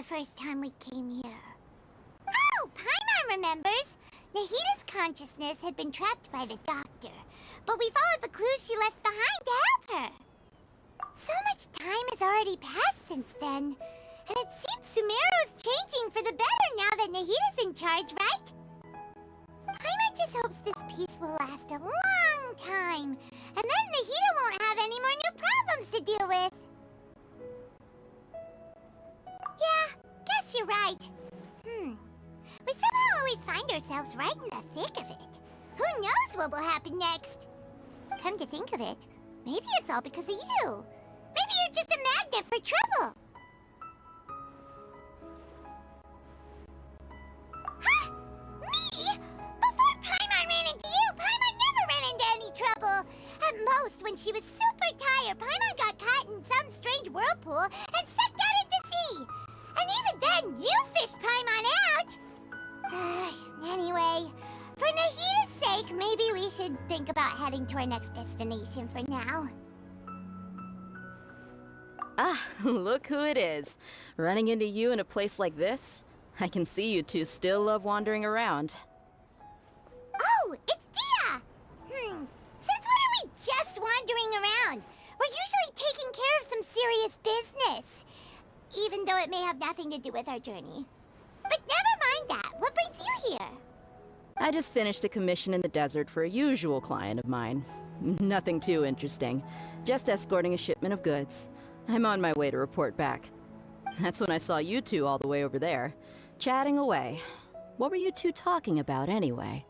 first time we came here. Oh, Paimon remembers! Nahita's consciousness had been trapped by the doctor, but we followed the clues she left behind to help her. So much time has already passed since then, and it seems Sumeru's changing for the better now that Nahita's in charge, right? Paimon just hopes this peace will last a long time, and then Nahita won't have any more new problems to deal with. Yeah, guess you're right. We somehow always find ourselves right in the thick of it. Who knows what will happen next? Come to think of it, maybe it's all because of you. Maybe you're just a magnet for trouble. Huh? Me? Before Paimon ran into you, Paimon never ran into any trouble. At most, when she was super tired, Paimon got caught in some strange whirlpool and sucked out into sea. And even then, you fished Paimon out! Anyway, for Nahita's sake, maybe we should think about heading to our next destination for now. Ah, look who it is. Running into you in a place like this? I can see you two still love wandering around. Oh, it's Dia! Since when are we just wandering around? We're usually taking care of some serious business. Even though it may have nothing to do with our journey. But never mind that. What brings you here? I just finished a commission in the desert for a usual client of mine. Nothing too interesting. Just escorting a shipment of goods. I'm on my way to report back. That's when I saw you two all the way over there, chatting away. What were you two talking about anyway?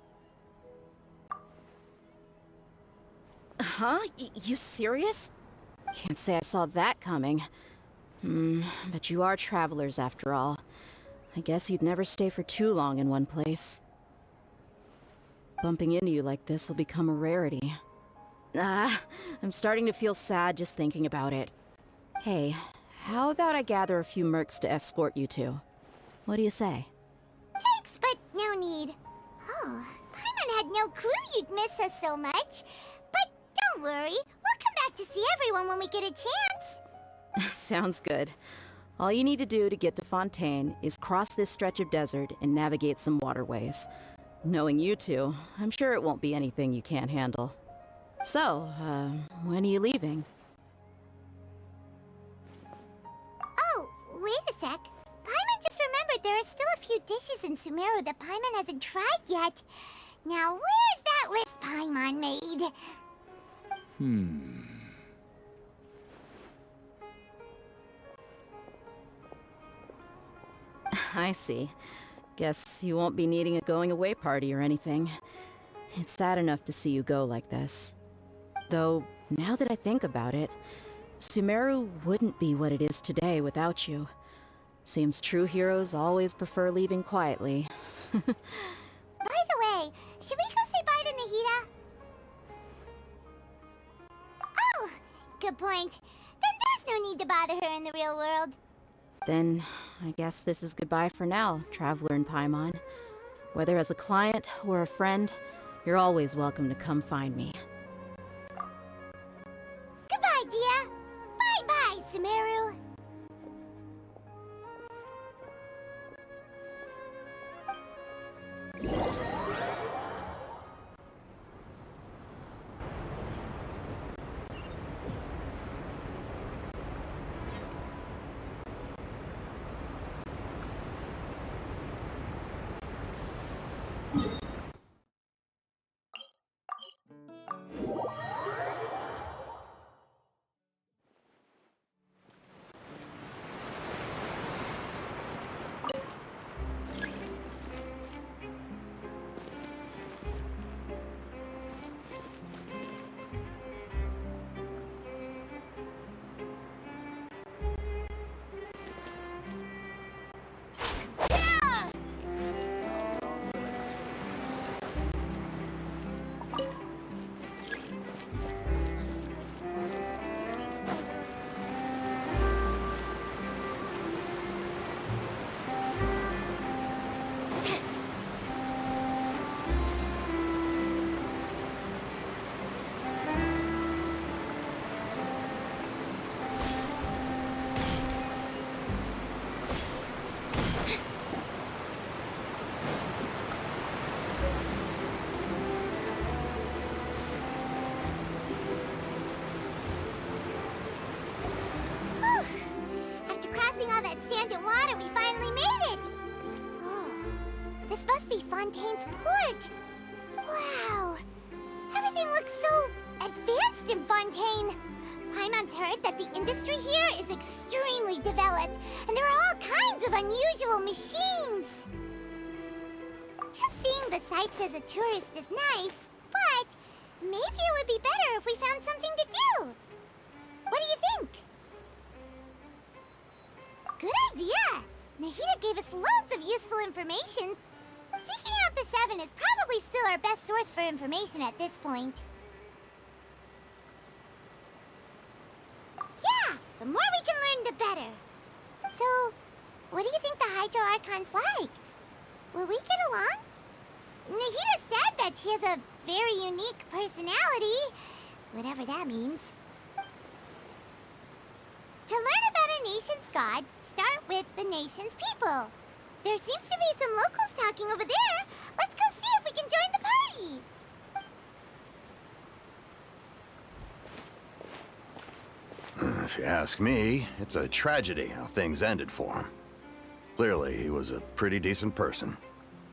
Huh? You serious? Can't say I saw that coming. But you are travelers after all. I guess you'd never stay for too long in one place. Bumping into you like this will become a rarity. I'm starting to feel sad just thinking about it. Hey, how about I gather a few mercs to escort you two? What do you say? Thanks, but no need. Oh, Paimon had no clue you'd miss us so much. But don't worry, we'll come back to see everyone when we get a chance. Sounds good. All you need to do to get to Fontaine is cross this stretch of desert and navigate some waterways. Knowing you two, I'm sure it won't be anything you can't handle. So, when are you leaving? Oh, wait a sec. Paimon just remembered there are still a few dishes in Sumeru that Paimon hasn't tried yet. Now, where's that list Paimon made? I see. Guess you won't be needing a going-away party or anything. It's sad enough to see you go like this. Though, now that I think about it, Sumeru wouldn't be what it is today without you. Seems true heroes always prefer leaving quietly. By the way, should we go say bye to Nahita? Oh, good point. Then there's no need to bother her in the real world. Then, I guess this is goodbye for now, Traveler in Paimon. Whether as a client or a friend, you're always welcome to come find me. Goodbye, Dia. Bye-bye, Sumeru. land and water, we finally made it! Oh, this must be Fontaine's port. Wow, everything looks so advanced in Fontaine. Paimon's heard that the industry here is extremely developed, and there are all kinds of unusual machines. Just seeing the sights as a tourist is nice, but maybe it would be better if we found something to do. What do you think? Good idea! Nahida gave us loads of useful information. Seeking out the Seven is probably still our best source for information at this point. Yeah, the more we can learn, the better. So, what do you think the Hydro Archon's like? Will we get along? Nahida said that she has a very unique personality, whatever that means. To learn about a nation's god, start with the nation's people. There seems to be some locals talking over there. Let's go see if we can join the party. If you ask me, it's a tragedy how things ended for him. Clearly, he was a pretty decent person.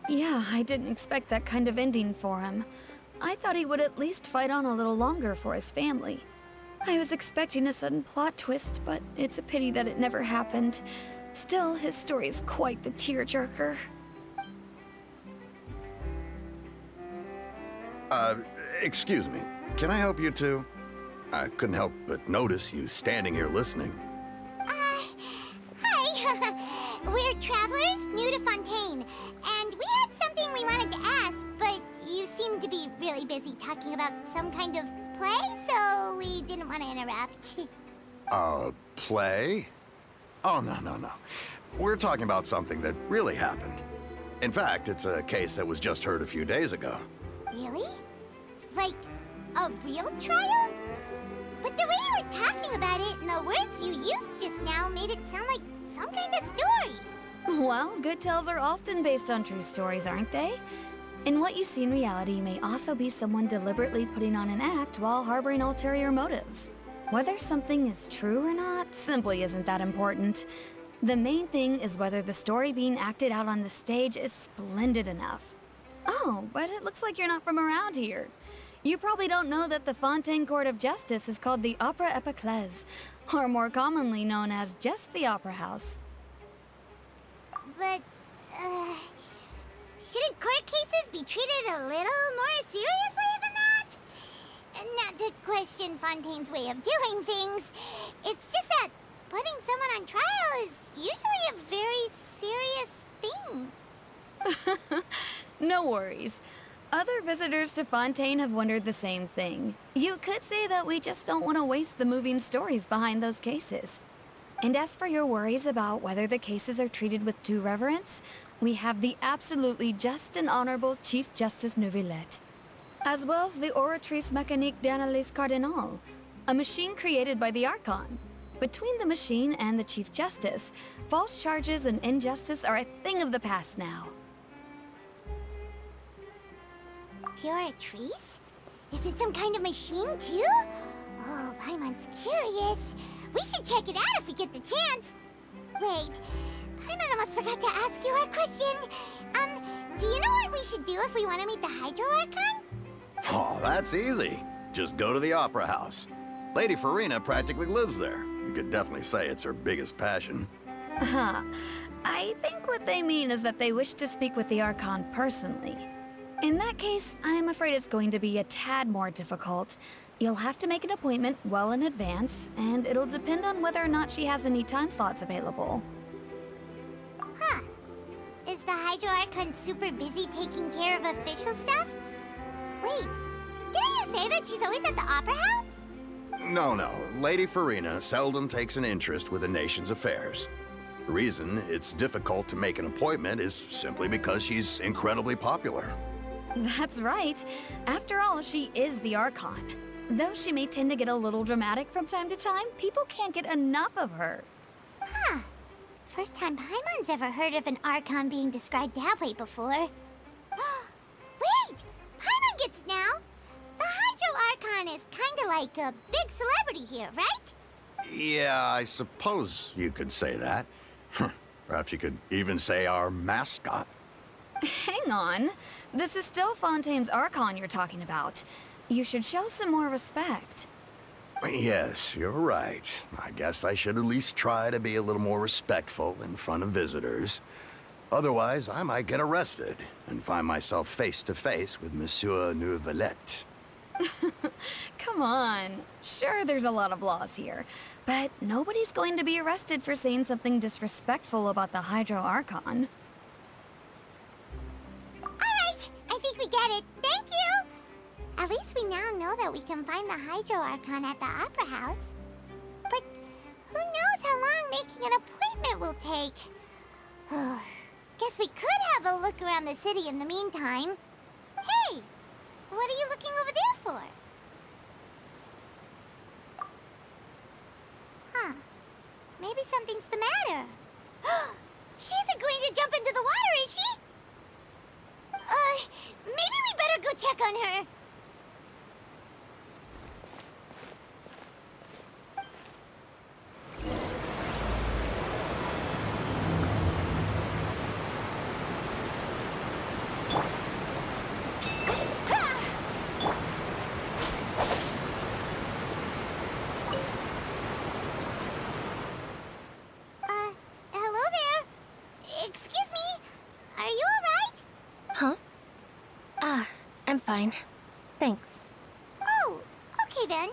Yeah, I didn't expect that kind of ending for him. I thought he would at least fight on a little longer for his family. I was expecting a sudden plot twist, but it's a pity that it never happened. Still, his story is quite the tearjerker. Excuse me. Can I help you two? I couldn't help but notice you standing here listening. Hi. We're travelers new to Fontaine, and we had something we wanted to ask, but you seem to be really busy talking about some kind of play, so we didn't want to interrupt. Play? Oh, no. We're talking about something that really happened. In fact, it's a case that was just heard a few days ago. Really? Like, a real trial? But the way you were talking about it and the words you used just now made it sound like some kind of story. Well, good tales are often based on true stories, aren't they? And what you see in reality may also be someone deliberately putting on an act while harboring ulterior motives. Whether something is true or not simply isn't that important. The main thing is whether the story being acted out on the stage is splendid enough. Oh, but it looks like you're not from around here. You probably don't know that the Fontaine Court of Justice is called the Opera Epiclese, or more commonly known as just the Opera House. But, shouldn't court cases be treated a little more seriously than that? Not to question Fontaine's way of doing things. It's just that putting someone on trial is usually a very serious thing. No worries. Other visitors to Fontaine have wondered the same thing. You could say that we just don't want to waste the moving stories behind those cases. And as for your worries about whether the cases are treated with due reverence, we have the absolutely just and honorable Chief Justice Neuvillette, as well as the Oratrice Mécanique d'Analyse Cardinal, a machine created by the Archon. Between the machine and the Chief Justice, false charges and injustice are a thing of the past now. Oratrice? Is it some kind of machine, too? Oh, Paimon's curious. We should check it out if we get the chance. Wait, Paimon almost forgot to ask you our question. Do you know what we should do if we want to meet the Hydro Archon? Oh, that's easy. Just go to the Opera House. Lady Farina practically lives there. You could definitely say it's her biggest passion. I think what they mean is that they wish to speak with the Archon personally. In that case, I'm afraid it's going to be a tad more difficult. You'll have to make an appointment well in advance, and it'll depend on whether or not she has any time slots available. Huh. Is the Hydro Archon super busy taking care of official stuff? Wait, didn't you say that she's always at the Opera House? No. Lady Farina seldom takes an interest with the nation's affairs. The reason it's difficult to make an appointment is simply because she's incredibly popular. That's right. After all, she is the Archon. Though she may tend to get a little dramatic from time to time, people can't get enough of her. Huh. First time Paimon's ever heard of an Archon being described that way before. Wait! Paimon gets now! The Hydro Archon is kinda like a big celebrity here, right? Yeah, I suppose you could say that. Perhaps you could even say our mascot. Hang on. This is still Fontaine's Archon you're talking about. You should show some more respect. Yes, you're right. I guess I should at least try to be a little more respectful in front of visitors. Otherwise, I might get arrested and find myself face to face with Monsieur Neuvillette. Come on. Sure, there's a lot of laws here, but nobody's going to be arrested for saying something disrespectful about the Hydro Archon. Alright, I think we get it. Thank you! At least we now know that we can find the Hydro Archon at the Opera House. But who knows how long making an appointment will take? Guess we could have a look around the city in the meantime. Hey! What are you looking over there for? Huh. Maybe something's the matter. She isn't going to jump into the water, is she? Maybe we better go check on her. Hello there. Excuse me. Are you alright? Huh? I'm fine. Thanks. Oh, okay then.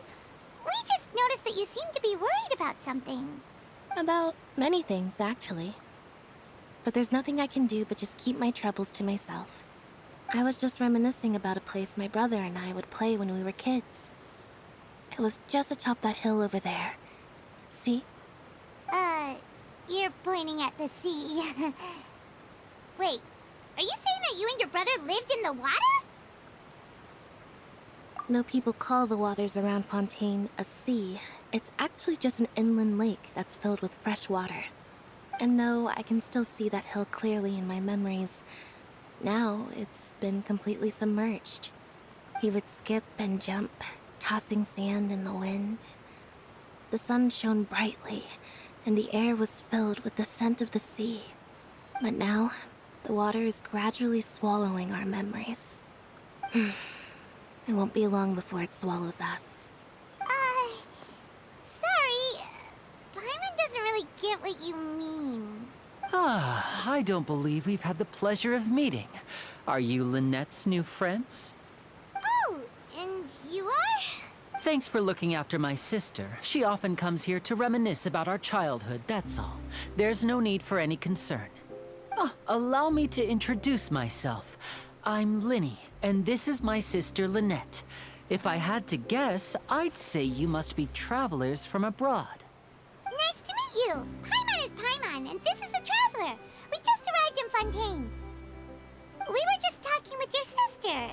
We just noticed that you seem to be worried about something. About many things, actually. But there's nothing I can do but just keep my troubles to myself. I was just reminiscing about a place my brother and I would play when we were kids. It was just atop that hill over there. See? You're pointing at the sea. Wait, are you saying that you and your brother lived in the water? No people call the waters around Fontaine a sea. It's actually just an inland lake that's filled with fresh water. And though I can still see that hill clearly in my memories, now it's been completely submerged. He would skip and jump, tossing sand in the wind. The sun shone brightly, and the air was filled with the scent of the sea. But now, the water is gradually swallowing our memories. It won't be long before it swallows us. Sorry. Paimon doesn't really get what you mean. I don't believe we've had the pleasure of meeting. Are you Lynette's new friends? Oh, and you are? Thanks for looking after my sister. She often comes here to reminisce about our childhood, that's all. There's no need for any concern. Allow me to introduce myself. I'm Linny, and this is my sister Lynette. If I had to guess, I'd say you must be travelers from abroad. Nice to meet you. Paimon is Paimon, and this is the Traveler. We just arrived in Fontaine. We were just talking with your sister.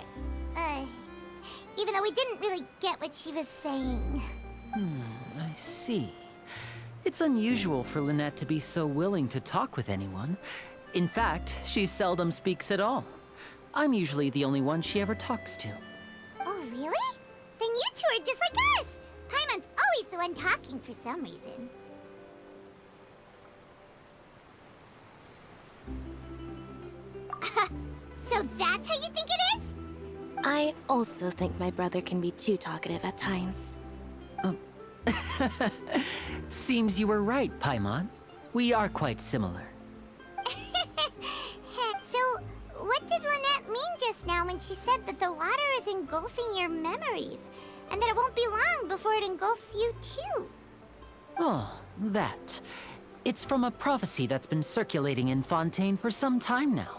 Even though we didn't really get what she was saying. I see. It's unusual for Lynette to be so willing to talk with anyone. In fact, she seldom speaks at all. I'm usually the only one she ever talks to. Oh, really? Then you two are just like us. Paimon's always the one talking for some reason. So that's how you think it is? I also think my brother can be too talkative at times. Seems you were right, Paimon. We are quite similar. So, what did Lynette mean just now when she said that the water is engulfing your memories, and that it won't be long before it engulfs you too? Oh, that. It's from a prophecy that's been circulating in Fontaine for some time now.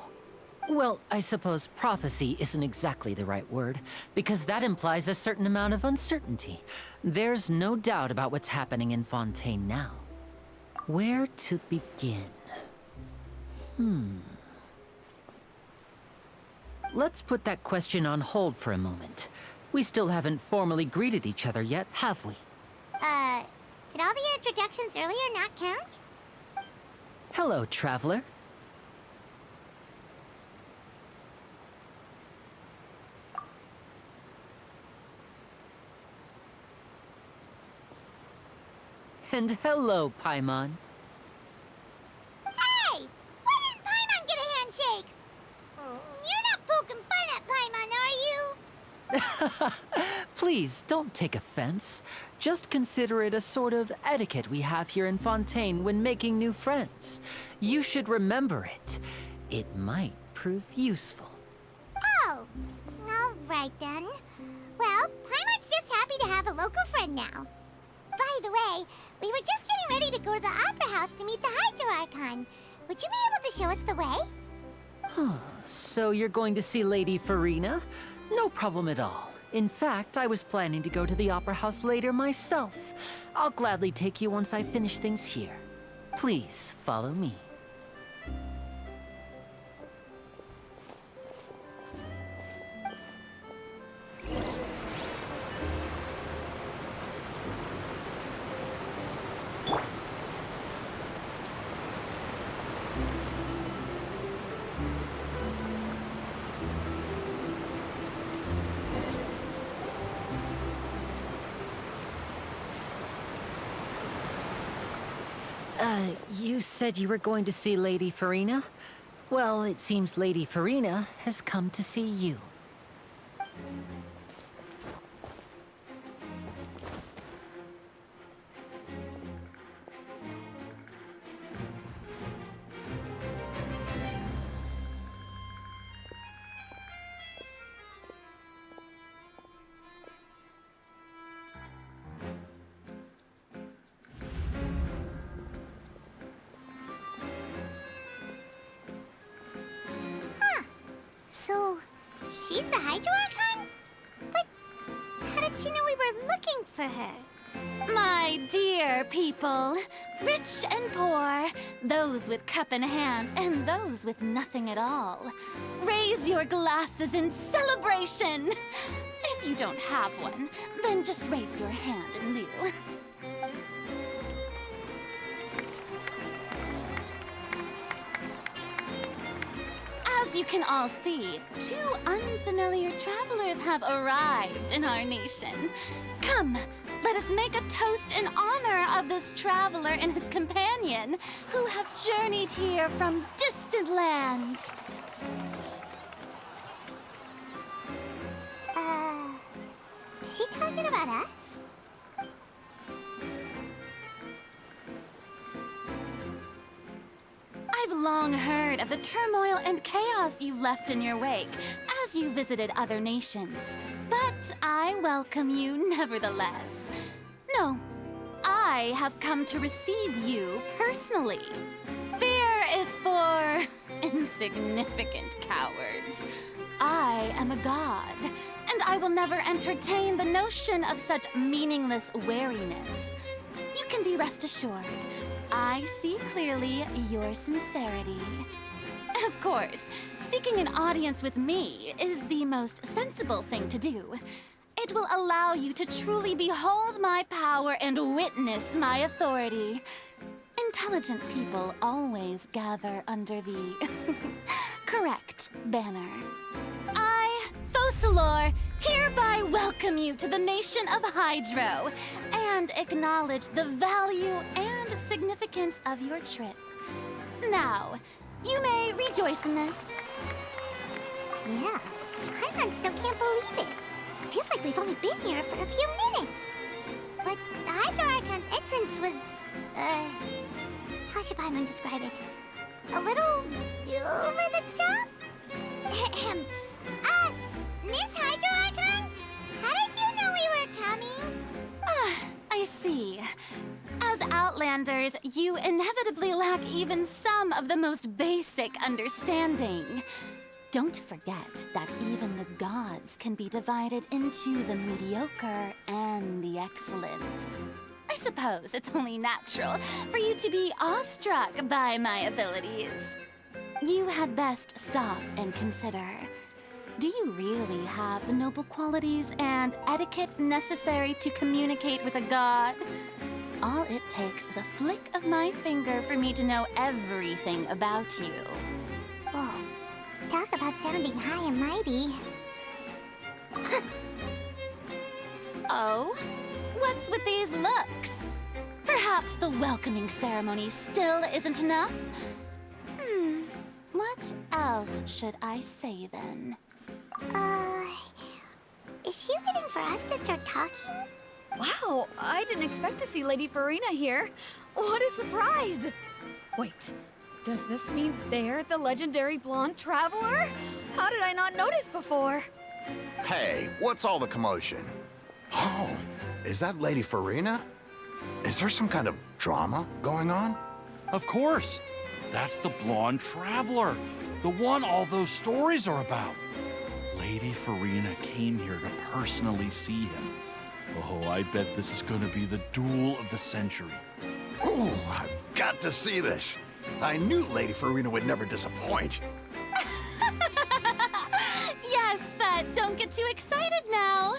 Well, I suppose prophecy isn't exactly the right word, because that implies a certain amount of uncertainty. There's no doubt about what's happening in Fontaine now. Where to begin? Let's put that question on hold for a moment. We still haven't formally greeted each other yet, have we? Did all the introductions earlier not count? Hello, traveler. And hello, Paimon. Hey! Please, don't take offense. Just consider it a sort of etiquette we have here in Fontaine when making new friends. You should remember it. It might prove useful. Oh, all right then. Well, Paimon's just happy to have a local friend now. By the way, we were just getting ready to go to the Opera House to meet the Hydro Archon. Would you be able to show us the way? So you're going to see Lady Farina? No problem at all. In fact, I was planning to go to the Opera House later myself. I'll gladly take you once I finish things here. Please, follow me. You said you were going to see Lady Farina? Well, it seems Lady Farina has come to see you. So, she's the Hydro Archon? But how did she know we were looking for her? My dear people, rich and poor, those with cup in hand and those with nothing at all, raise your glasses in celebration. If you don't have one, then just raise your hand in lieu. As you can all see, two unfamiliar travelers have arrived in our nation. Come, let us make a toast in honor of this traveler and his companion, who have journeyed here from distant lands. Is she talking about us? I've long heard of the turmoil and chaos you've left in your wake as you visited other nations, but I welcome you nevertheless. No, I have come to receive you personally. Fear is for insignificant cowards. I am a god, and I will never entertain the notion of such meaningless wariness. You can be rest assured, I see clearly your sincerity. Of course, seeking an audience with me is the most sensible thing to do. It will allow you to truly behold my power and witness my authority. Intelligent people always gather under the correct banner. I, Thosalor, hereby welcome you to the nation of Hydro and acknowledge the value and significance of your trip. Now, you may rejoice in this. Yeah, Paimon still can't believe it. Feels like we've only been here for a few minutes. But the Hydro Archon's entrance was, how should Paimon describe it? A little over the top? Miss Hydro Archon? How did you know we were coming? I see. As Outlanders, you inevitably lack even some of the most basic understanding. Don't forget that even the gods can be divided into the mediocre and the excellent. I suppose it's only natural for you to be awestruck by my abilities. You had best stop and consider. Do you really have the noble qualities and etiquette necessary to communicate with a god? All it takes is a flick of my finger for me to know everything about you. Whoa, talk about sounding high and mighty. Oh? What's with these looks? Perhaps the welcoming ceremony still isn't enough? What else should I say then? Is she waiting for us to start talking? Wow, I didn't expect to see Lady Farina here. What a surprise! Wait, does this mean they're the legendary blonde traveler? How did I not notice before? Hey, what's all the commotion? Oh, is that Lady Farina? Is there some kind of drama going on? Of course. That's the blonde traveler. The one all those stories are about. Lady Farina came here to personally see him. Oh, I bet this is gonna be the duel of the century. Ooh, I've got to see this. I knew Lady Farina would never disappoint. Yes, but don't get too excited now.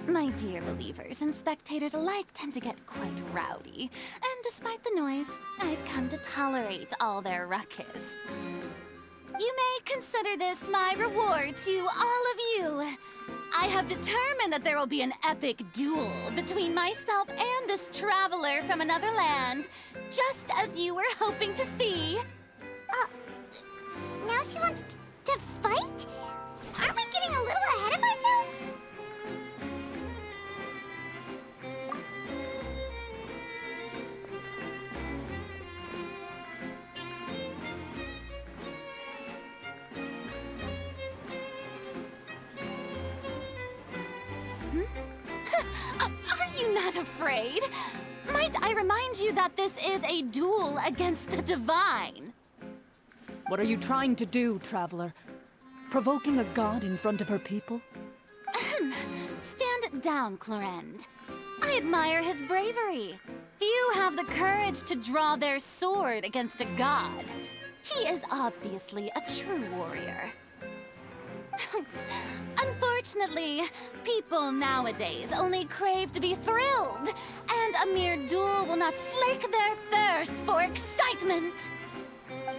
My dear believers and spectators alike tend to get quite rowdy, and despite the noise, I've come to tolerate all their ruckus. You may consider this my reward to all of you. I have determined that there will be an epic duel between myself and this traveler from another land, just as you were hoping to see. Now she wants to fight? Aren't we getting a little ahead of ourselves? Are you not afraid? Might I remind you that this is a duel against the divine? What are you trying to do, traveler? Provoking a god in front of her people? Stand down, Clorend. I admire his bravery. Few have the courage to draw their sword against a god. He is obviously a true warrior. Unfortunately, people nowadays only crave to be thrilled, and a mere duel will not slake their thirst for excitement.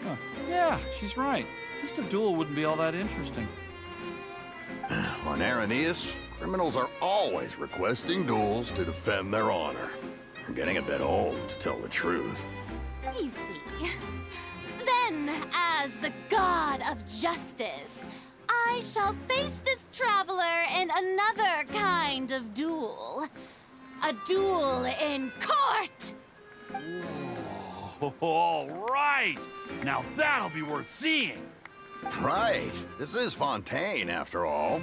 Huh. Yeah, she's right. Just a duel wouldn't be all that interesting. On Araneus, criminals are always requesting duels to defend their honor. I'm getting a bit old, to tell the truth. You see. Then, as the god of justice, I shall face this traveler in another kind of duel. A duel in court! Whoa, all right! Now that'll be worth seeing! Right. This is Fontaine, after all.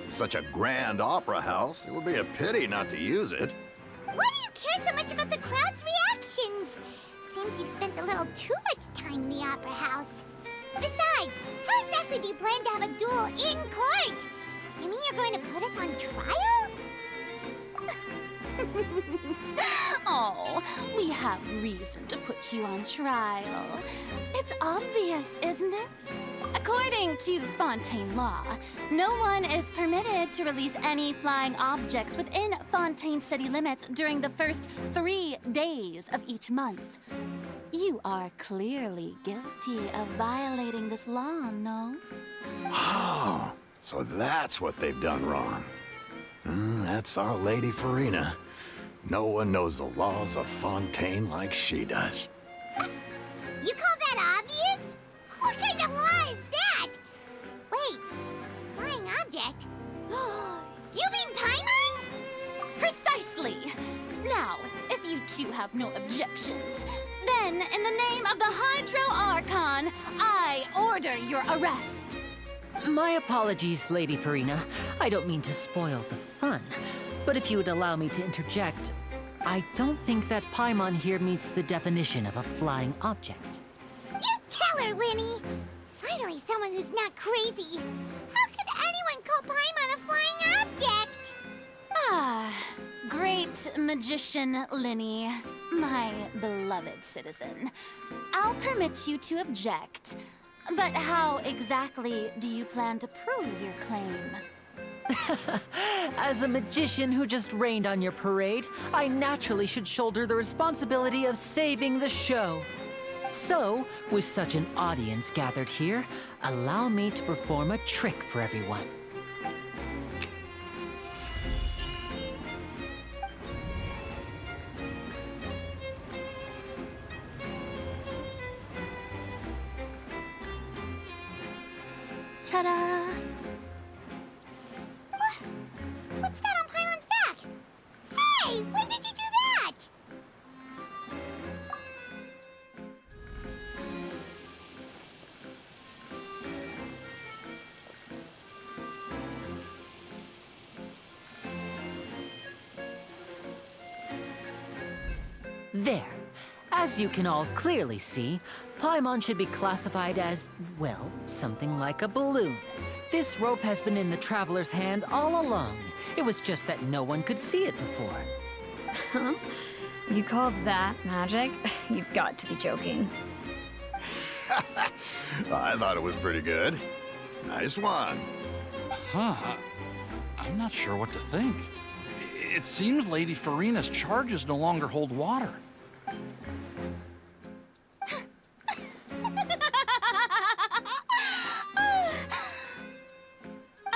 It's such a grand opera house, it would be a pity not to use it. Why do you care so much about the crowd's reactions? Seems you've spent a little too much time in the opera house. Besides, how exactly do you plan to have a duel in court? You mean you're going to put us on trial? Oh, we have reason to put you on trial. It's obvious, isn't it? According to Fontaine law, no one is permitted to release any flying objects within Fontaine city limits during the first 3 days of each month. You are clearly guilty of violating this law, no? Oh, so that's what they've done wrong. That's our Lady Farina. No one knows the laws of Fontaine like she does. You call that obvious? What kind of law is that? Wait, flying object? You mean Paimon? Precisely! Now, if you two have no objections, then in the name of the Hydro Archon, I order your arrest. My apologies, Lady Farina. I don't mean to spoil the fun. But if you would allow me to interject, I don't think that Paimon here meets the definition of a flying object. You tell her, Linny! Finally, someone who's not crazy. How could anyone call Paimon a flying object? Ah, great magician Linny, my beloved citizen. I'll permit you to object, but how exactly do you plan to prove your claim? As a magician who just rained on your parade, I naturally should shoulder the responsibility of saving the show. So, with such an audience gathered here, allow me to perform a trick for everyone. Ta-da! What There. As you can all clearly see, Paimon should be classified as, well, something like a balloon. This rope has been in the Traveler's hand all along. It was just that no one could see it before. Huh? You call that magic? You've got to be joking. I thought it was pretty good. Nice one. Huh. I'm not sure what to think. It seems Lady Farina's charges no longer hold water.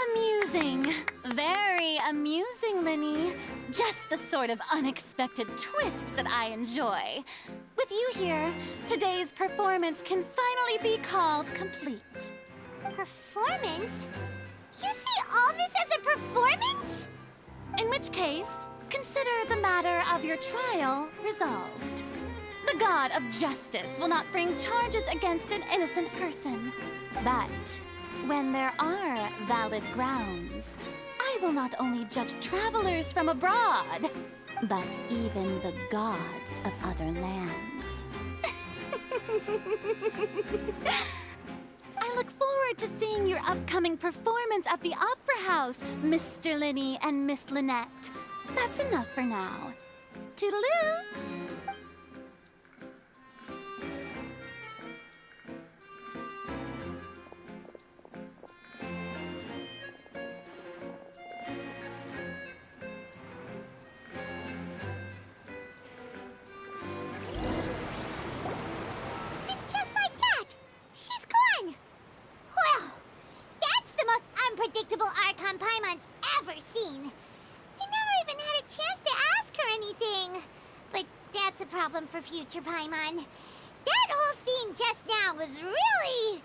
Amusing. Very amusing, Linny. Just the sort of unexpected twist that I enjoy. With you here, today's performance can finally be called complete. Performance? You see all this as a performance? In which case, consider the matter of your trial resolved. The god of justice will not bring charges against an innocent person. But when there are valid grounds, I will not only judge travelers from abroad, but even the gods of other lands. I look forward to seeing your upcoming performance at the Opera House, Mr. Linny and Miss Lynette. That's enough for now. Toodaloo! And just like that, she's gone. Well, that's the most unpredictable Archon Paimon's ever seen. He never even had a chance to ask her anything. But that's a problem for future Paimon. That whole scene just now was really...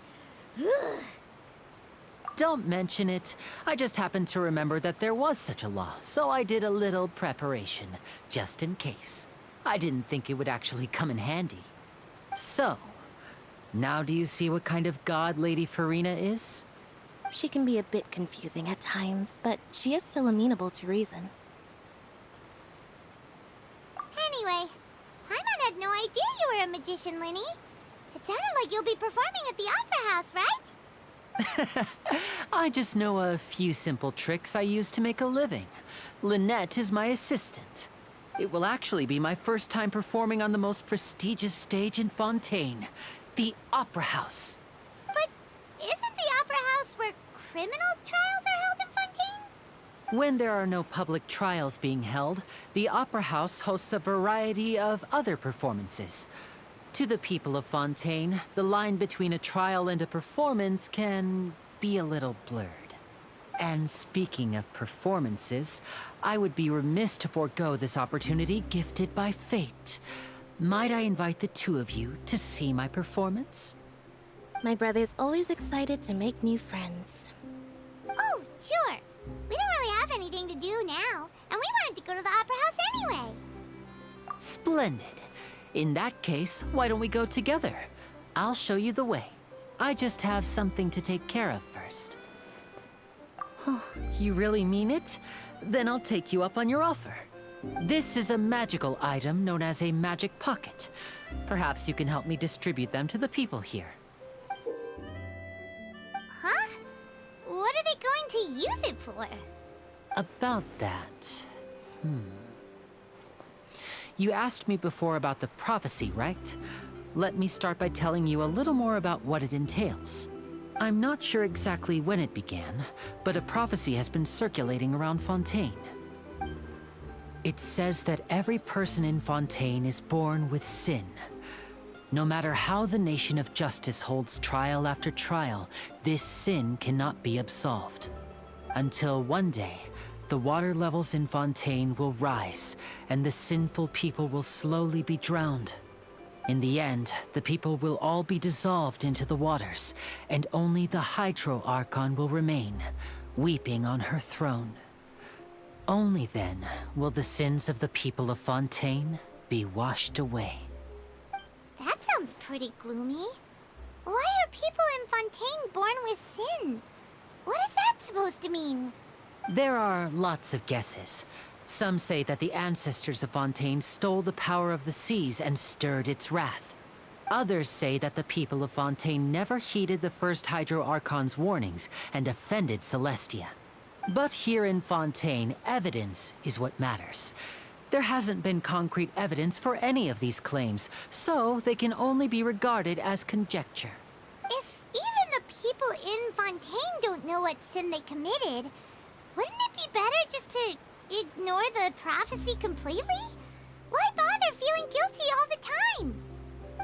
Don't mention it. I just happened to remember that there was such a law, so I did a little preparation, just in case. I didn't think it would actually come in handy. So, now do you see what kind of god Lady Farina is? She can be a bit confusing at times, but she is still amenable to reason. Anyway, Paimon had no idea you were a magician, Linny. It sounded like you'll be performing at the Opera House, right? I just know a few simple tricks I use to make a living. Lynette is my assistant. It will actually be my first time performing on the most prestigious stage in Fontaine, the Opera House. But isn't the Opera House where criminal trials are held in Fontaine? When there are no public trials being held, the Opera House hosts a variety of other performances. To the people of Fontaine, the line between a trial and a performance can be a little blurred. And speaking of performances, I would be remiss to forego this opportunity gifted by fate. Might I invite the two of you to see my performance? My brother's always excited to make new friends. Oh, sure. We don't really have anything to do now, and we wanted to go to the Opera House anyway. Splendid. In that case, why don't we go together? I'll show you the way. I just have something to take care of first. Oh, you really mean it? Then I'll take you up on your offer. This is a magical item known as a magic pocket. Perhaps you can help me distribute them to the people here. Huh? What are they going to use it for? About that... You asked me before about the prophecy, right? Let me start by telling you a little more about what it entails. I'm not sure exactly when it began, but a prophecy has been circulating around Fontaine. It says that every person in Fontaine is born with sin. No matter how the nation of justice holds trial after trial, this sin cannot be absolved. Until one day, the water levels in Fontaine will rise, and the sinful people will slowly be drowned. In the end, the people will all be dissolved into the waters, and only the Hydro Archon will remain, weeping on her throne. Only then will the sins of the people of Fontaine be washed away. That sounds pretty gloomy. Why are people in Fontaine born with sin? What is that supposed to mean? There are lots of guesses. Some say that the ancestors of Fontaine stole the power of the seas and stirred its wrath. Others say that the people of Fontaine never heeded the first Hydro Archon's warnings and offended Celestia. But here in Fontaine, evidence is what matters. There hasn't been concrete evidence for any of these claims, so they can only be regarded as conjecture. If even the people in Fontaine don't know what sin they committed, wouldn't it be better just to ignore the prophecy completely? Why bother feeling guilty all the time?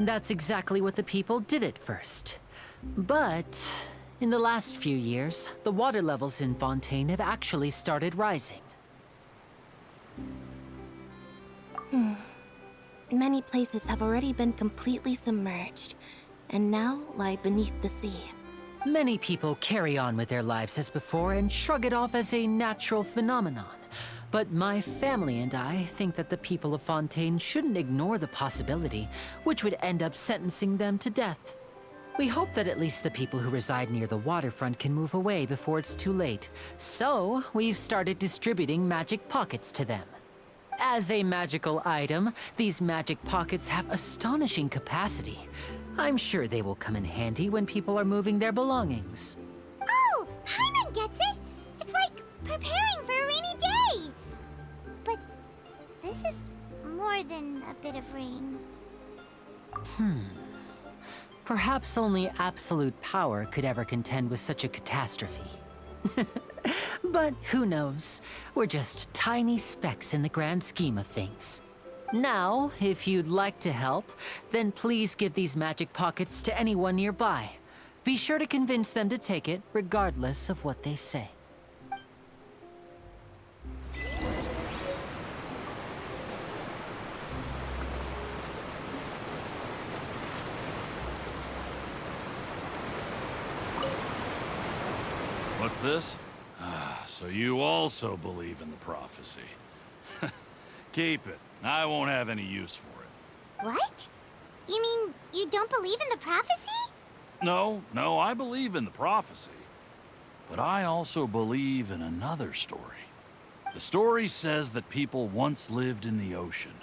That's exactly what the people did at first. But in the last few years, the water levels in Fontaine have actually started rising. Many places have already been completely submerged, and now lie beneath the sea. Many people carry on with their lives as before and shrug it off as a natural phenomenon. But my family and I think that the people of Fontaine shouldn't ignore the possibility, which would end up sentencing them to death. We hope that at least the people who reside near the waterfront can move away before it's too late. So, we've started distributing magic pockets to them. As a magical item, these magic pockets have astonishing capacity. I'm sure they will come in handy when people are moving their belongings. Oh, Paimon gets it! It's like preparing for a rainy day! But this is more than a bit of rain. Perhaps only absolute power could ever contend with such a catastrophe. But who knows? We're just tiny specks in the grand scheme of things. Now, if you'd like to help, then please give these magic pockets to anyone nearby. Be sure to convince them to take it, regardless of what they say. What's this? So you also believe in the prophecy. Keep it. I won't have any use for it. What? You mean you don't believe in the prophecy? No, I believe in the prophecy. But I also believe in another story. The story says that people once lived in the ocean.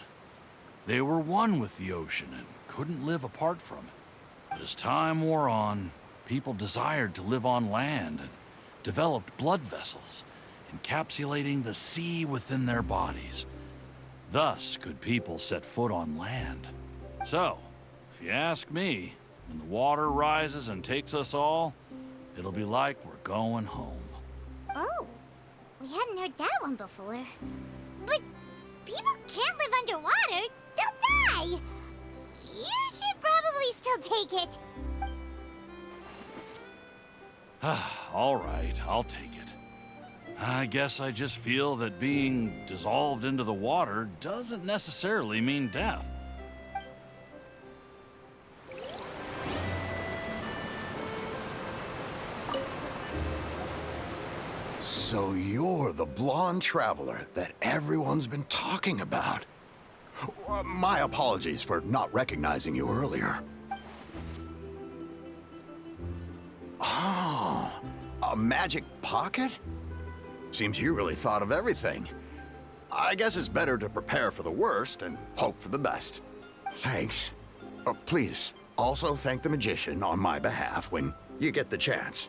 They were one with the ocean and couldn't live apart from it. But as time wore on, people desired to live on land and developed blood vessels, encapsulating the sea within their bodies. Thus could people set foot on land. So, if you ask me, when the water rises and takes us all, it'll be like we're going home. Oh, we hadn't heard that one before. But people can't live underwater. They'll die. You should probably still take it. All right, I'll take it. I guess I just feel that being dissolved into the water doesn't necessarily mean death. So you're the blonde traveler that everyone's been talking about. My apologies for not recognizing you earlier. Oh, a magic pocket? Seems you really thought of everything. I guess it's better to prepare for the worst and hope for the best. Thanks. Please, also thank the magician on my behalf when you get the chance.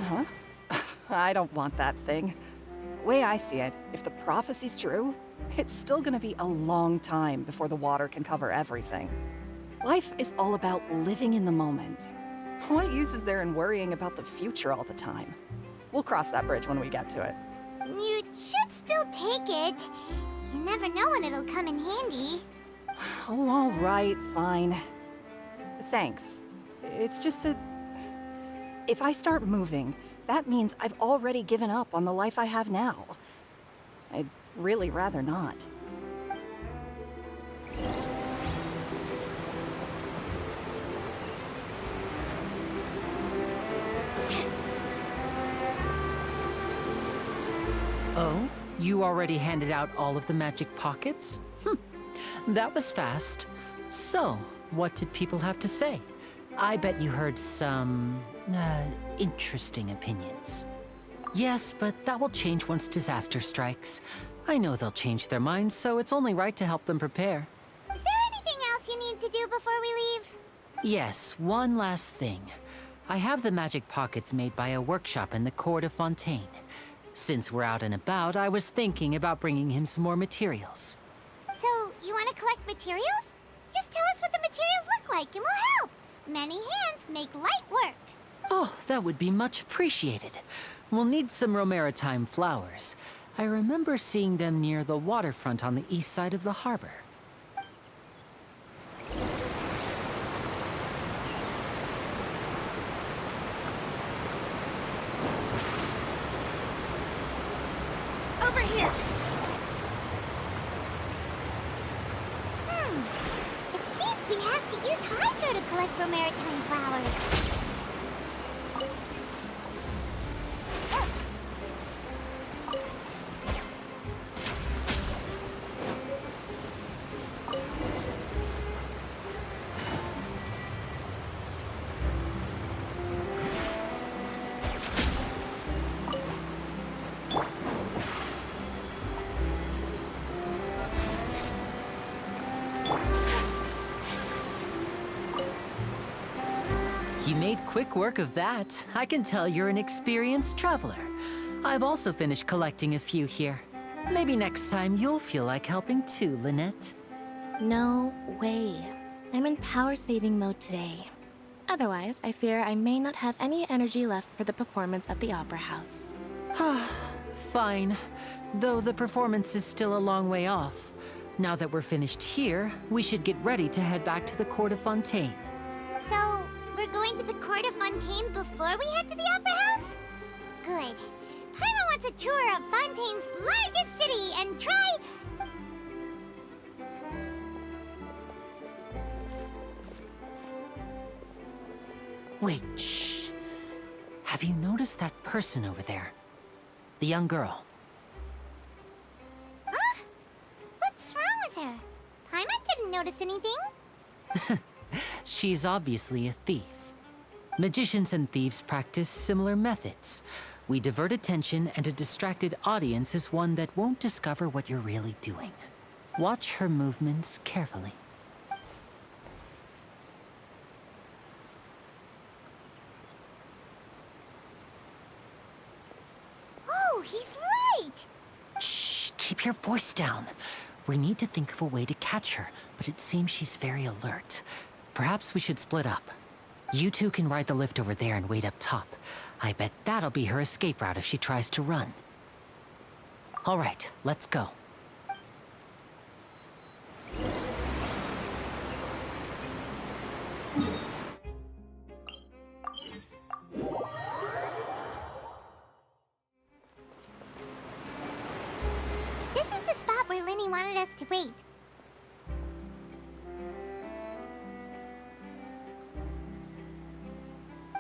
Huh? I don't want that thing. Way I see it, if the prophecy's true, it's still gonna be a long time before the water can cover everything. Life is all about living in the moment. What use is there in worrying about the future all the time? We'll cross that bridge when we get to it. You should still take it. You never know when it'll come in handy. Oh, all right, fine. Thanks. It's just that if I start moving, that means I've already given up on the life I have now. I'd really rather not. Oh? You already handed out all of the magic pockets? That was fast. So, what did people have to say? I bet you heard some, interesting opinions. Yes, but that will change once disaster strikes. I know they'll change their minds, so it's only right to help them prepare. Is there anything else you need to do before we leave? Yes, one last thing. I have the magic pockets made by a workshop in the court of Fontaine. Since we're out and about, I was thinking about bringing him some more materials. So, you want to collect materials? Just tell us what the materials look like and we'll help. Many hands make light work. Oh, that would be much appreciated. We'll need some Romaritime flowers. I remember seeing them near the waterfront on the east side of the harbor. Over here. It seems we have to use Hydro to collect Romaritime flowers. You made quick work of that. I can tell you're an experienced traveler. I've also finished collecting a few here. Maybe next time you'll feel like helping too, Lynette. No way. I'm in power-saving mode today. Otherwise, I fear I may not have any energy left for the performance at the Opera House. Fine. Though the performance is still a long way off. Now that we're finished here, we should get ready to head back to the court of Fontaine. So, we're going to the court of Fontaine before we head to the Opera House? Good. Paimon wants a tour of Fontaine's largest city and try... Wait, shh. Have you noticed that person over there? The young girl. Huh? What's wrong with her? Paimon didn't notice anything. She's obviously a thief. Magicians and thieves practice similar methods. We divert attention, and a distracted audience is one that won't discover what you're really doing. Watch her movements carefully. Oh, he's right! Shh, keep your voice down. We need to think of a way to catch her, but it seems she's very alert. Perhaps we should split up. You two can ride the lift over there and wait up top. I bet that'll be her escape route if she tries to run. All right, let's go. This is the spot where Linny wanted us to wait.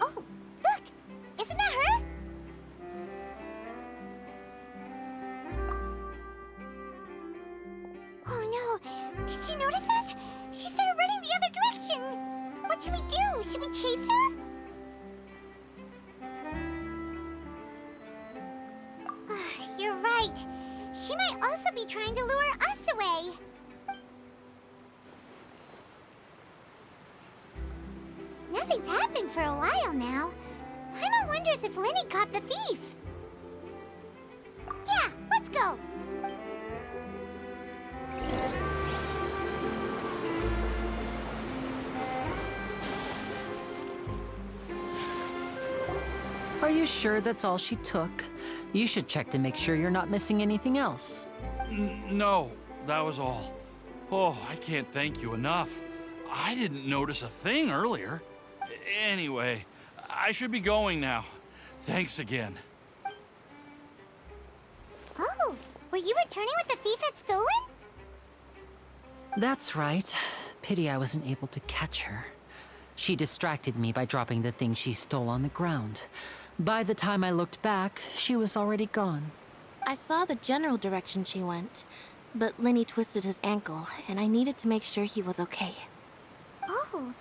Oh, look! Isn't that her? Oh no! Did she notice us? She started running the other direction! What should we do? Should we chase her? You're right. She might also be trying to lure us away. Nothing's happened for a while now. Paimon wonders if Linny caught the thief. Yeah, let's go. Are you sure that's all she took? You should check to make sure you're not missing anything else. No, that was all. Oh, I can't thank you enough. I didn't notice a thing earlier. Anyway, I should be going now. Thanks again. Oh, were you returning what the thief had stolen? That's right. Pity I wasn't able to catch her. She distracted me by dropping the thing she stole on the ground. By the time I looked back, she was already gone. I saw the general direction she went, but Lenny twisted his ankle, and I needed to make sure he was okay. Oh,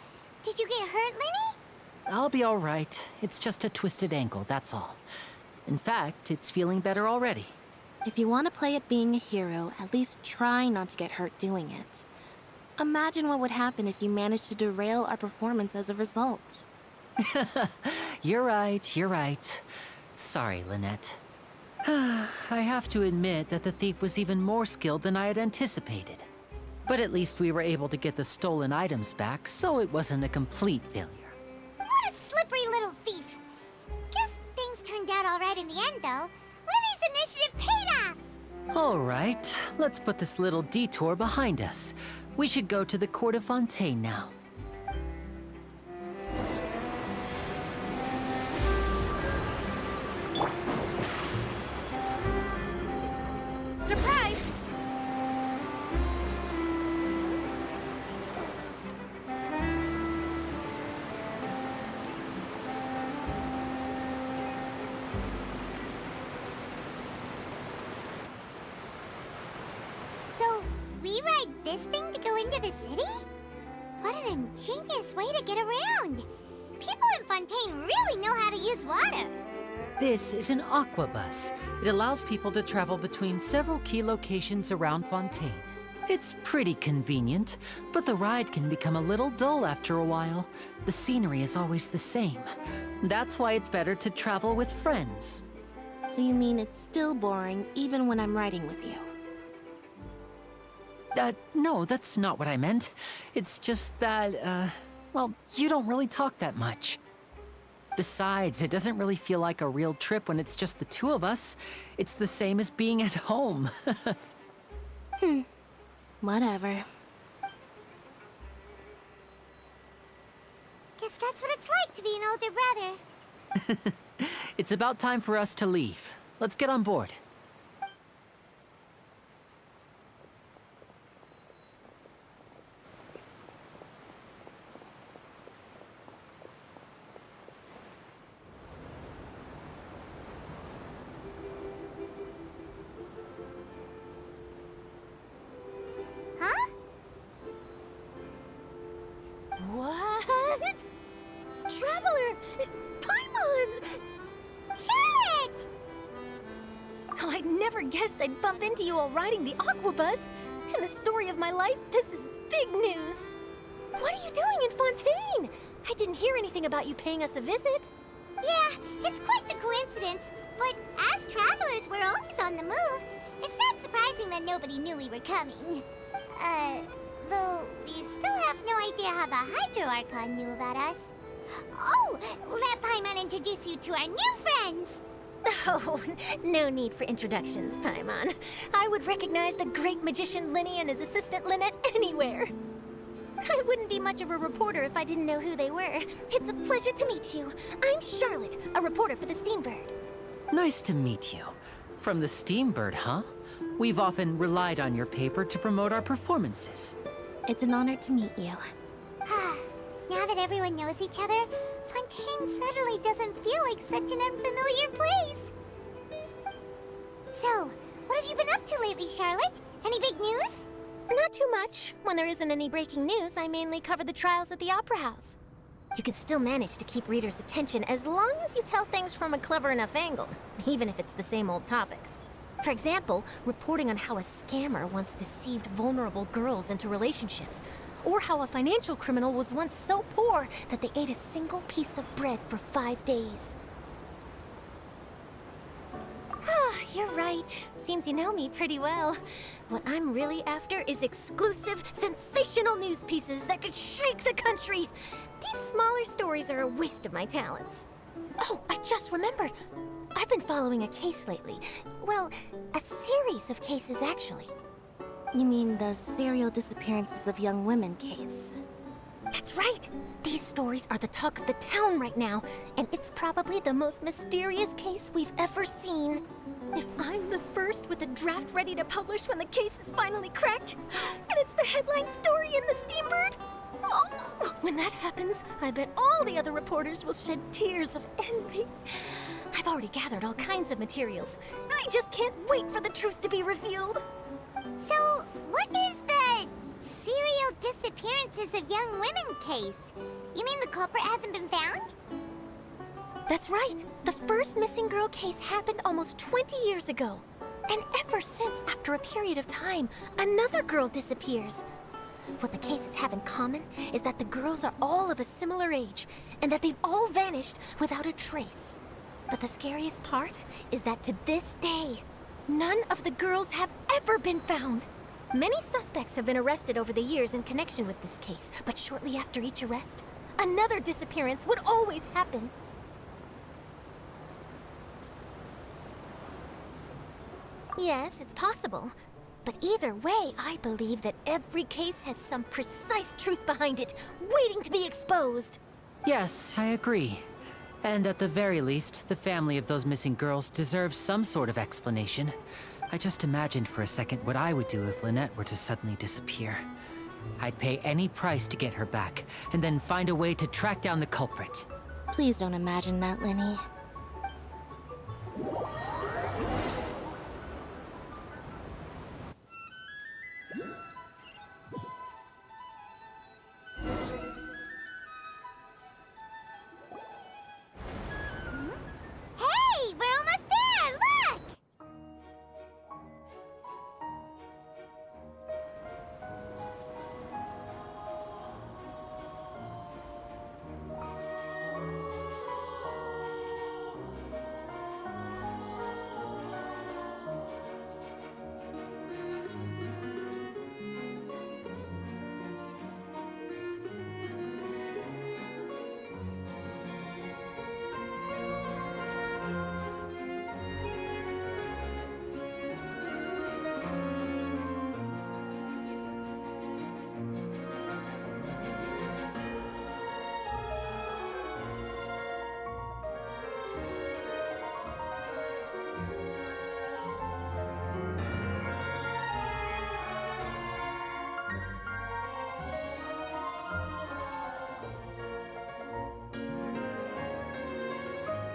did you get hurt, Lenny? I'll be all right. It's just a twisted ankle, that's all. In fact, it's feeling better already. If you want to play at being a hero, at least try not to get hurt doing it. Imagine what would happen if you managed to derail our performance as a result. You're right, you're right. Sorry, Lynette. I have to admit that the thief was even more skilled than I had anticipated. But at least we were able to get the stolen items back, so it wasn't a complete failure. What a slippery little thief. Guess things turned out all right in the end, though. Lenny's initiative paid off! All right, let's put this little detour behind us. We should go to the court of Fontaine now. Surprise! So, we ride this thing to go into the city? What an ingenious way to get around! People in Fontaine really know how to use water! This is an aquabus. It allows people to travel between several key locations around Fontaine. It's pretty convenient, but the ride can become a little dull after a while. The scenery is always the same. That's why it's better to travel with friends. So you mean it's still boring even when I'm riding with you? No, that's not what I meant. It's just that, well, you don't really talk that much. Besides, it doesn't really feel like a real trip when it's just the two of us. It's the same as being at home. Whatever. Guess that's what it's like to be an older brother. It's about time for us to leave. Let's get on board. Huh? What? Traveler! Paimon! Charlotte! Oh, I'd never guessed I'd bump into you while riding the aquabus. In the story of my life, this is big news. What are you doing in Fontaine? I didn't hear anything about you paying us a visit. Yeah, it's quite the coincidence. But as travelers, we're always on the move. It's not surprising that nobody knew we were coming. Though we still have no idea how the Hydro Archon knew about us. Oh, let Paimon introduce you to our new friends! Oh, no need for introductions, Paimon. I would recognize the great magician Lenny and his assistant Lynette anywhere. I wouldn't be much of a reporter if I didn't know who they were. It's a pleasure to meet you. I'm Charlotte, a reporter for the Steambird. Nice to meet you. From the Steambird, huh? We've often relied on your paper to promote our performances. It's an honor to meet you. Now that everyone knows each other, Fontaine suddenly doesn't feel like such an unfamiliar place. So, what have you been up to lately, Charlotte? Any big news? Not too much. When there isn't any breaking news, I mainly cover the trials at the Opera House. You can still manage to keep readers' attention as long as you tell things from a clever enough angle, even if it's the same old topics. For example, reporting on how a scammer once deceived vulnerable girls into relationships, or how a financial criminal was once so poor that they ate a single piece of bread for 5 days. You're right. Seems you know me pretty well. What I'm really after is exclusive, sensational news pieces that could shake the country. These smaller stories are a waste of my talents. Oh, I just remembered. I've been following a case lately. Well, a series of cases, actually. You mean the serial disappearances of young women case? That's right! These stories are the talk of the town right now, and it's probably the most mysterious case we've ever seen. If I'm the first with a draft ready to publish when the case is finally cracked, and it's the headline story in the Steambird, Oh, when that happens, I bet all the other reporters will shed tears of envy. I've already gathered all kinds of materials. I just can't wait for the truth to be revealed. So, what is the serial disappearances of young women case? You mean the culprit hasn't been found? That's right. The first missing girl case happened almost 20 years ago. And ever since, after a period of time, another girl disappears. What the cases have in common is that the girls are all of a similar age, and that they've all vanished without a trace. But the scariest part is that to this day, none of the girls have ever been found. Many suspects have been arrested over the years in connection with this case, but shortly after each arrest, another disappearance would always happen. Yes, it's possible. But either way, I believe that every case has some precise truth behind it, waiting to be exposed. Yes, I agree. And at the very least, the family of those missing girls deserves some sort of explanation. I just imagined for a second what I would do if Lynette were to suddenly disappear. I'd pay any price to get her back, and then find a way to track down the culprit. Please don't imagine that, Lenny. Hey, we're almost there! Look!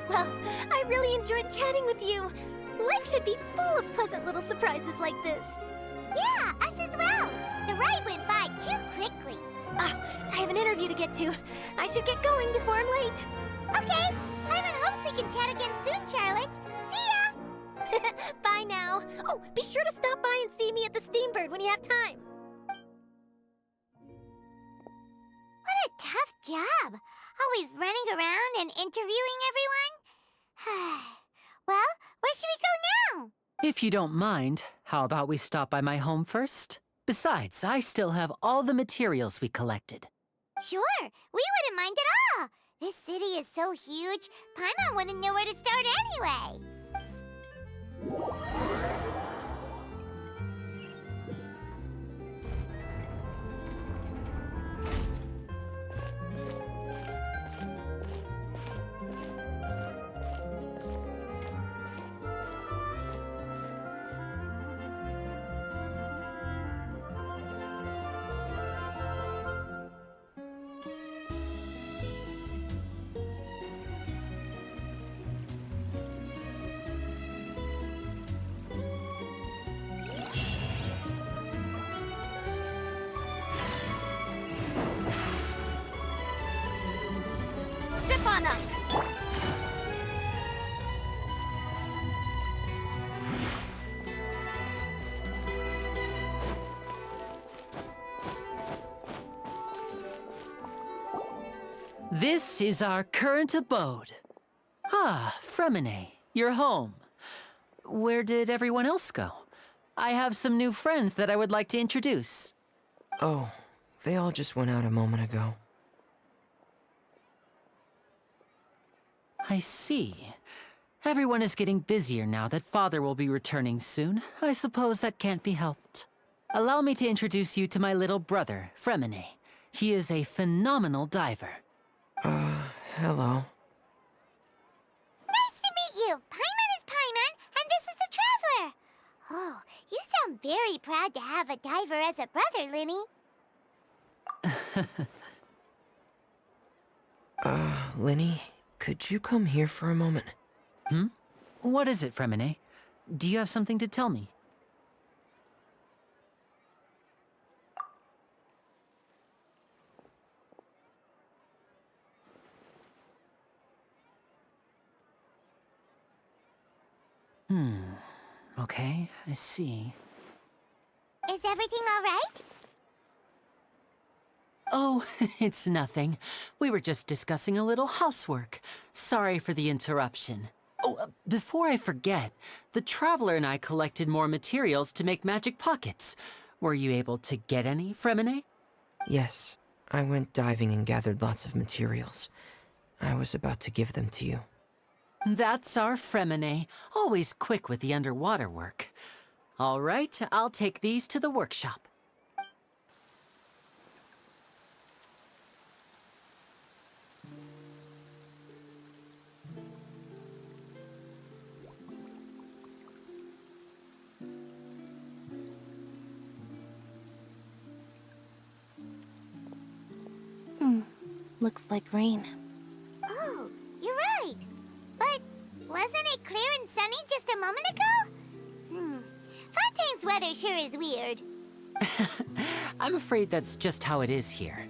Well, I really enjoyed chatting with you. Life should be full of pleasant little surprises like this. Yeah, us as well. The ride went by too quickly. I have an interview to get to. I should get going before I'm late. Okay, Paimon hopes we can chat again soon, Charlotte. See ya! Bye now. Oh, be sure to stop by and see me at the Steambird when you have time. What a tough job. Always running around and interviewing everyone. Well, where should we go now? If you don't mind, how about we stop by my home first? Besides, I still have all the materials we collected. Sure, we wouldn't mind at all. This city is so huge, Paimon wouldn't know where to start anyway. This is our current abode. Ah, Fremine, you're home. Where did everyone else go? I have some new friends that I would like to introduce. Oh, they all just went out a moment ago. I see. Everyone is getting busier now that Father will be returning soon. I suppose that can't be helped. Allow me to introduce you to my little brother, Fremine. He is a phenomenal diver. Hello. Nice to meet you. Paimon is Paimon, and this is the Traveler. Oh, you sound very proud to have a diver as a brother, Linny. Linny, could you come here for a moment? What is it, Fremine? Do you have something to tell me? Okay, I see. Is everything all right? Oh, it's nothing. We were just discussing a little housework. Sorry for the interruption. Oh, before I forget, the Traveler and I collected more materials to make magic pockets. Were you able to get any, Fremine? Yes, I went diving and gathered lots of materials. I was about to give them to you. That's our Fremine, always quick with the underwater work. All right, I'll take these to the workshop. Looks like rain. Oh, you're right. But wasn't it clear and sunny just a moment ago? Fontaine's weather sure is weird. I'm afraid that's just how it is here.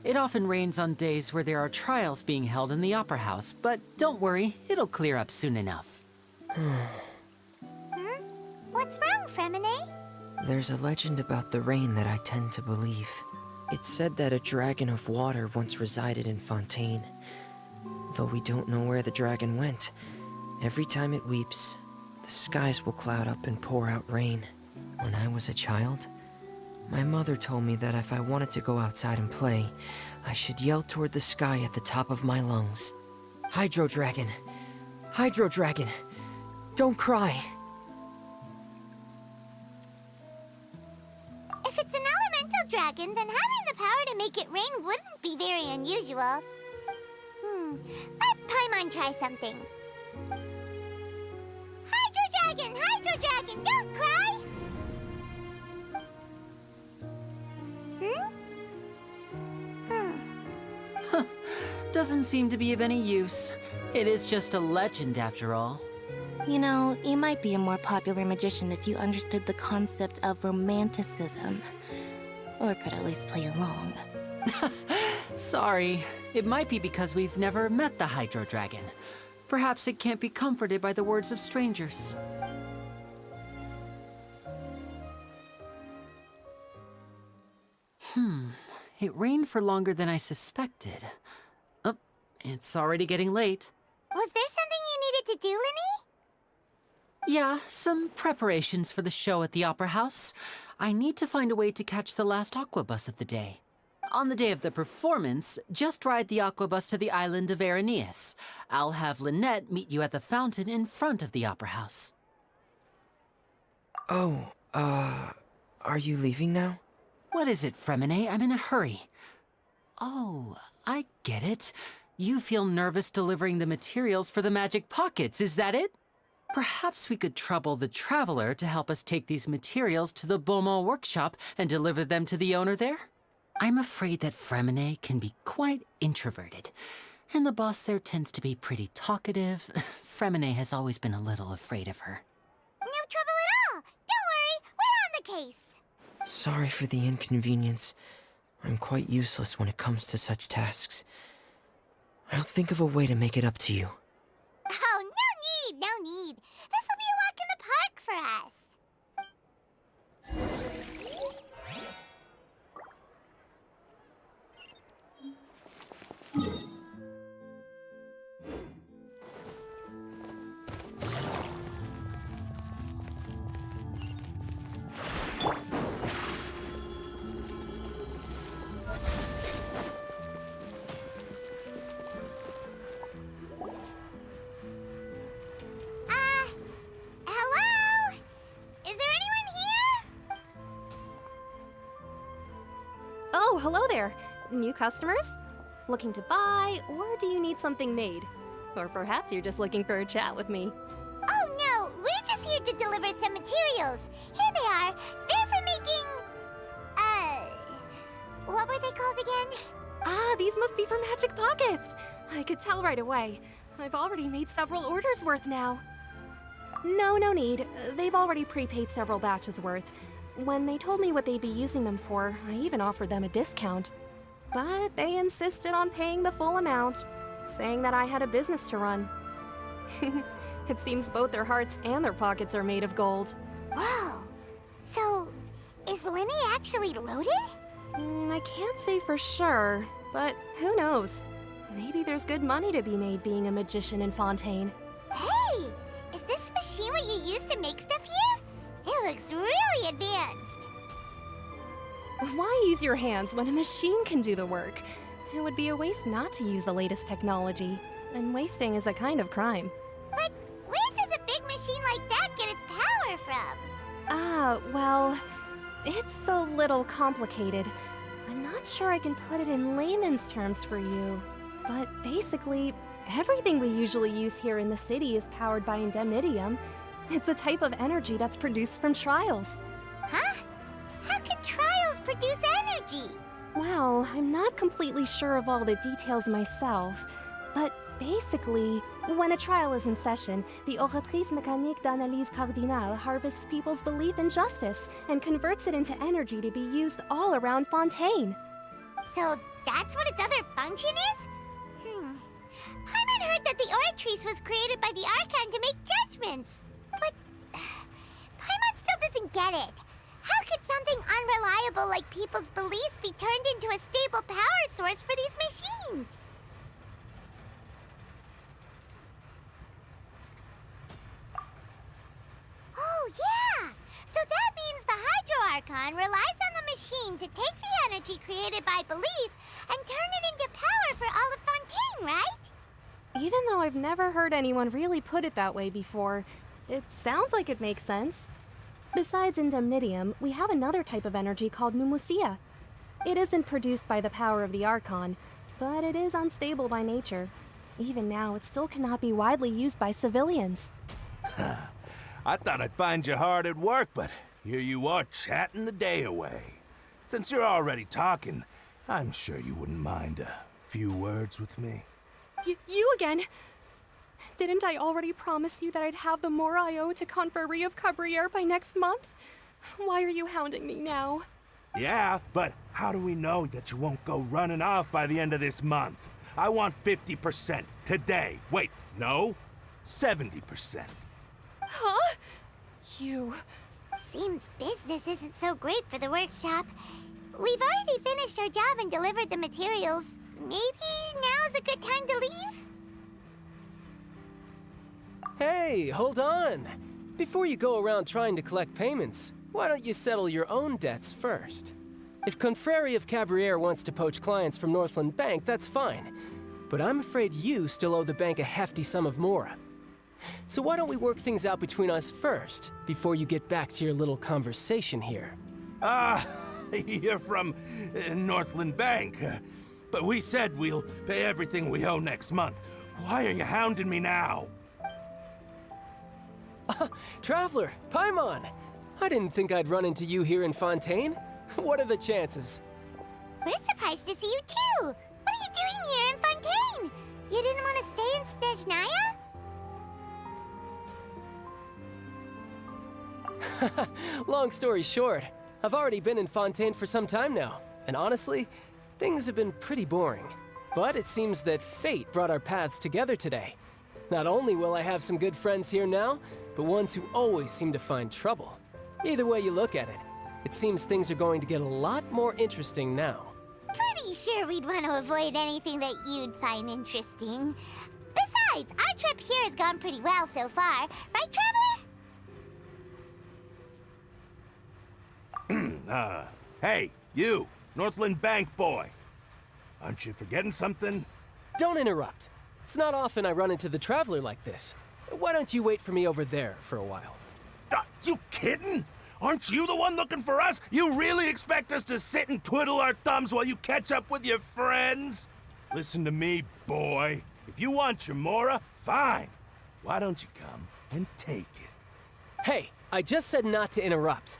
It often rains on days where there are trials being held in the Opera House, but don't worry, it'll clear up soon enough. What's wrong, Fremine? There's a legend about the rain that I tend to believe. It's said that a dragon of water once resided in Fontaine. Though we don't know where the dragon went, every time it weeps, the skies will cloud up and pour out rain. When I was a child, my mother told me that if I wanted to go outside and play, I should yell toward the sky at the top of my lungs. Hydro Dragon! Hydro Dragon! Don't cry! If it's an elemental dragon, then having the power to make it rain wouldn't be very unusual. Let Paimon try something. Hydro Dragon, don't cry! Doesn't seem to be of any use. It is just a legend after all. You know, you might be a more popular magician if you understood the concept of romanticism. Or could at least play along. Sorry. It might be because we've never met the Hydro Dragon. Perhaps it can't be comforted by the words of strangers. It rained for longer than I suspected. Oh, it's already getting late. Was there something you needed to do, Linny? Yeah, some preparations for the show at the Opera House. I need to find a way to catch the last aqua bus of the day. On the day of the performance, just ride the aqua bus to the island of Aeneas. I'll have Lynette meet you at the fountain in front of the Opera House. Oh, are you leaving now? What is it, Fremine? I'm in a hurry. Oh, I get it. You feel nervous delivering the materials for the magic pockets, is that it? Perhaps we could trouble the Traveler to help us take these materials to the Beaumont workshop and deliver them to the owner there? I'm afraid that Fremine can be quite introverted, and the boss there tends to be pretty talkative. Fremine has always been a little afraid of her. No trouble at all! Don't worry, we're on the case! Sorry for the inconvenience. I'm quite useless when it comes to such tasks. I'll think of a way to make it up to you. Oh, no need! This will be a walk in the park for us! Hello? Is there anyone here? Oh, hello there. New customers? Looking to buy, or do you need something made? Or perhaps you're just looking for a chat with me. Oh no, we're just here to deliver some materials. Here they are. They're for making... what were they called again? Ah, these must be for magic pockets. I could tell right away. I've already made several orders worth now. No need. They've already prepaid several batches worth. When they told me what they'd be using them for, I even offered them a discount. But they insisted on paying the full amount, saying that I had a business to run. It seems both their hearts and their pockets are made of gold. Whoa. So, is Linny actually loaded? I can't say for sure, but who knows? Maybe there's good money to be made being a magician in Fontaine. Hey! Is this machine what you use to make stuff here? It looks really advanced. Why use your hands when a machine can do the work? It would be a waste not to use the latest technology, and wasting is a kind of crime. But where does a big machine like that get its power from? Well, it's a little complicated. I'm not sure I can put it in layman's terms for you. But basically, everything we usually use here in the city is powered by indemnitium. It's a type of energy that's produced from trials. Huh? How can trials produce energy? Well, I'm not completely sure of all the details myself, but basically, when a trial is in session, the Oratrice Mécanique d'Analyse Cardinale harvests people's belief in justice and converts it into energy to be used all around Fontaine. So that's what its other function is? Paimon heard that the Oratrice was created by the Archon to make judgments. But Paimon still doesn't get it. How could something unreliable like people's beliefs be turned into a stable power source for these machines? Oh, yeah! So that means the Hydro Archon relies on the machine to take the energy created by belief and turn it into power for all of Fontaine, right? Even though I've never heard anyone really put it that way before, it sounds like it makes sense. Besides indemnitium, we have another type of energy called pneumosia. It isn't produced by the power of the Archon, but it is unstable by nature. Even now, it still cannot be widely used by civilians. I thought I'd find you hard at work, but here you are chatting the day away. Since you're already talking, I'm sure you wouldn't mind a few words with me. You again? Didn't I already promise you that I'd have the more I owe to Confrérie of Cabriere by next month? Why are you hounding me now? Yeah, but how do we know that you won't go running off by the end of this month? I want 50% today. Wait, no, 70%. Huh? You... Seems business isn't so great for the workshop. We've already finished our job and delivered the materials. Maybe now's a good time to leave? Hey, hold on! Before you go around trying to collect payments, why don't you settle your own debts first? If Confrérie of Cabriere wants to poach clients from Northland Bank, that's fine. But I'm afraid you still owe the bank a hefty sum of mora. So why don't we work things out between us first, before you get back to your little conversation here? You're from Northland Bank. But we said we'll pay everything we owe next month. Why are you hounding me now? Traveler, Paimon! I didn't think I'd run into you here in Fontaine. What are the chances? We're surprised to see you too! What are you doing here in Fontaine? You didn't want to stay in Snezhnaya? Long story short, I've already been in Fontaine for some time now, and honestly, things have been pretty boring. But it seems that fate brought our paths together today. Not only will I have some good friends here now, but ones who always seem to find trouble. Either way you look at it, it seems things are going to get a lot more interesting now. Pretty sure we'd want to avoid anything that you'd find interesting. Besides, our trip here has gone pretty well so far, right, Traveler? Hey, you, Northland Bank boy. Aren't you forgetting something? Don't interrupt. It's not often I run into the Traveler like this. Why don't you wait for me over there for a while? You kidding? Aren't you the one looking for us? You really expect us to sit and twiddle our thumbs while you catch up with your friends? Listen to me, boy. If you want your mora, fine. Why don't you come and take it? Hey, I just said not to interrupt.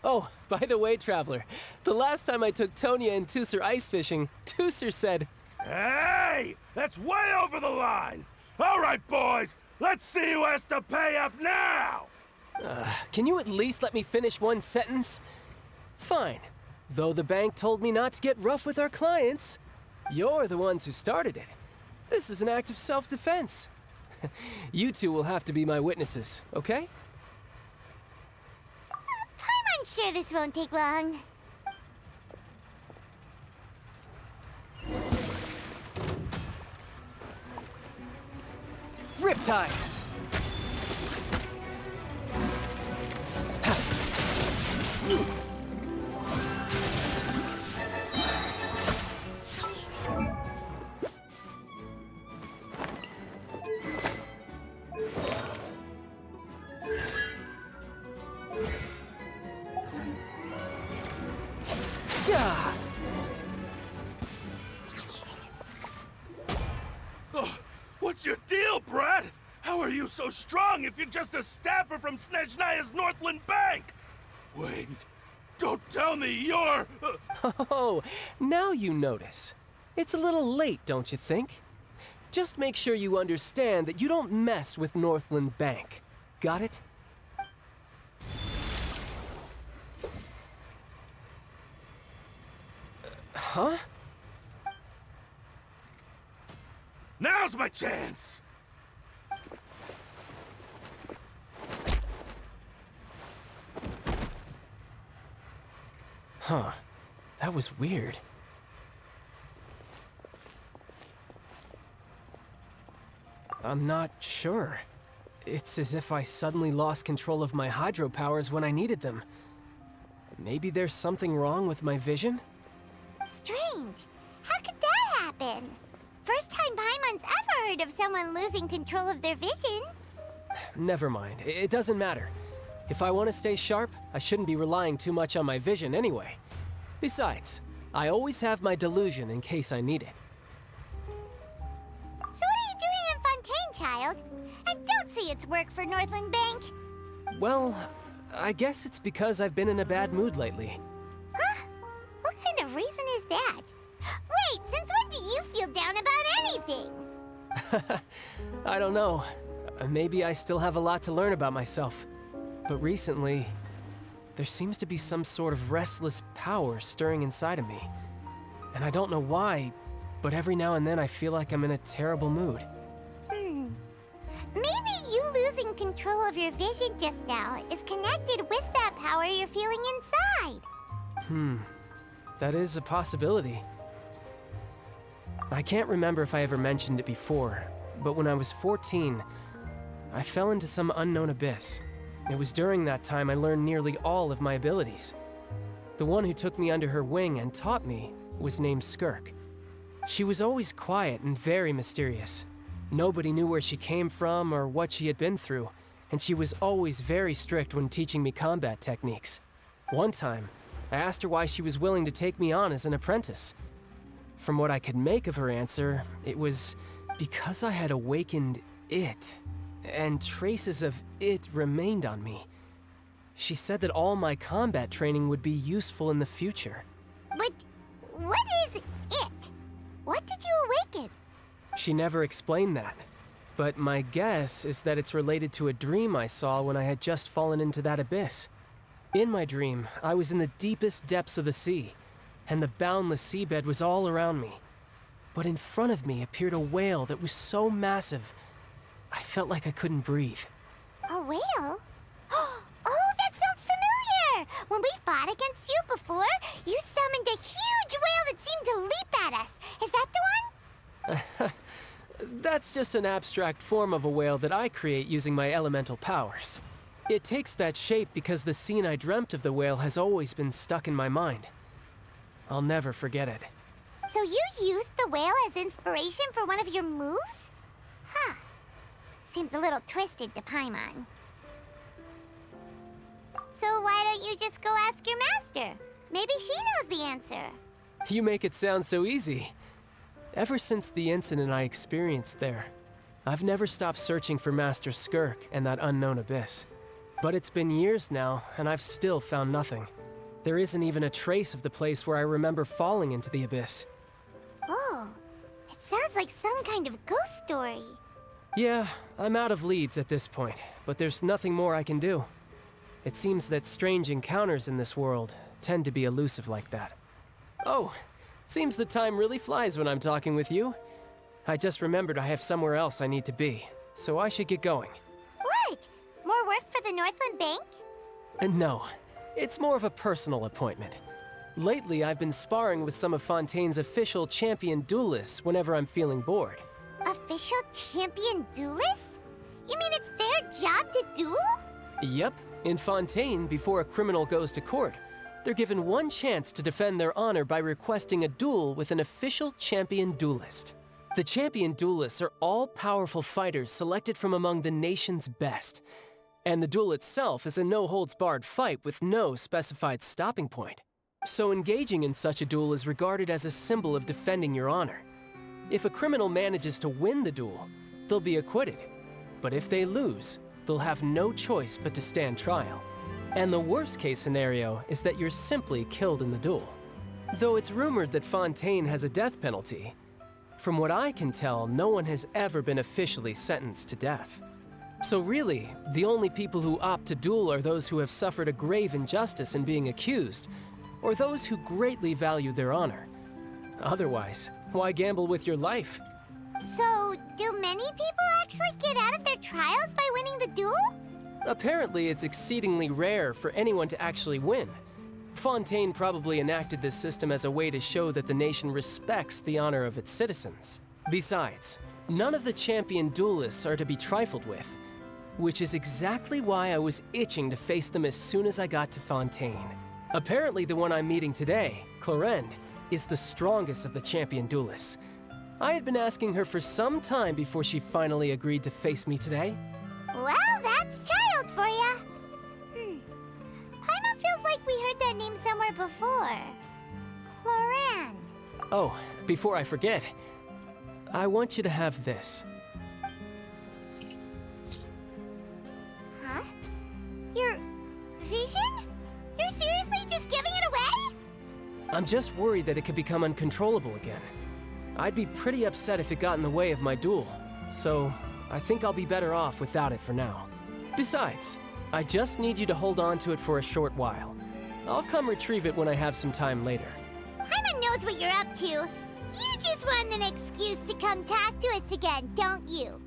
Oh, by the way, Traveler, the last time I took Tonya and Tusser ice fishing, Tusser said, Hey! That's way over the line! All right, boys, let's see who has to pay up now! Can you at least let me finish one sentence? Fine. Though the bank told me not to get rough with our clients, you're the ones who started it. This is an act of self-defense. You two will have to be my witnesses, okay? I'm sure this won't take long. Riptide! What's your deal, Brad? How are you so strong if you're just a staffer from Snezhnaya's Northland Bank? Wait, don't tell me you're... Oh, now you notice. It's a little late, don't you think? Just make sure you understand that you don't mess with Northland Bank. Got it? Huh? Now's my chance! Huh. That was weird. I'm not sure. It's as if I suddenly lost control of my hydro powers when I needed them. Maybe there's something wrong with my vision? Strange. How could that happen? First time Paimon's ever heard of someone losing control of their vision. Never mind. It doesn't matter. If I want to stay sharp, I shouldn't be relying too much on my vision anyway. Besides, I always have my delusion in case I need it. So what are you doing in Fontaine, child? And don't say it's work for Northland Bank. Well, I guess it's because I've been in a bad mood lately. Huh? What kind of reason is that? Wait, since when do you feel down about anything? I don't know. Maybe I still have a lot to learn about myself. But recently, there seems to be some sort of restless power stirring inside of me. And I don't know why, but every now and then I feel like I'm in a terrible mood. Maybe you losing control of your vision just now is connected with that power you're feeling inside. That is a possibility. I can't remember if I ever mentioned it before, but when I was 14, I fell into some unknown abyss. It was during that time I learned nearly all of my abilities. The one who took me under her wing and taught me was named Skirk. She was always quiet and very mysterious. Nobody knew where she came from or what she had been through, and she was always very strict when teaching me combat techniques. One time, I asked her why she was willing to take me on as an apprentice. From what I could make of her answer, it was because I had awakened it, and traces of it remained on me. She said that all my combat training would be useful in the future. But what is it? What did you awaken? She never explained that, but my guess is that it's related to a dream I saw when I had just fallen into that abyss. In my dream, I was in the deepest depths of the sea, and the boundless seabed was all around me. But in front of me appeared a whale that was so massive, I felt like I couldn't breathe. A whale? Oh, that sounds familiar! When we fought against you before, you summoned a huge whale that seemed to leap at us. Is that the one? That's just an abstract form of a whale that I create using my elemental powers. It takes that shape because the scene I dreamt of the whale has always been stuck in my mind. I'll never forget it. So you used the whale as inspiration for one of your moves? Huh. Seems a little twisted to Paimon. So why don't you just go ask your master? Maybe she knows the answer. You make it sound so easy. Ever since the incident I experienced there, I've never stopped searching for Master Skirk and that unknown abyss. But it's been years now, and I've still found nothing. There isn't even a trace of the place where I remember falling into the abyss. Oh, like some kind of ghost story. Yeah, I'm out of leads at this point, but there's nothing more I can do. It seems that strange encounters in this world tend to be elusive like that. Oh, seems the time really flies when I'm talking with you. I just remembered I have somewhere else I need to be, so I should get going. What? More work for the Northland Bank? No, it's more of a personal appointment. Lately, I've been sparring with some of Fontaine's official champion duelists whenever I'm feeling bored. Official champion duelists? You mean it's their job to duel? Yep, in Fontaine, before a criminal goes to court, they're given one chance to defend their honor by requesting a duel with an official champion duelist. The champion duelists are all-powerful fighters selected from among the nation's best. And the duel itself is a no-holds-barred fight with no specified stopping point. So engaging in such a duel is regarded as a symbol of defending your honor. If a criminal manages to win the duel, they'll be acquitted. But if they lose, they'll have no choice but to stand trial. And the worst-case scenario is that you're simply killed in the duel. Though it's rumored that Fontaine has a death penalty, from what I can tell, no one has ever been officially sentenced to death. So really, the only people who opt to duel are those who have suffered a grave injustice in being accused, or those who greatly value their honor. Otherwise, why gamble with your life? So, do many people actually get out of their trials by winning the duel? Apparently, it's exceedingly rare for anyone to actually win. Fontaine probably enacted this system as a way to show that the nation respects the honor of its citizens. Besides, none of the champion duelists are to be trifled with, which is exactly why I was itching to face them as soon as I got to Fontaine. Apparently, the one I'm meeting today, Clorinde, is the strongest of the champion duelists. I had been asking her for some time before she finally agreed to face me today. Well, that's child for ya. Paimon feels like we heard that name somewhere before. Clorinde. Oh, before I forget, I want you to have this. Huh? Your vision? You're seriously just giving it away? I'm just worried that it could become uncontrollable again. I'd be pretty upset if it got in the way of my duel, so I think I'll be better off without it for now. Besides, I just need you to hold on to it for a short while. I'll come retrieve it when I have some time later. Paimon knows what you're up to. You just want an excuse to come talk to us again, don't you?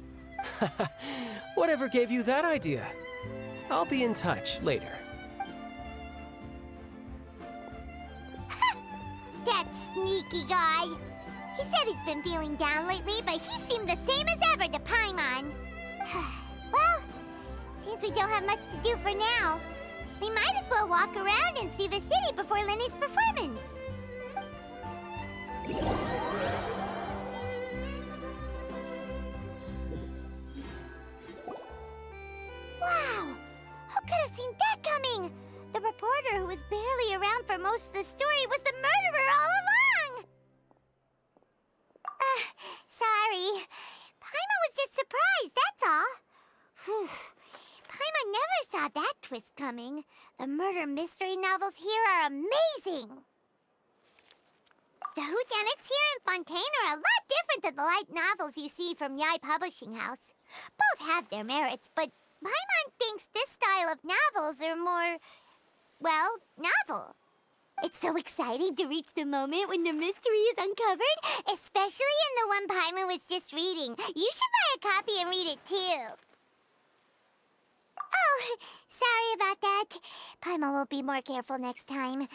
Whatever gave you that idea? I'll be in touch later. That sneaky guy. He said he's been feeling down lately, but he seemed the same as ever to Paimon. Well, seems we don't have much to do for now. We might as well walk around and see the city before Lenny's performance. Wow! Who could have seen that coming? The reporter who was barely around for most of the story was the murderer all along! Sorry. Paimon was just surprised, that's all. Whew. Paimon never saw that twist coming. The murder mystery novels here are amazing! The whodunits here in Fontaine are a lot different than the light novels you see from Yai Publishing House. Both have their merits, but Paimon thinks this style of novels are more, well, novel. It's so exciting to reach the moment when the mystery is uncovered, especially in the one Paimon was just reading. You should buy a copy and read it too. Oh, sorry about that. Paimon will be more careful next time.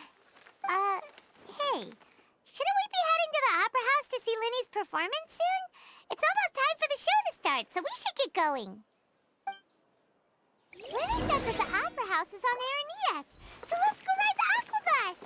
Hey, shouldn't we be heading to the Opera House to see Lenny's performance soon? It's almost time for the show to start, so we should get going. Lenny said that the Opera House is on Aranias, so let's go ride the Aquabus!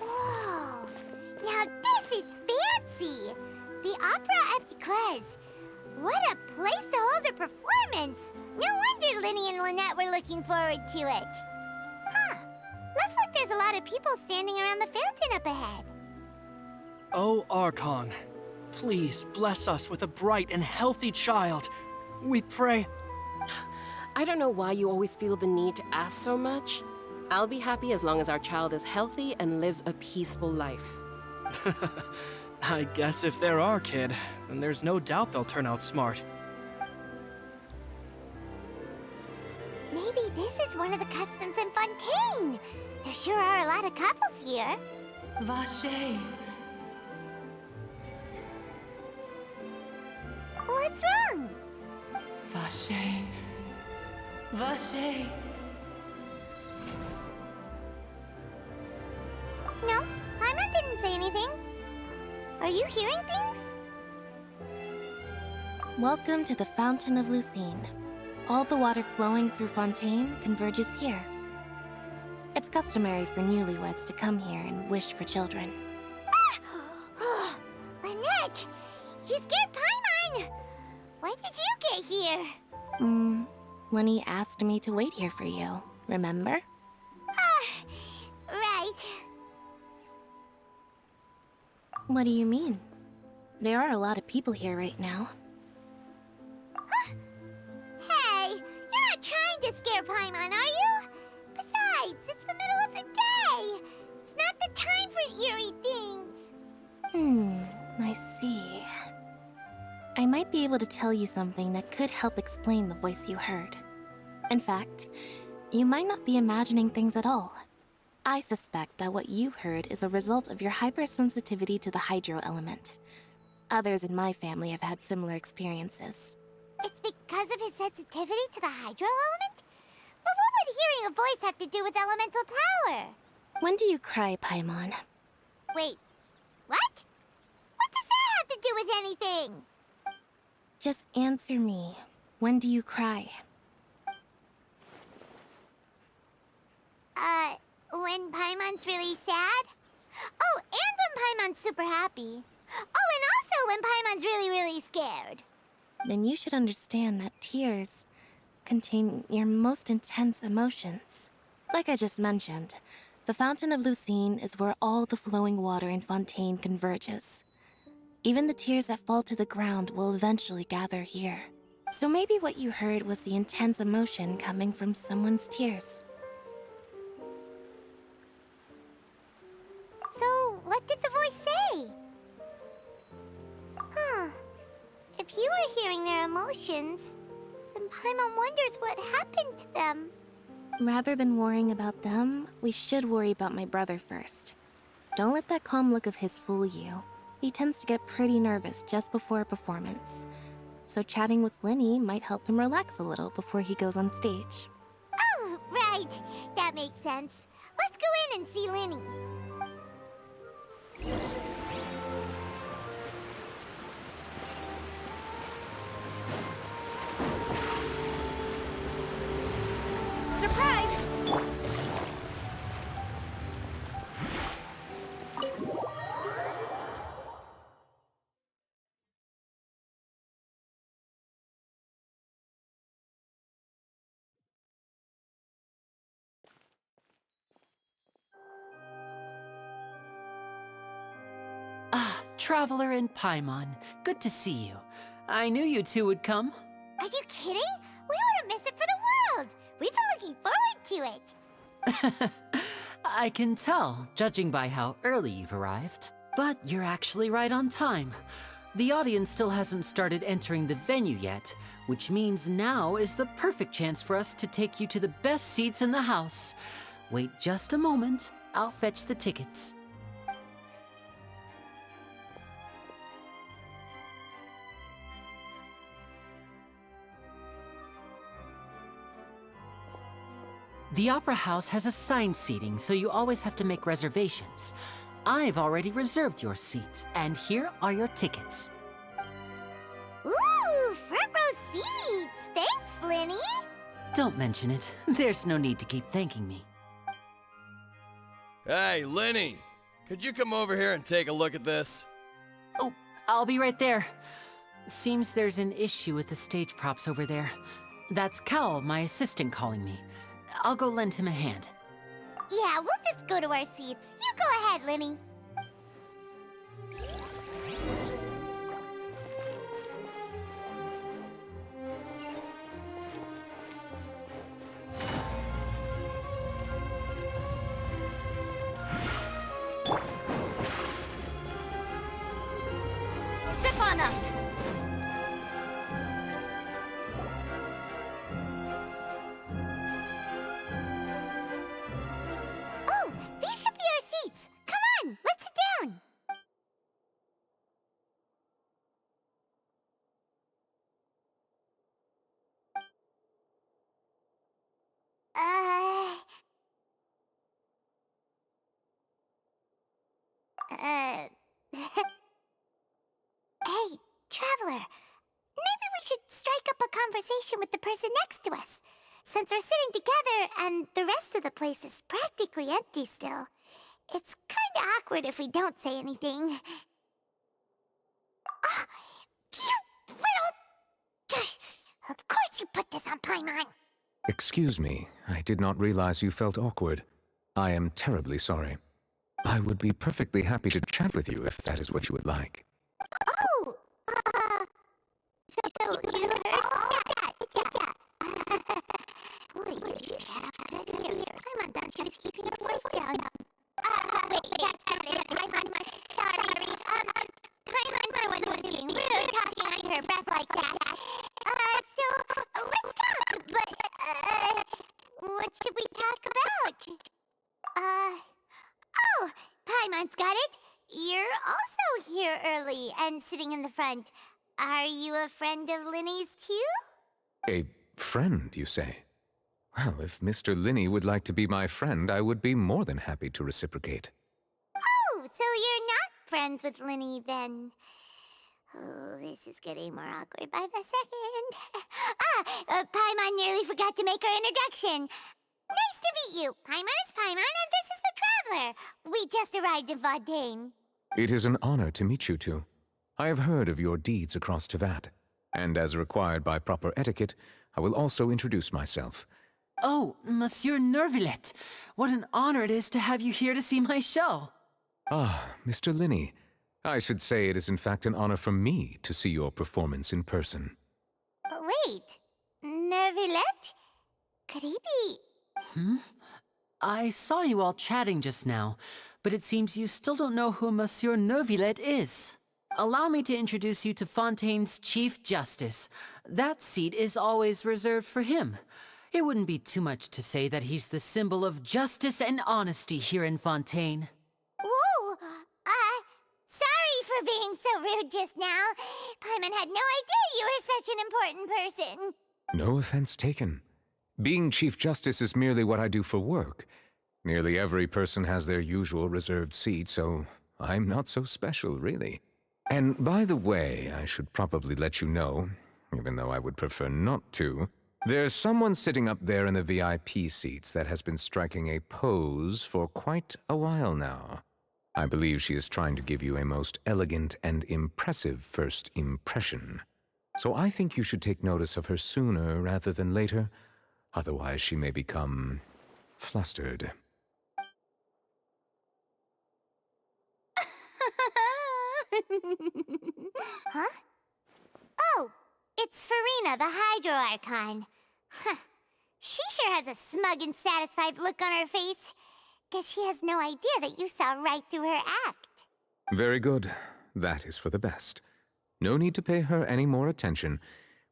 Whoa! Now this is fancy! The Opera Epiclese. What a place to hold a performance! No wonder Linny and Lynette were looking forward to it. Huh. Looks like there's a lot of people standing around the fountain up ahead. Oh, Archon, please bless us with a bright and healthy child. We pray. I don't know why you always feel the need to ask so much. I'll be happy as long as our child is healthy and lives a peaceful life. I guess if they're our kid, then there's no doubt they'll turn out smart. Maybe this is one of the customs in Fontaine. There sure are a lot of couples here. Vache. What's wrong? Vache. Vache. No, Paimon didn't say anything. Are you hearing things? Welcome to the Fountain of Lucine. All the water flowing through Fontaine converges here. It's customary for newlyweds to come here and wish for children. Ah! Lynette! You scared Paimon! Why did you get here? Lenny asked me to wait here for you, remember? Right. What do you mean? There are a lot of people here right now. Hey, you're not trying to scare Paimon, are you? Besides, it's the middle of the day. It's not the time for eerie things. I see. I might be able to tell you something that could help explain the voice you heard. In fact, you might not be imagining things at all. I suspect that what you heard is a result of your hypersensitivity to the hydro element. Others in my family have had similar experiences. It's because of his sensitivity to the hydro element? But what would hearing a voice have to do with elemental power? When do you cry, Paimon? Wait, what? What does that have to do with anything? Just answer me. When do you cry? When Paimon's really sad? Oh, and when Paimon's super happy. Oh, and also when Paimon's really, really scared. Then you should understand that tears contain your most intense emotions. Like I just mentioned, the Fountain of Lucine is where all the flowing water in Fontaine converges. Even the tears that fall to the ground will eventually gather here. So maybe what you heard was the intense emotion coming from someone's tears. So, what did the voice say? Huh. If you were hearing their emotions, then Paimon wonders what happened to them. Rather than worrying about them, we should worry about my brother first. Don't let that calm look of his fool you. He tends to get pretty nervous just before a performance. So chatting with Linny might help him relax a little before he goes on stage. Oh, right. That makes sense. Let's go in and see Linny. Surprise! Traveler and Paimon, good to see you. I knew you two would come. Are you kidding? We wouldn't miss it for the world. We've been looking forward to it. I can tell, judging by how early you've arrived. But you're actually right on time. The audience still hasn't started entering the venue yet, which means now is the perfect chance for us to take you to the best seats in the house. Wait just a moment, I'll fetch the tickets. The Opera House has assigned seating, so you always have to make reservations. I've already reserved your seats, and here are your tickets. Ooh, front row seats! Thanks, Linny! Don't mention it. There's no need to keep thanking me. Hey, Linny! Could you come over here and take a look at this? Oh, I'll be right there. Seems there's an issue with the stage props over there. That's Cal, my assistant, calling me. I'll go lend him a hand. Yeah, we'll just go to our seats. You go ahead, Linny. Step on up. Oh, these should be our seats. Come on, let's sit down. Uh... Uh... Hey, Traveler. Maybe we should strike up a conversation with the person next to us. Since we're sitting together and the rest of the place is practically empty still, it's kinda awkward if we don't say anything. Ah, you little... Of course you put this on Paimon. Excuse me, I did not realize you felt awkward. I am terribly sorry. I would be perfectly happy to chat with you if that is what you would like. Oh, so you heard that? Yeah. Boy, you should have good ears. Paimon, don't you just keeping your voice down. Wait, that's it. Paimon, sorry. Paimon, the one who was being rude, talking under her breath like that. So, let's talk, but, what should we talk about? Oh, Paimon's got it. You're also here early and sitting in the front. Are you a friend of Linny's too? A friend, you say? Well, if Mr. Linney would like to be my friend, I would be more than happy to reciprocate. Oh, so you're not friends with Linny then? Oh, this is getting more awkward by the second. Paimon nearly forgot to make her introduction. Nice to meet you. Paimon is Paimon, and this is the Traveler. We just arrived in Fontaine. It is an honor to meet you two. I have heard of your deeds across Tevat, and as required by proper etiquette, I will also introduce myself. Oh, Monsieur Nervillet, what an honor it is to have you here to see my show. Ah, Mr. Linney. I should say it is in fact an honor for me to see your performance in person. Wait, Nervillet? Could he be... I saw you all chatting just now, but it seems you still don't know who Monsieur Nervillet is. Allow me to introduce you to Fontaine's Chief Justice. That seat is always reserved for him. It wouldn't be too much to say that he's the symbol of justice and honesty here in Fontaine. Whoa! Sorry for being so rude just now. Paimon had no idea you were such an important person. No offense taken. Being Chief Justice is merely what I do for work. Nearly every person has their usual reserved seat, so I'm not so special, really. And by the way, I should probably let you know, even though I would prefer not to, there's someone sitting up there in the VIP seats that has been striking a pose for quite a while now. I believe she is trying to give you a most elegant and impressive first impression. So I think you should take notice of her sooner rather than later. Otherwise, she may become flustered. Huh? Oh, it's Farina, the Hydro Archon. Huh. She sure has a smug and satisfied look on her face. Guess she has no idea that you saw right through her act. Very good. That is for the best. No need to pay her any more attention.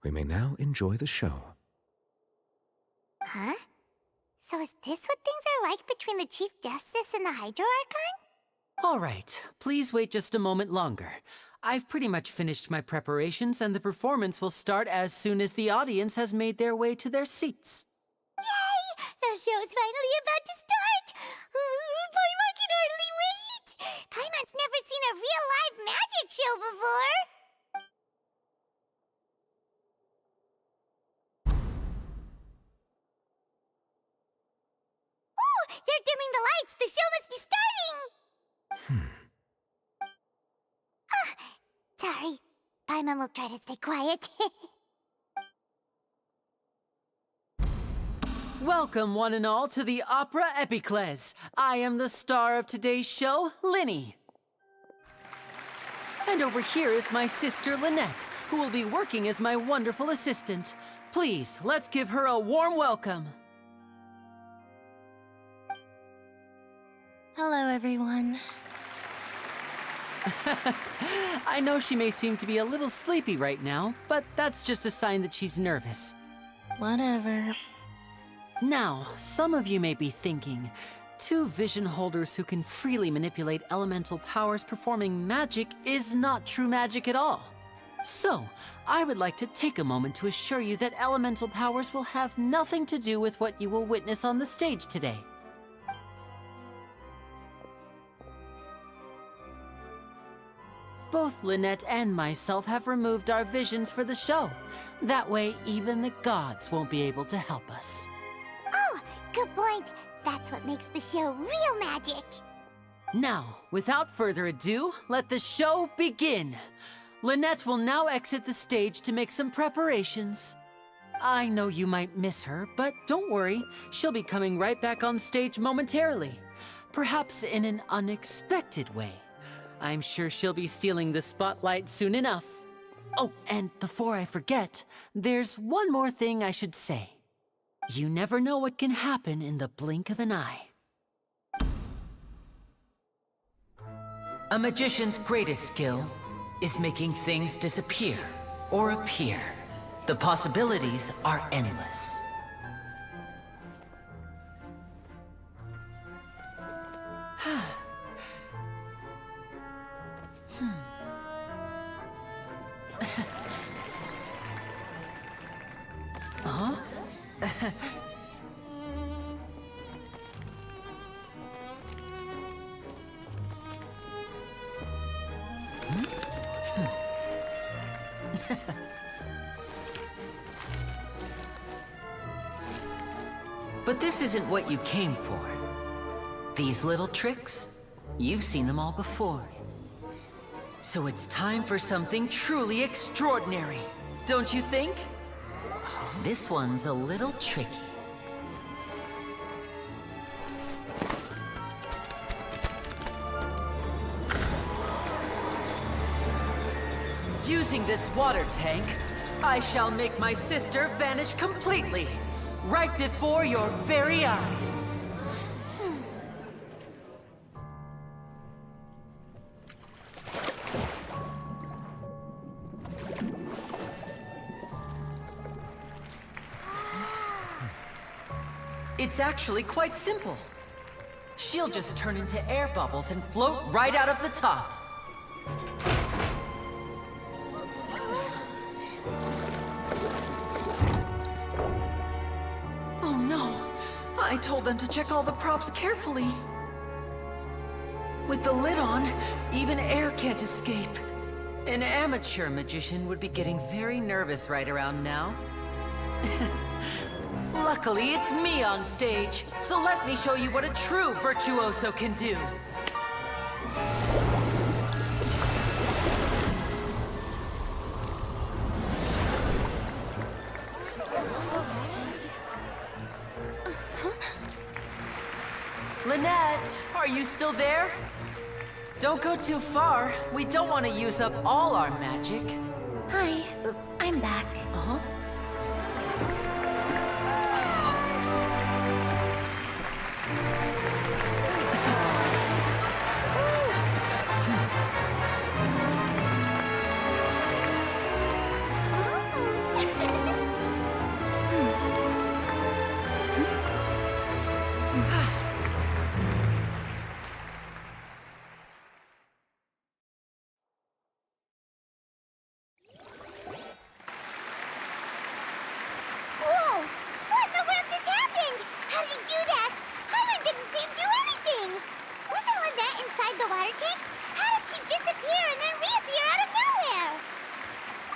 We may now enjoy the show. Huh? So is this what things are like between the Chief Justice and the Hydro Archon? All right, please wait just a moment longer. I've pretty much finished my preparations, and the performance will start as soon as the audience has made their way to their seats. Yay! The show's finally about to start! Paimon can hardly wait! Paimon's never seen a real live magic show before! Oh! They're dimming the lights! The show must be starting! Sorry. Paimon will try to stay quiet. Welcome, one and all, to the Opera Epiclese. I am the star of today's show, Linny. And over here is my sister, Lynette, who will be working as my wonderful assistant. Please, let's give her a warm welcome. Hello, everyone. I know she may seem to be a little sleepy right now, but that's just a sign that she's nervous. Whatever. Now, some of you may be thinking, two vision holders who can freely manipulate elemental powers performing magic is not true magic at all. So, I would like to take a moment to assure you that elemental powers will have nothing to do with what you will witness on the stage today. Both Lynette and myself have removed our visions for the show. That way, even the gods won't be able to help us. Oh, good point. That's what makes the show real magic. Now, without further ado, let the show begin. Lynette will now exit the stage to make some preparations. I know you might miss her, but don't worry. She'll be coming right back on stage momentarily. Perhaps in an unexpected way. I'm sure she'll be stealing the spotlight soon enough. Oh, and before I forget, there's one more thing I should say. You never know what can happen in the blink of an eye. A magician's greatest skill is making things disappear or appear. The possibilities are endless. Huh? But this isn't what you came for. These little tricks, you've seen them all before. So it's time for something truly extraordinary, don't you think? This one's a little tricky. Using this water tank, I shall make my sister vanish completely, right before your very eyes. It's actually quite simple. She'll just turn into air bubbles and float right out of the top. Oh no! I told them to check all the props carefully. With the lid on, even air can't escape. An amateur magician would be getting very nervous right around now. Luckily, it's me on stage, so let me show you what a true virtuoso can do. Lynette, are you still there? Don't go too far. We don't want to use up all our magic. Hi, I'm back. Uh-huh.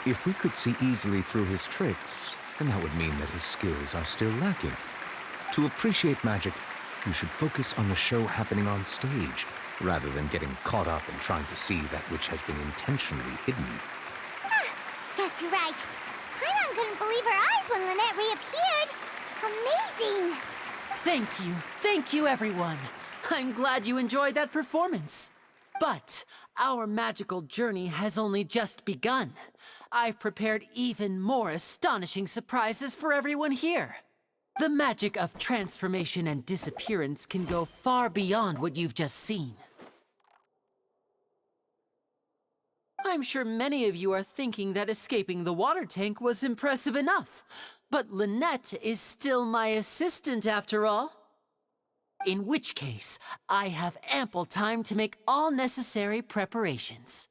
If we could see easily through his tricks, then that would mean that his skills are still lacking. To appreciate magic, you should focus on the show happening on stage, rather than getting caught up in trying to see that which has been intentionally hidden. Guess you're right. Paimon couldn't believe her eyes when Lynette reappeared. Amazing! Thank you everyone. I'm glad you enjoyed that performance. But our magical journey has only just begun. I've prepared even more astonishing surprises for everyone here. The magic of transformation and disappearance can go far beyond what you've just seen. I'm sure many of you are thinking that escaping the water tank was impressive enough, but Lynette is still my assistant after all. In which case, I have ample time to make all necessary preparations.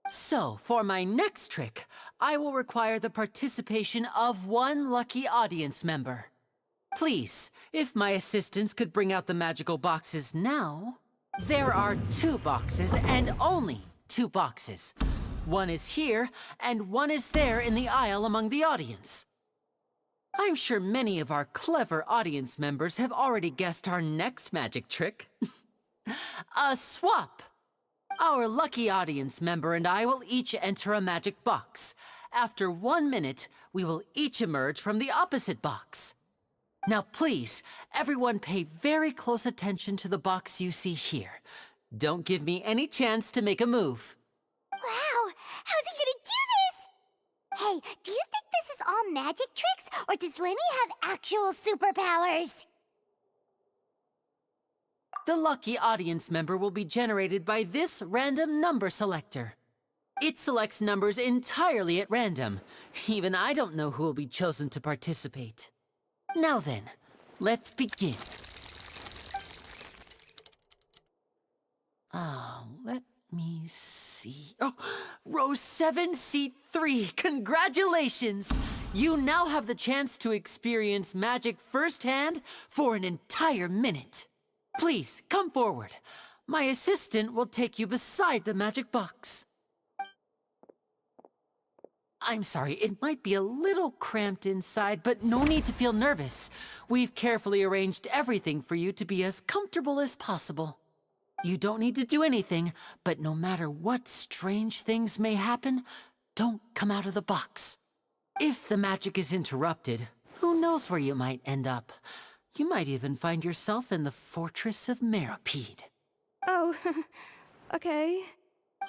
So, for my next trick, I will require the participation of one lucky audience member. Please, if my assistants could bring out the magical boxes now. There are 2 boxes and only 2 boxes. One is here, and one is there in the aisle among the audience. I'm sure many of our clever audience members have already guessed our next magic trick. A swap! Our lucky audience member and I will each enter a magic box. After 1 minute, we will each emerge from the opposite box. Now please, everyone pay very close attention to the box you see here. Don't give me any chance to make a move. Wow! How's he gonna do this? Hey, do you think this is all magic tricks, or does Lenny have actual superpowers? The lucky audience member will be generated by this random number selector. It selects numbers entirely at random. Even I don't know who will be chosen to participate. Now then, let's begin. Let me see. Oh, row 7, seat 3. Congratulations! You now have the chance to experience magic firsthand for an entire minute. Please, come forward. My assistant will take you beside the magic box. I'm sorry, it might be a little cramped inside, but no need to feel nervous. We've carefully arranged everything for you to be as comfortable as possible. You don't need to do anything, but no matter what strange things may happen, don't come out of the box. If the magic is interrupted, who knows where you might end up? You might even find yourself in the Fortress of Meropide. Oh, okay.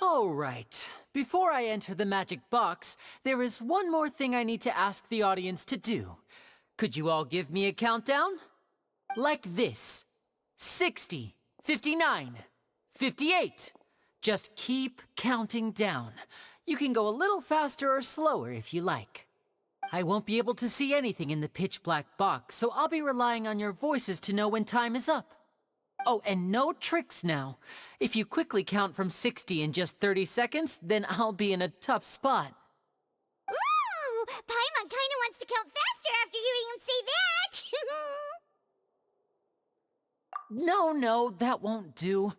All right. Before I enter the magic box, there is one more thing I need to ask the audience to do. Could you all give me a countdown? Like this. 60, 59, 58. Just keep counting down. You can go a little faster or slower if you like. I won't be able to see anything in the pitch black box, so I'll be relying on your voices to know when time is up. Oh, and no tricks now. If you quickly count from 60 in just 30 seconds, then I'll be in a tough spot. Ooh! Paimon kinda wants to count faster after hearing him say that! No, that won't do.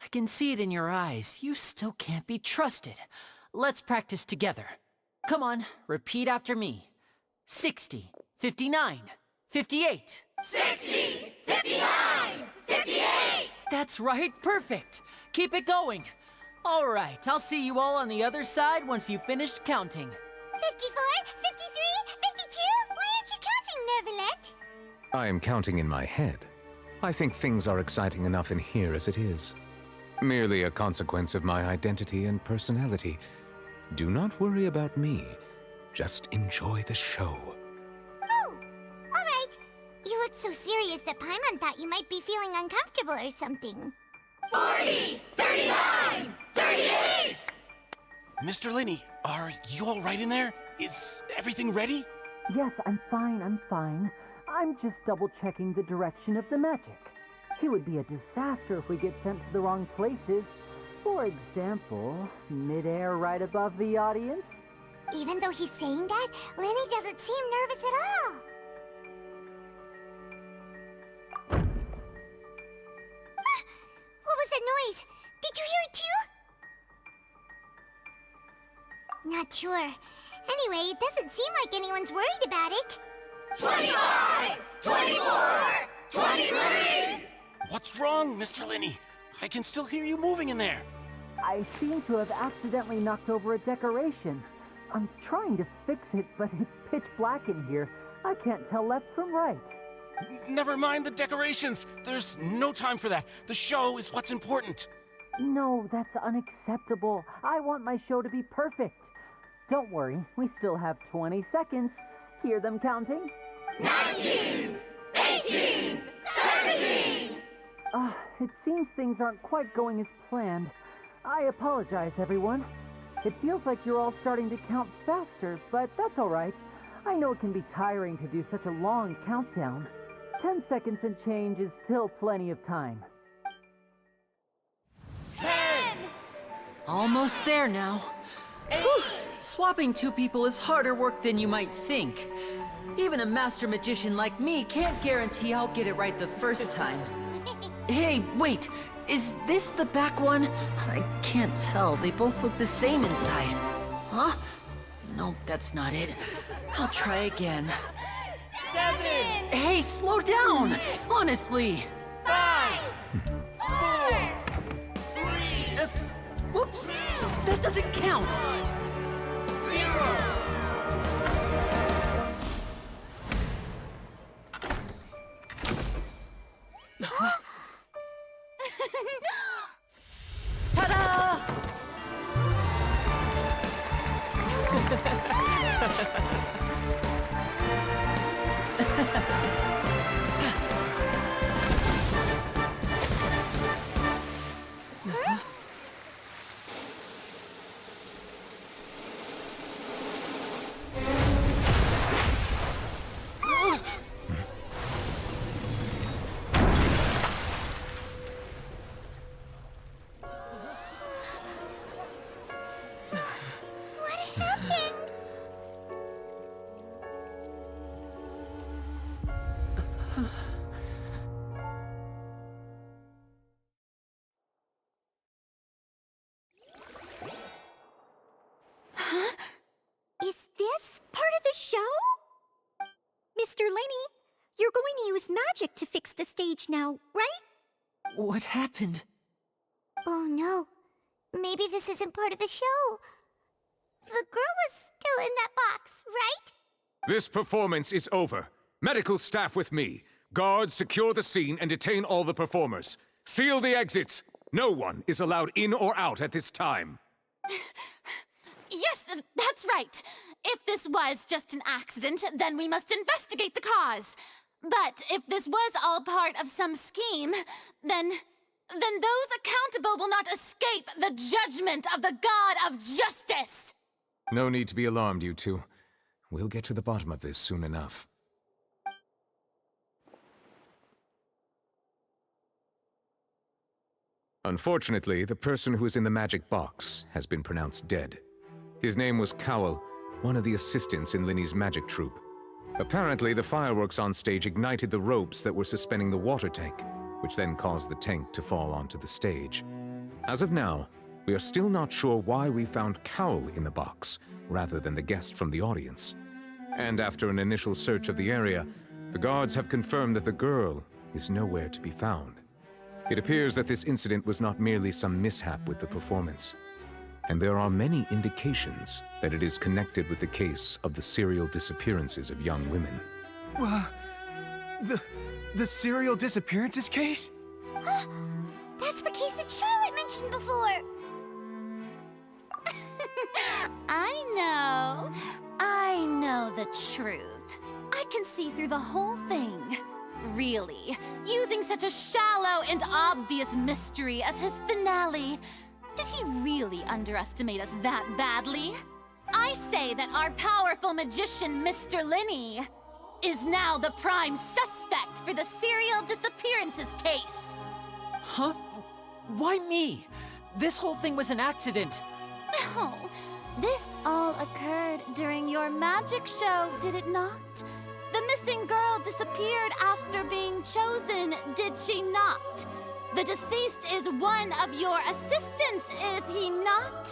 I can see it in your eyes. You still can't be trusted. Let's practice together. Come on, repeat after me. 60, 59, 58. 60, 59, 58! That's right, perfect. Keep it going. All right, I'll see you all on the other side once you've finished counting. 54, 53, 52? Why aren't you counting, Nervalet? I am counting in my head. I think things are exciting enough in here as it is. Merely a consequence of my identity and personality. Do not worry about me. Just enjoy the show. Oh, all right. You look so serious that Paimon thought you might be feeling uncomfortable or something. 40, 39, 38! Mr. Linney, are you all right in there? Is everything ready? Yes, I'm fine. I'm just double-checking the direction of the magic. It would be a disaster if we get sent to the wrong places. For example, mid-air right above the audience. Even though he's saying that, Lenny doesn't seem nervous at all. What was that noise? Did you hear it too? Not sure. Anyway, it doesn't seem like anyone's worried about it. 25, 24, 23! What's wrong, Mr. Linney? I can still hear you moving in there. I seem to have accidentally knocked over a decoration. I'm trying to fix it, but it's pitch black in here. I can't tell left from right. Never mind the decorations. There's no time for that. The show is what's important. No, that's unacceptable. I want my show to be perfect. Don't worry, we still have 20 seconds. Hear them counting? 19, 18, 17! It seems things aren't quite going as planned. I apologize, everyone. It feels like you're all starting to count faster, but that's all right. I know it can be tiring to do such a long countdown. 10 seconds and change is still plenty of time. 10! Almost there now. 8! Swapping two people is harder work than you might think. Even a master magician like me can't guarantee I'll get it right the first time. Hey, wait! Is this the back one? I can't tell. They both look the same inside. Huh? Nope, that's not it. I'll try again. 7! Hey, slow down! Honestly! 5! 4! 3! Whoops! That doesn't count! 0! Ta-da! Is this part of the show? Mr. Lenny, you're going to use magic to fix the stage now, right? What happened? Oh no. Maybe this isn't part of the show. The girl was still in that box, right? This performance is over. Medical staff with me. Guards, secure the scene and detain all the performers. Seal the exits. No one is allowed in or out at this time. Yes, that's right. If this was just an accident, then we must investigate the cause. But if this was all part of some scheme, then those accountable will not escape the judgment of the God of Justice! No need to be alarmed, you two. We'll get to the bottom of this soon enough. Unfortunately, the person who is in the magic box has been pronounced dead. His name was Cowell, one of the assistants in Linny's magic troupe. Apparently, the fireworks on stage ignited the ropes that were suspending the water tank, which then caused the tank to fall onto the stage. As of now, we are still not sure why we found Cowell in the box, rather than the guest from the audience. And after an initial search of the area, the guards have confirmed that the girl is nowhere to be found. It appears that this incident was not merely some mishap with the performance. And there are many indications that it is connected with the case of the serial disappearances of young women. The serial disappearances case? That's the case that Charlotte mentioned before! I know the truth. I can see through the whole thing. Really, using such a shallow and obvious mystery as his finale. Did he really underestimate us that badly? I say that our powerful magician, Mr. Lenny, is now the prime suspect for the serial disappearances case. Huh? Why me? This whole thing was an accident. No, this all occurred during your magic show, did it not? The missing girl disappeared after being chosen, did she not? The deceased is one of your assistants, is he not?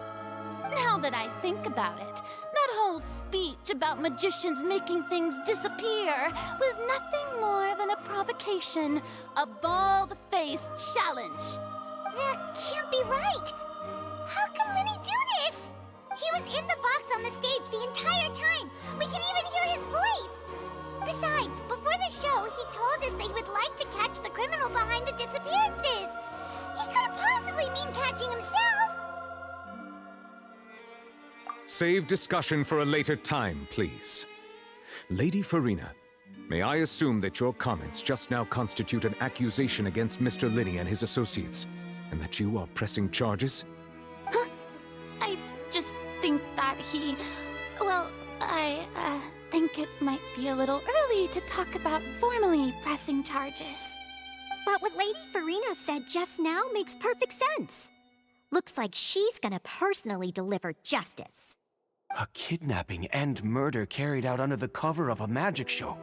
Now that I think about it, that whole speech about magicians making things disappear was nothing more than a provocation, a bald-faced challenge. That can't be right! How can Lenny do this? He was in the box on the stage the entire time! We can even hear his voice! would like to catch the criminal behind the disappearances. He couldn't possibly mean catching himself. Save discussion for a later time, please. Lady Farina, may I assume that your comments just now constitute an accusation against Mr. Linney and his associates, and that you are pressing charges? Huh? I just think that he... Well, I think it might be a little early to talk about formally pressing charges. But what Lady Farina said just now makes perfect sense. Looks like she's gonna personally deliver justice. A kidnapping and murder carried out under the cover of a magic show.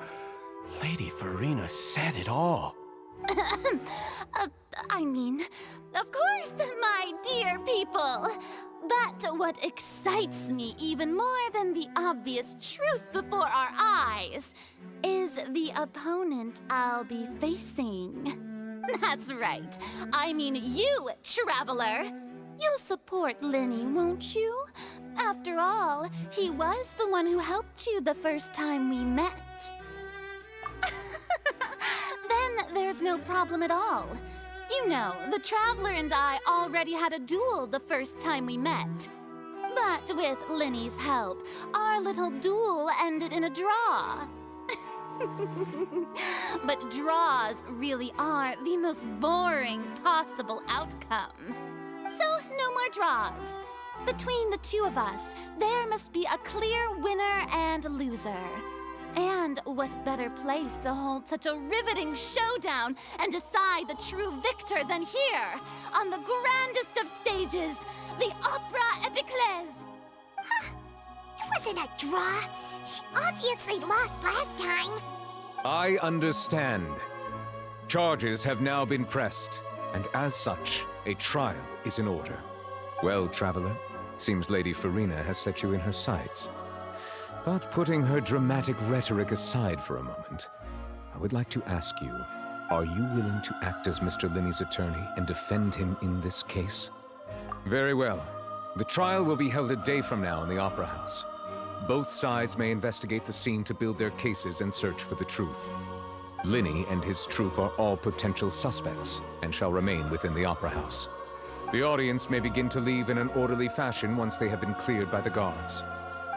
Lady Farina said it all. I mean, of course, my dear people. But what excites me even more than the obvious truth before our eyes is the opponent I'll be facing. That's right. I mean you, Traveler. You'll support Linney, won't you? After all, he was the one who helped you the first time we met. Then there's no problem at all. You know, the Traveler and I already had a duel the first time we met. But with Linney's help, our little duel ended in a draw. But draws really are the most boring possible outcome. So, no more draws. Between the two of us, there must be a clear winner and loser. And what better place to hold such a riveting showdown and decide the true victor than here, on the grandest of stages, the Opera Epiclese. Huh? It wasn't a draw. She obviously lost last time. I understand. Charges have now been pressed, and as such, a trial is in order. Well, Traveler, seems Lady Farina has set you in her sights. But putting her dramatic rhetoric aside for a moment, I would like to ask you, are you willing to act as Mr. Linney's attorney and defend him in this case? Very well. The trial will be held a day from now in the Opera House. Both sides may investigate the scene to build their cases and search for the truth. Linney and his troupe are all potential suspects and shall remain within the Opera House. The audience may begin to leave in an orderly fashion once they have been cleared by the guards.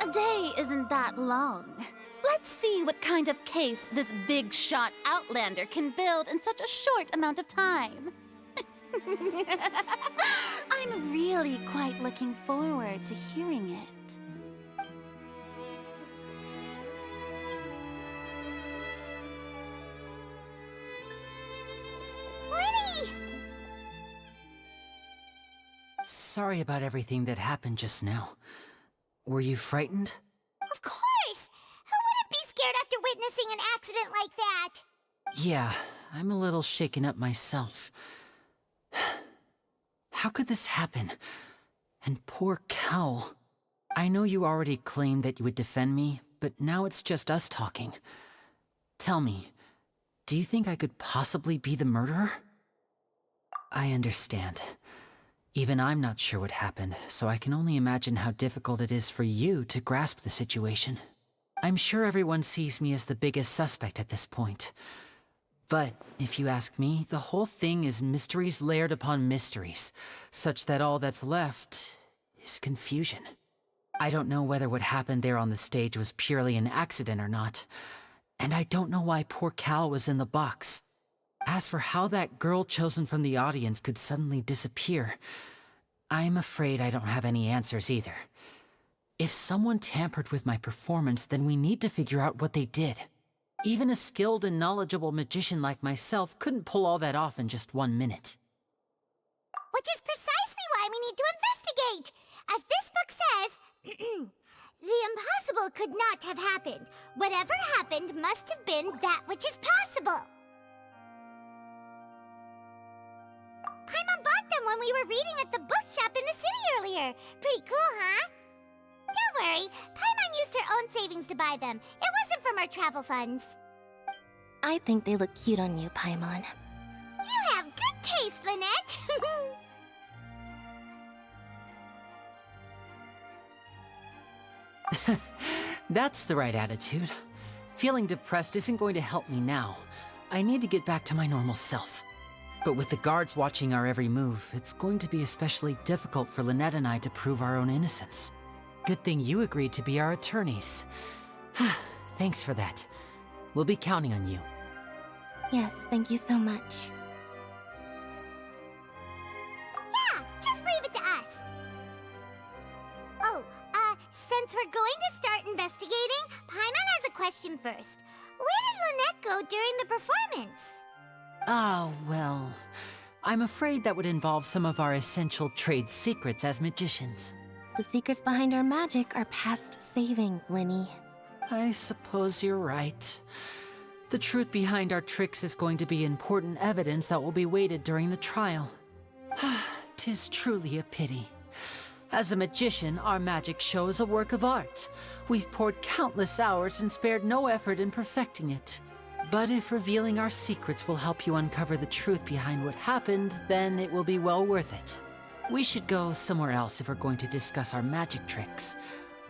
A day isn't that long. Let's see what kind of case this big-shot outlander can build in such a short amount of time. I'm really quite looking forward to hearing it. Linney! Sorry about everything that happened just now. Were you frightened? Of course! Who wouldn't be scared after witnessing an accident like that? Yeah, I'm a little shaken up myself. How could this happen? And poor Cal. I know you already claimed that you would defend me, but now it's just us talking. Tell me, do you think I could possibly be the murderer? I understand. Even I'm not sure what happened, so I can only imagine how difficult it is for you to grasp the situation. I'm sure everyone sees me as the biggest suspect at this point. But, if you ask me, the whole thing is mysteries layered upon mysteries, such that all that's left is confusion. I don't know whether what happened there on the stage was purely an accident or not, and I don't know why poor Cal was in the box. As for how that girl chosen from the audience could suddenly disappear, I'm afraid I don't have any answers either. If someone tampered with my performance, then we need to figure out what they did. Even a skilled and knowledgeable magician like myself couldn't pull all that off in just 1 minute. Which is precisely why we need to investigate. As this book says, the impossible could not have happened. Whatever happened must have been that which is possible. Paimon bought them when we were reading at the bookshop in the city earlier. Pretty cool, huh? Don't worry, Paimon used her own savings to buy them. It wasn't from our travel funds. I think they look cute on you, Paimon. You have good taste, Lynette. That's the right attitude. Feeling depressed isn't going to help me now. I need to get back to my normal self. But with the guards watching our every move, it's going to be especially difficult for Lynette and I to prove our own innocence. Good thing you agreed to be our attorneys. Thanks for that. We'll be counting on you. Yes, thank you so much. Yeah, just leave it to us. Oh, since we're going to start investigating, Paimon has a question first. Where did Lynette go during the performance? Oh, well, I'm afraid that would involve some of our essential trade secrets as magicians. The secrets behind our magic are past saving, Linny. I suppose you're right. The truth behind our tricks is going to be important evidence that will be weighted during the trial. 'Tis truly a pity. As a magician, our magic show is a work of art. We've poured countless hours and spared no effort in perfecting it. But if revealing our secrets will help you uncover the truth behind what happened, then it will be well worth it. We should go somewhere else if we're going to discuss our magic tricks.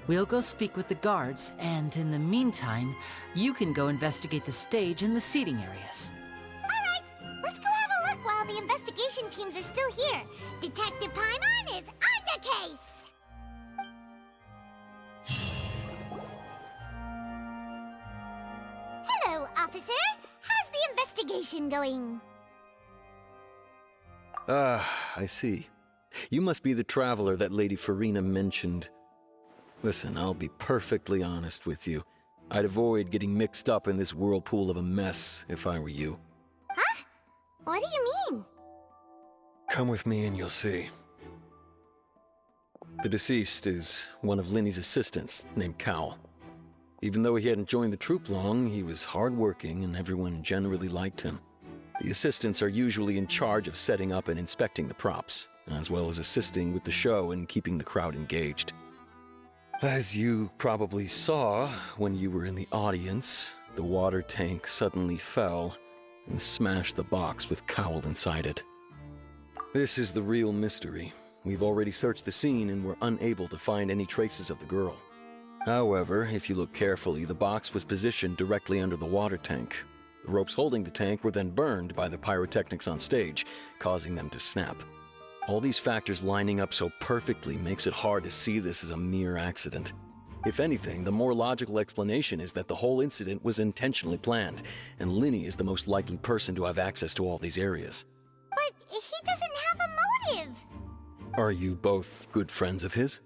We'll go speak with the guards, and in the meantime, you can go investigate the stage and the seating areas. Alright, let's go have a look while the investigation teams are still here. Detective Paimon is on the case! Hello, officer. How's the investigation going? I see. You must be the traveler that Lady Farina mentioned. Listen, I'll be perfectly honest with you. I'd avoid getting mixed up in this whirlpool of a mess if I were you. Huh? What do you mean? Come with me and you'll see. The deceased is one of Linny's assistants named Cal. Even though he hadn't joined the troupe long, he was hardworking and everyone generally liked him. The assistants are usually in charge of setting up and inspecting the props, as well as assisting with the show and keeping the crowd engaged. As you probably saw when you were in the audience, the water tank suddenly fell and smashed the box with Cowl inside it. This is the real mystery. We've already searched the scene and were unable to find any traces of the girl. However, if you look carefully, the box was positioned directly under the water tank. The ropes holding the tank were then burned by the pyrotechnics on stage, causing them to snap. All these factors lining up so perfectly makes it hard to see this as a mere accident. If anything, the more logical explanation is that the whole incident was intentionally planned, and Linny is the most likely person to have access to all these areas. But he doesn't have a motive. Are you both good friends of his?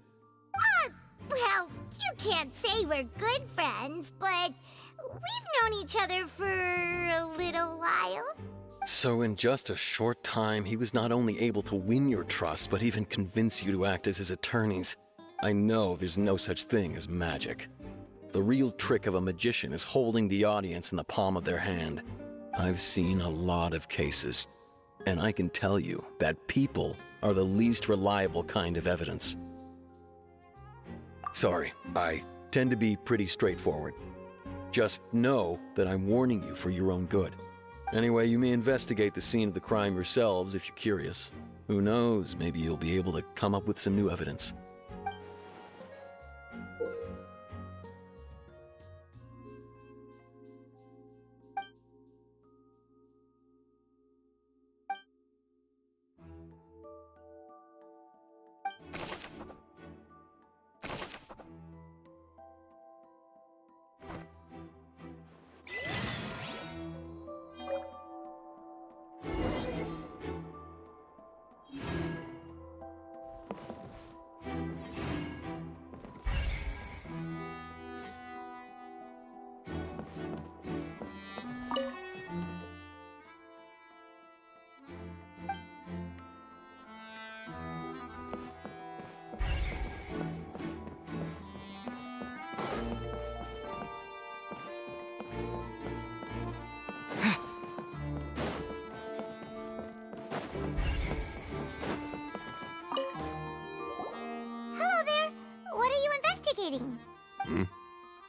Well, you can't say we're good friends, but we've known each other for a little while. So in just a short time, he was not only able to win your trust, but even convince you to act as his attorneys. I know there's no such thing as magic. The real trick of a magician is holding the audience in the palm of their hand. I've seen a lot of cases, and I can tell you that people are the least reliable kind of evidence. Sorry, I tend to be pretty straightforward. Just know that I'm warning you for your own good. Anyway, you may investigate the scene of the crime yourselves if you're curious. Who knows, maybe you'll be able to come up with some new evidence.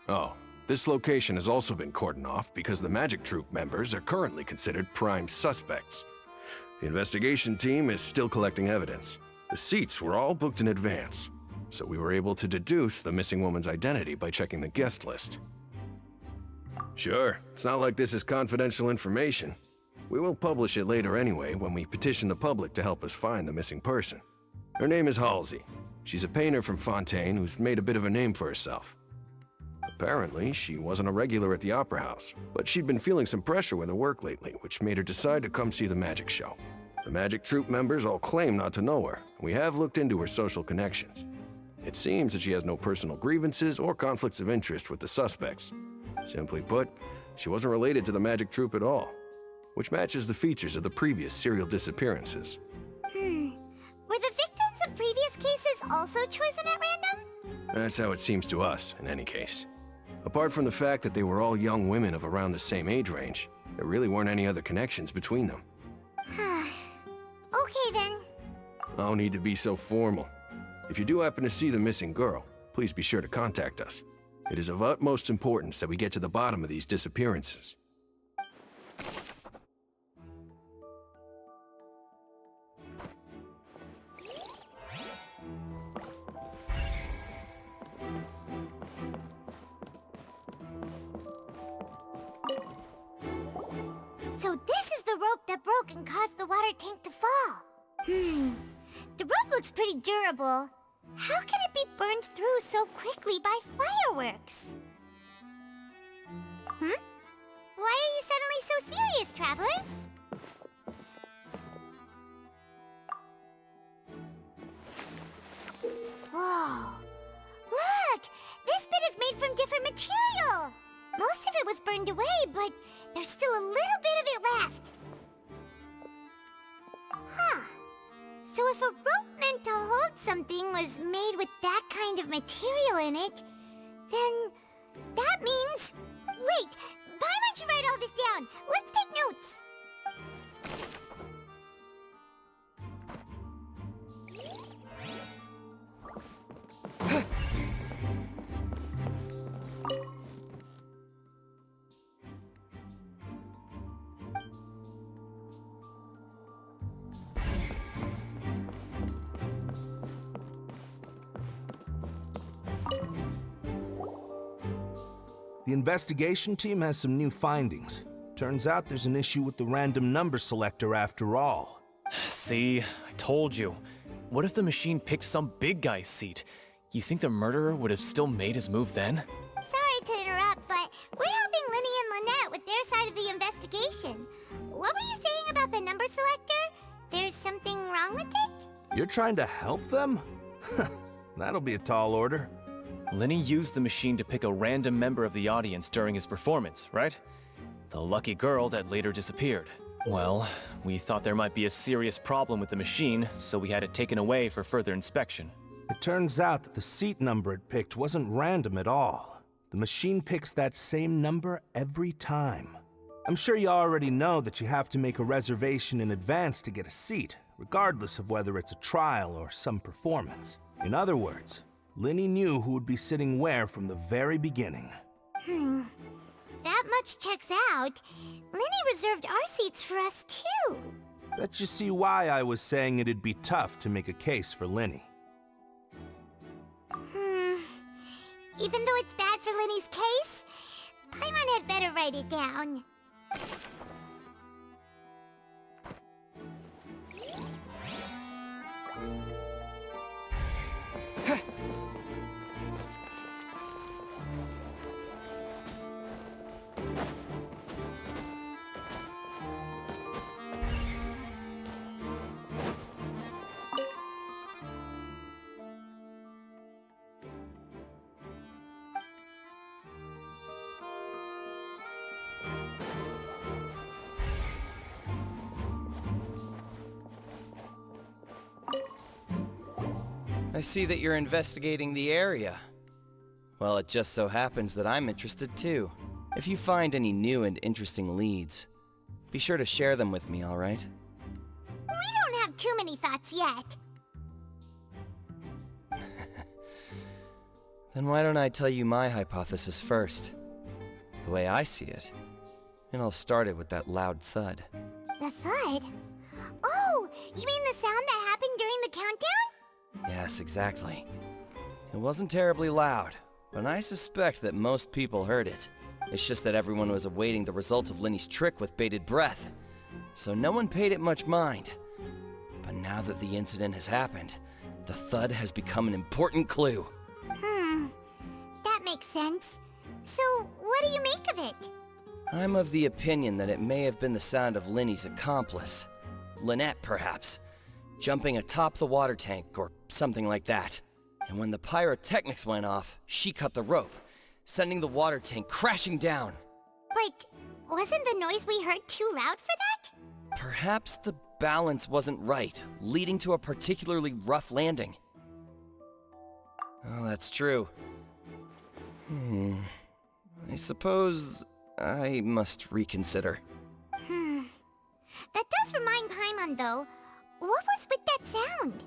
Oh, this location has also been cordoned off because the Magic Troupe members are currently considered prime suspects. The investigation team is still collecting evidence. The seats were all booked in advance, so we were able to deduce the missing woman's identity by checking the guest list. Sure. It's not like this is confidential information. We will publish it later anyway when we petition the public to help us find the missing person. Her name is Halsey. She's a painter from Fontaine who's made a bit of a name for herself. Apparently, she wasn't a regular at the Opera House, but she'd been feeling some pressure with her work lately, which made her decide to come see the magic show. The magic troupe members all claim not to know her, and we have looked into her social connections. It seems that she has no personal grievances or conflicts of interest with the suspects. Simply put, she wasn't related to the magic troupe at all, which matches the features of the previous serial disappearances. Were the victims of previous cases also chosen at random? That's how it seems to us, in any case. Apart from the fact that they were all young women of around the same age range, there really weren't any other connections between them. Okay then. No need to be so formal. If you do happen to see the missing girl, please be sure to contact us. It is of utmost importance that we get to the bottom of these disappearances. So this is the rope that broke and caused the water tank to fall. The rope looks pretty durable. How can it be burned through so quickly by fireworks? Why are you suddenly so serious, Traveler? Whoa. Look! This bit is made from different material! Most of it was burned away, but there's still a little bit of it left. So if a rope meant to hold something was made with that kind of material in it, then that means... Wait! Why don't you write all this down? Let's take notes! The investigation team has some new findings. Turns out there's an issue with the random number selector after all. See, I told you. What if the machine picked some big guy's seat? You think the murderer would have still made his move then? Sorry to interrupt, but we're helping Linny and Lynette with their side of the investigation. What were you saying about the number selector? There's something wrong with it? You're trying to help them? That'll be a tall order. Linny used the machine to pick a random member of the audience during his performance, right? The lucky girl that later disappeared. Well, we thought there might be a serious problem with the machine, so we had it taken away for further inspection. It turns out that the seat number it picked wasn't random at all. The machine picks that same number every time. I'm sure you already know that you have to make a reservation in advance to get a seat, regardless of whether it's a trial or some performance. In other words, Linny knew who would be sitting where from the very beginning. That much checks out. Linny reserved our seats for us, too. Bet you see why I was saying it'd be tough to make a case for Linny. Even though it's bad for Linny's case, Paimon had better write it down. I see that you're investigating the area. Well, it just so happens that I'm interested too. If you find any new and interesting leads, be sure to share them with me, all right? We don't have too many thoughts yet. Then why don't I tell you my hypothesis first? The way I see it. And I'll start it with that loud thud. The thud? Oh, you mean the sound that happened during the countdown? Yes, exactly. It wasn't terribly loud, but I suspect that most people heard it. It's just that everyone was awaiting the results of Linny's trick with bated breath, so no one paid it much mind. But now that the incident has happened, the thud has become an important clue. That makes sense. So, what do you make of it? I'm of the opinion that it may have been the sound of Linny's accomplice. Lynette, perhaps. Jumping atop the water tank or something like that. And when the pyrotechnics went off, she cut the rope, sending the water tank crashing down. But wasn't the noise we heard too loud for that? Perhaps the balance wasn't right, leading to a particularly rough landing. Oh, that's true. I suppose I must reconsider. That does remind Paimon, though. What was with that sound?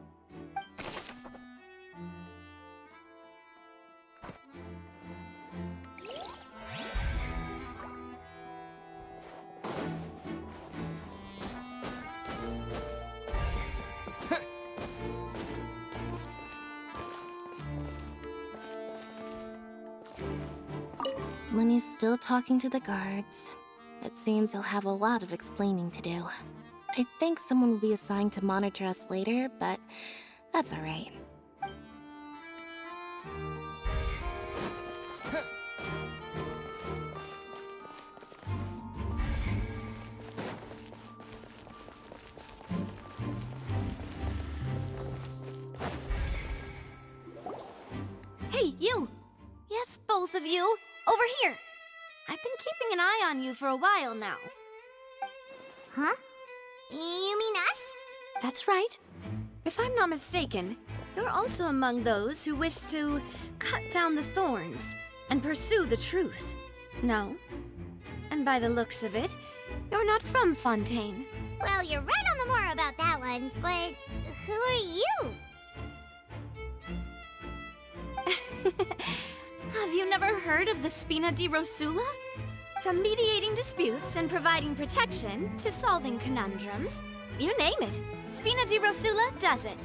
Linny's still talking to the guards. It seems he'll have a lot of explaining to do. I think someone will be assigned to monitor us later, but that's alright. Hey, you! Yes, both of you! Over here! I've been keeping an eye on you for a while now. Huh? You mean us? That's right. If I'm not mistaken, you're also among those who wish to cut down the thorns and pursue the truth. No? And by the looks of it, you're not from Fontaine. Well, you're right on the more about that one, but who are you? Have you never heard of the Spina di Rosula? From mediating disputes and providing protection to solving conundrums, you name it, Spina di Rosula does it.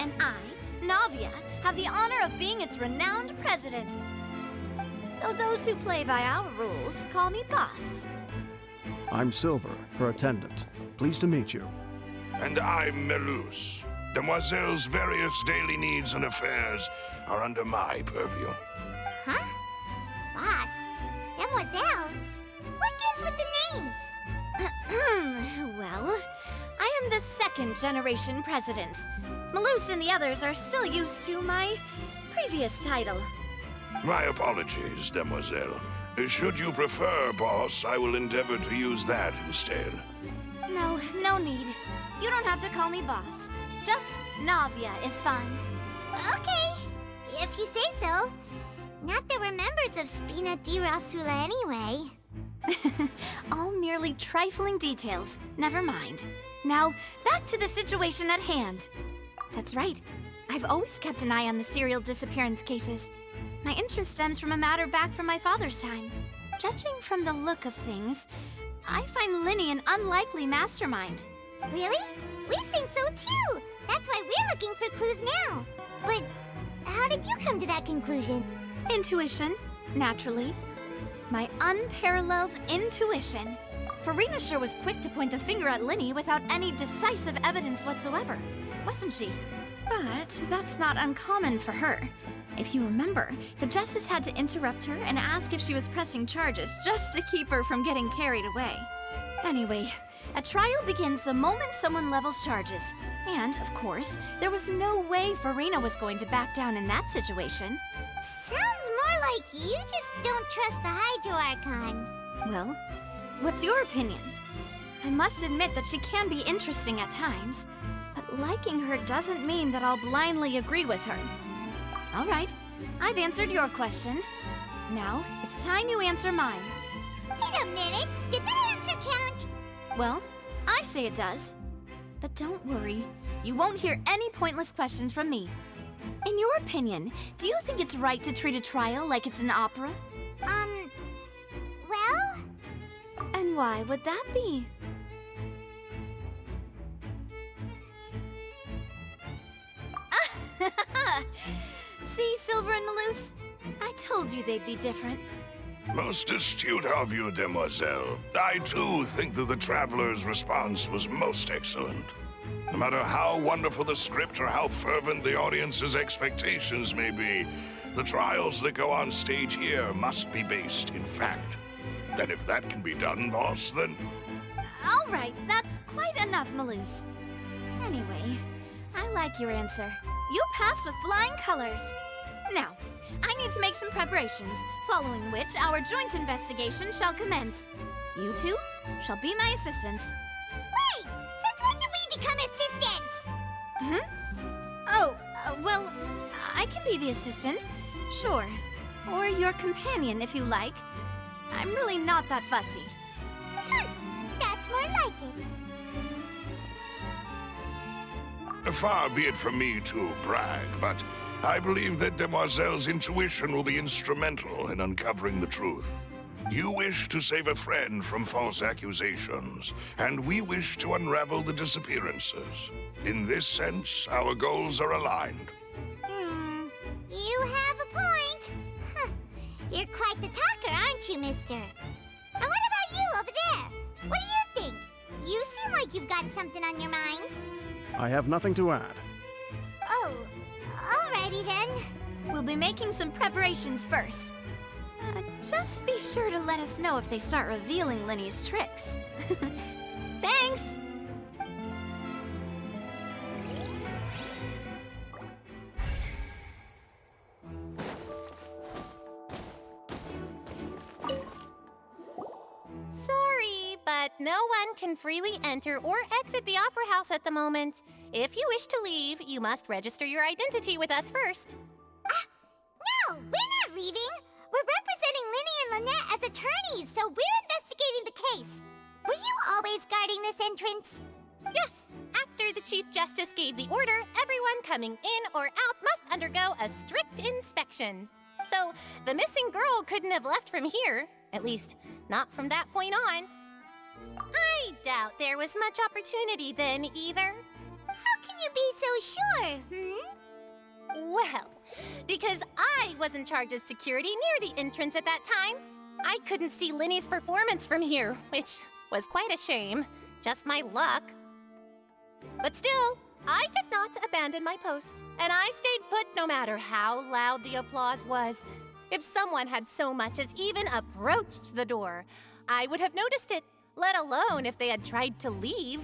And I, Navia, have the honor of being its renowned president. Though those who play by our rules call me boss. I'm Silver, her attendant. Pleased to meet you. And I'm Melus. Demoiselle's various daily needs and affairs are under my purview. Huh? Boss? Demoiselle? What gives with the names? Well, I am the second generation president. Melus and the others are still used to my previous title. My apologies, Demoiselle. Should you prefer, boss, I will endeavor to use that instead. No, no need. You don't have to call me boss. Just Navia is fine. Okay, if you say so. Not that we're members of Spina di Rosula anyway. All merely trifling details. Never mind. Now, back to the situation at hand. That's right. I've always kept an eye on the serial disappearance cases. My interest stems from a matter back from my father's time. Judging from the look of things, I find Linny an unlikely mastermind. Really? We think so too! That's why we're looking for clues now. But how did you come to that conclusion? Intuition, naturally. My unparalleled intuition. Farina sure was quick to point the finger at Linny without any decisive evidence whatsoever, wasn't she? But that's not uncommon for her. If you remember, the Justice had to interrupt her and ask if she was pressing charges just to keep her from getting carried away. Anyway, a trial begins the moment someone levels charges. And, of course, there was no way Farina was going to back down in that situation. Sounds more like you just don't trust the Hydro Archon. Well, what's your opinion? I must admit that she can be interesting at times, but liking her doesn't mean that I'll blindly agree with her. All right, I've answered your question. Now, it's time you answer mine. Wait a minute, did that answer count? Well, I say it does. But don't worry, you won't hear any pointless questions from me. In your opinion, do you think it's right to treat a trial like it's an opera? Well? And why would that be? See, Silver and Melus? I told you they'd be different. Most astute of you, demoiselle. I too think that the traveler's response was most excellent. No matter how wonderful the script or how fervent the audience's expectations may be, the trials that go on stage here must be based in fact. And if that can be done, boss, then... All right, that's quite enough, Maloose. Anyway, I like your answer. You passed with flying colors. Now, I need to make some preparations, following which our joint investigation shall commence. You two shall be my assistants. Wait! Since when did we become assistants? Oh, well, I can be the assistant, sure. Or your companion, if you like. I'm really not that fussy. That's more like it. Far be it from me to brag, but I believe that Demoiselle's intuition will be instrumental in uncovering the truth. You wish to save a friend from false accusations, and we wish to unravel the disappearances. In this sense, our goals are aligned. You have a point. You're quite the talker, aren't you, mister? And what about you over there? What do you think? You seem like you've got something on your mind. I have nothing to add. Oh, alrighty then. We'll be making some preparations first. Just be sure to let us know if they start revealing Linny's tricks. Thanks! Sorry, but no one can freely enter or exit the Opera House at the moment. If you wish to leave, you must register your identity with us first. No, we're not leaving. We're representing Linny and Lynette as attorneys, so we're investigating the case. Were you always guarding this entrance? Yes. After the Chief Justice gave the order, everyone coming in or out must undergo a strict inspection. So, the missing girl couldn't have left from here. At least, not from that point on. I doubt there was much opportunity then, either. How can you be so sure, Well, because I was in charge of security near the entrance at that time. I couldn't see Linny's performance from here, which was quite a shame. Just my luck. But still, I did not abandon my post, and I stayed put no matter how loud the applause was. If someone had so much as even approached the door, I would have noticed it, let alone if they had tried to leave.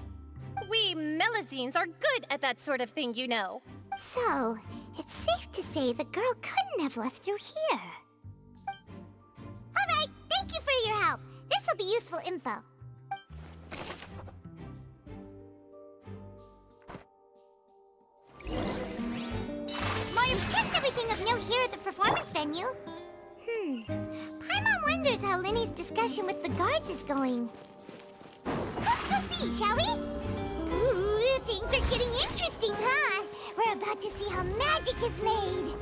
We Melusines are good at that sort of thing, you know. So, it's safe to say the girl couldn't have left through here. All right, thank you for your help. This will be useful info. I've checked everything of note here at the performance venue. Paimon wonders how Linny's discussion with the guards is going. Let's go see, shall we? Ooh, things are getting interesting, huh? We're about to see how magic is made.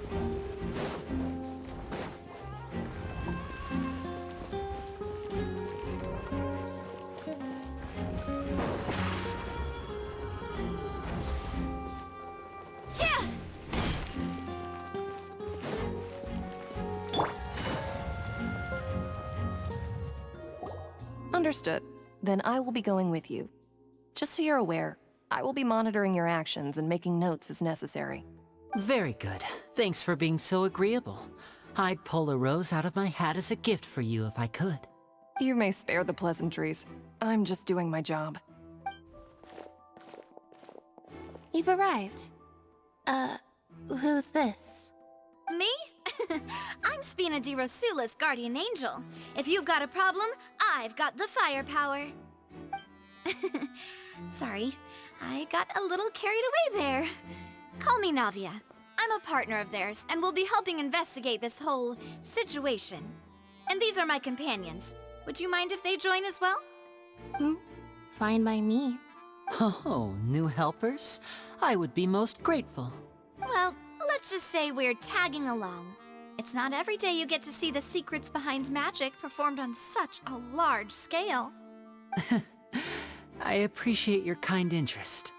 Understood. Then I will be going with you. Just so you're aware, I will be monitoring your actions and making notes as necessary. Very good. Thanks for being so agreeable. I'd pull a rose out of my hat as a gift for you if I could. You may spare the pleasantries. I'm just doing my job. You've arrived. Who's this? Me? I'm Spina di Rosula's guardian angel. If you've got a problem, I've got the firepower. Sorry, I got a little carried away there. Call me Navia. I'm a partner of theirs, and will be helping investigate this whole situation. And these are my companions. Would you mind if they join as well? Fine by me. Oh, new helpers? I would be most grateful. Well, let's just say we're tagging along. It's not every day you get to see the secrets behind magic performed on such a large scale. I appreciate your kind interest.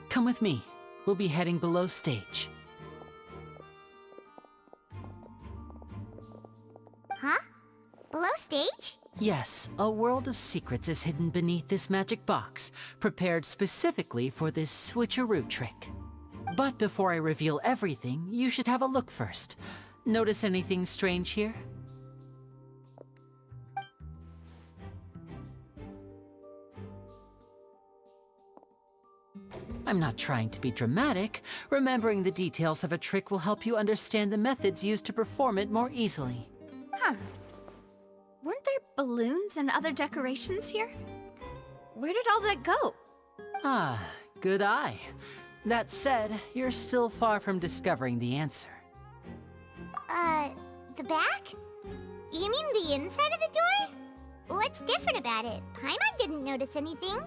Come with me. We'll be heading below stage. Huh? Below stage? Yes, a world of secrets is hidden beneath this magic box, prepared specifically for this switcheroo trick. But before I reveal everything, you should have a look first. Notice anything strange here? I'm not trying to be dramatic. Remembering the details of a trick will help you understand the methods used to perform it more easily. Huh. Weren't there balloons and other decorations here? Where did all that go? Ah, good eye. That said, you're still far from discovering the answer. The back? You mean the inside of the door? What's different about it? Paimon didn't notice anything.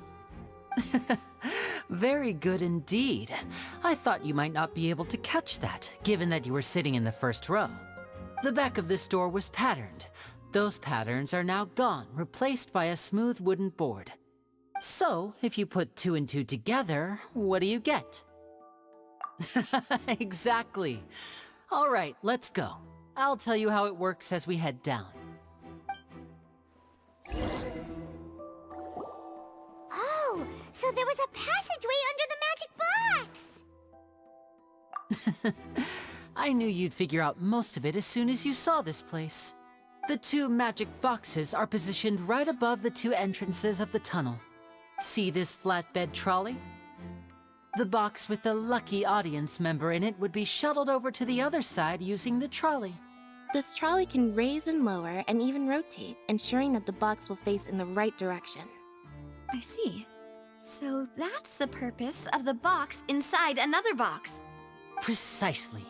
Very good indeed. I thought you might not be able to catch that, given that you were sitting in the first row. The back of this door was patterned. Those patterns are now gone, replaced by a smooth wooden board. So, if you put 2 and 2 together, what do you get? Exactly. All right, let's go. I'll tell you how it works as we head down. Oh, so there was a passageway under the magic box! I knew you'd figure out most of it as soon as you saw this place. The 2 magic boxes are positioned right above the 2 entrances of the tunnel. See this flatbed trolley? The box with the lucky audience member in it would be shuttled over to the other side using the trolley. This trolley can raise and lower and even rotate, ensuring that the box will face in the right direction. I see. So that's the purpose of the box inside another box. Precisely.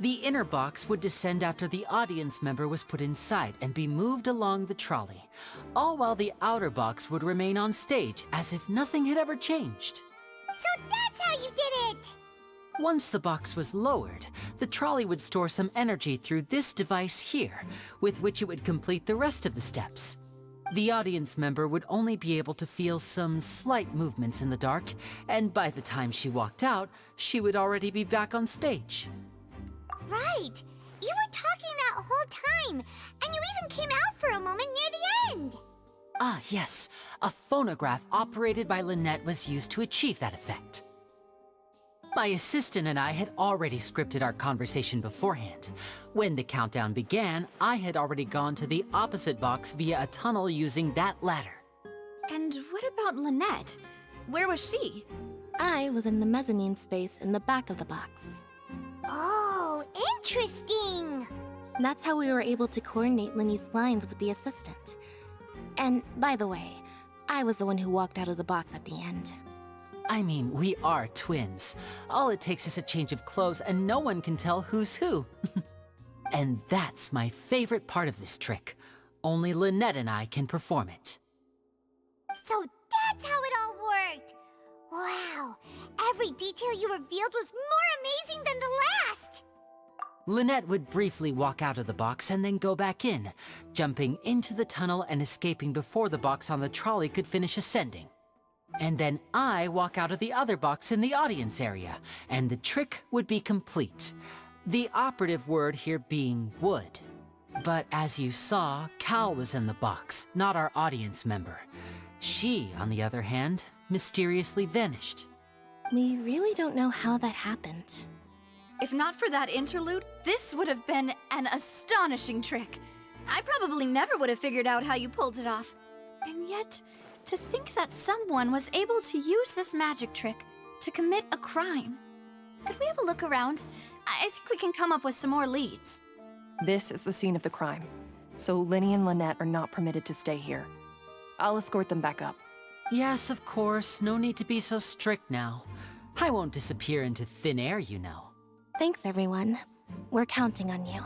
The inner box would descend after the audience member was put inside and be moved along the trolley, all while the outer box would remain on stage as if nothing had ever changed. So that's how you did it! Once the box was lowered, the trolley would store some energy through this device here, with which it would complete the rest of the steps. The audience member would only be able to feel some slight movements in the dark, and by the time she walked out, she would already be back on stage. Right! You were talking that whole time, and you even came out for a moment near the end! Ah, yes. A phonograph operated by Lynette was used to achieve that effect. My assistant and I had already scripted our conversation beforehand. When the countdown began, I had already gone to the opposite box via a tunnel using that ladder. And what about Lynette? Where was she? I was in the mezzanine space in the back of the box. Oh, interesting! That's how we were able to coordinate Linny's lines with the assistant. And, by the way, I was the one who walked out of the box at the end. I mean, we are twins. All it takes is a change of clothes and no one can tell who's who. And that's my favorite part of this trick. Only Lynette and I can perform it. So that's how it all worked! Wow, every detail you revealed was more amazing than the last! Lynette would briefly walk out of the box and then go back in, jumping into the tunnel and escaping before the box on the trolley could finish ascending. And then I walk out of the other box in the audience area, and the trick would be complete. The operative word here being would. But as you saw, Cal was in the box, not our audience member. She, on the other hand, mysteriously vanished. We really don't know how that happened. If not for that interlude, this would have been an astonishing trick. I probably never would have figured out how you pulled it off. And yet, to think that someone was able to use this magic trick to commit a crime. Could we have a look around? I think we can come up with some more leads. This is the scene of the crime, so Linny and Lynette are not permitted to stay here. I'll escort them back up. Yes, of course. No need to be so strict now. I won't disappear into thin air, you know. Thanks, everyone. We're counting on you.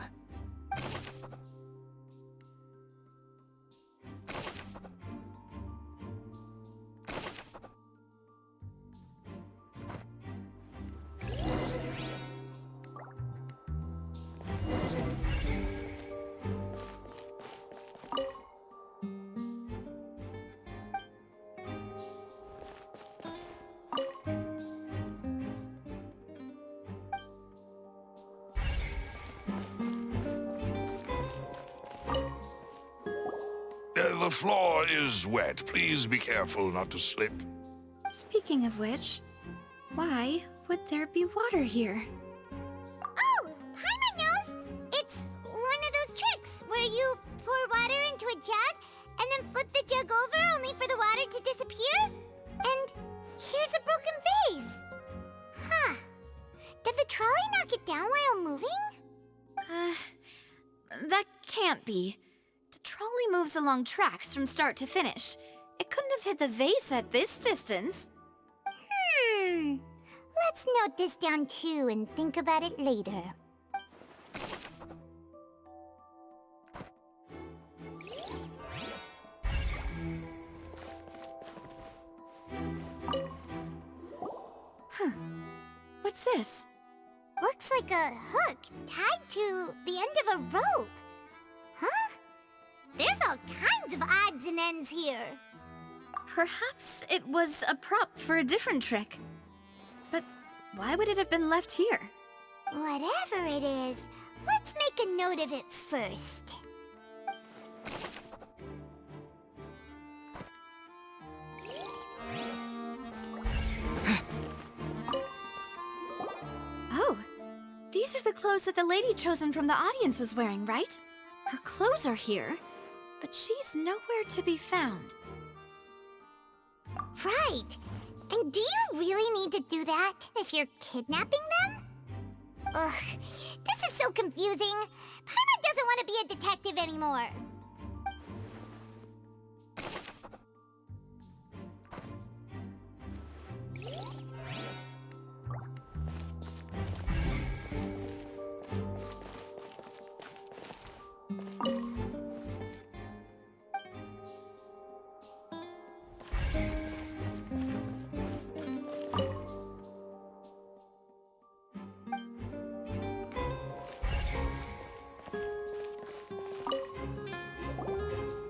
The floor is wet. Please be careful not to slip. Speaking of which, why would there be water here? Oh, Paimon knows! It's one of those tricks where you pour water into a jug and then flip the jug over only for the water to disappear? And here's a broken vase! Huh. Did the trolley knock it down while moving? That can't be. The trolley moves along tracks from start to finish. It couldn't have hit the vase at this distance. Let's note this down too and think about it later. What's this? Looks like a hook tied to the end of a rope. Huh? There's all kinds of odds and ends here. Perhaps it was a prop for a different trick. But why would it have been left here? Whatever it is, let's make a note of it first. Oh, these are the clothes that the lady chosen from the audience was wearing, right? Her clothes are here, but she's nowhere to be found. Right. And do you really need to do that if you're kidnapping them? Ugh, this is so confusing. Paimon doesn't want to be a detective anymore.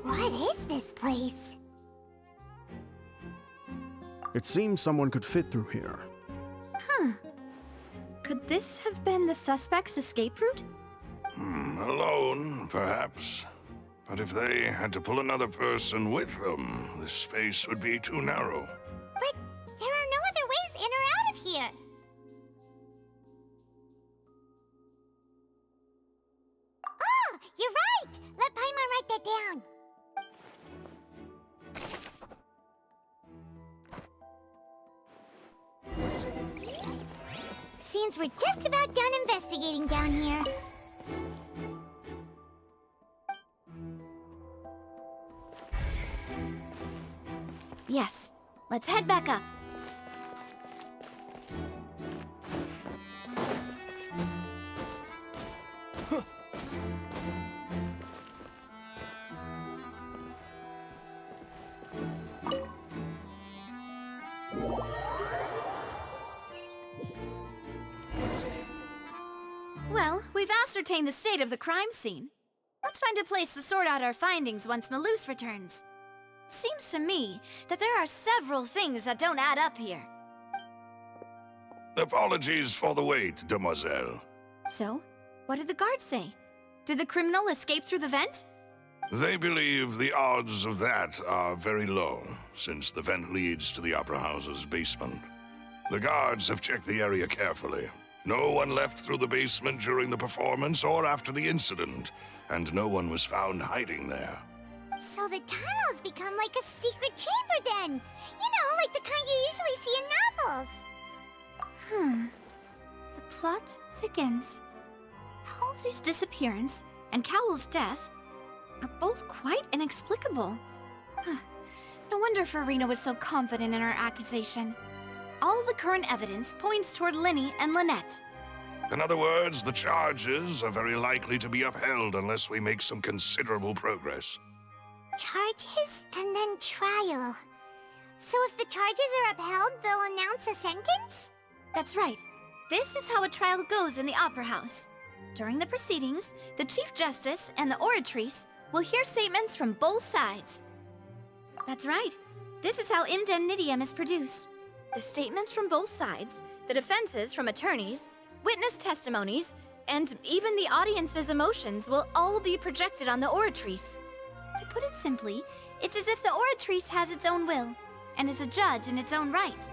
What is this place? It seems someone could fit through here. Huh. Could this have been the suspect's escape route? Alone, perhaps. But if they had to pull another person with them, this space would be too narrow. But there are no other ways in or out of here. Oh, you're right! Let Paimon write that down. Seems we're just about done investigating down here. Yes. Let's head back up. Well, we've ascertained the state of the crime scene. Let's find a place to sort out our findings once Malus returns. Seems to me that there are several things that don't add up here. Apologies for the wait, demoiselle. So, what did the guards say? Did the criminal escape through the vent? They believe the odds of that are very low, since the vent leads to the Opera House's basement. The guards have checked the area carefully. No one left through the basement during the performance or after the incident, and no one was found hiding there. So the tunnels become like a secret chamber then! You know, like the kind you usually see in novels! The plot thickens. Halsey's disappearance and Cowell's death are both quite inexplicable. No wonder Farina was so confident in her accusation. All the current evidence points toward Linny and Lynette. In other words, the charges are very likely to be upheld unless we make some considerable progress. Charges and then trial. So if the charges are upheld, they'll announce a sentence? That's right. This is how a trial goes in the Opera House. During the proceedings, the Chief Justice and the Oratrice will hear statements from both sides. That's right. This is how indemnitium is produced. The statements from both sides, the defenses from attorneys, witness testimonies, and even the audience's emotions will all be projected on the Oratrice. To put it simply, it's as if the Oratrice has its own will, and is a judge in its own right.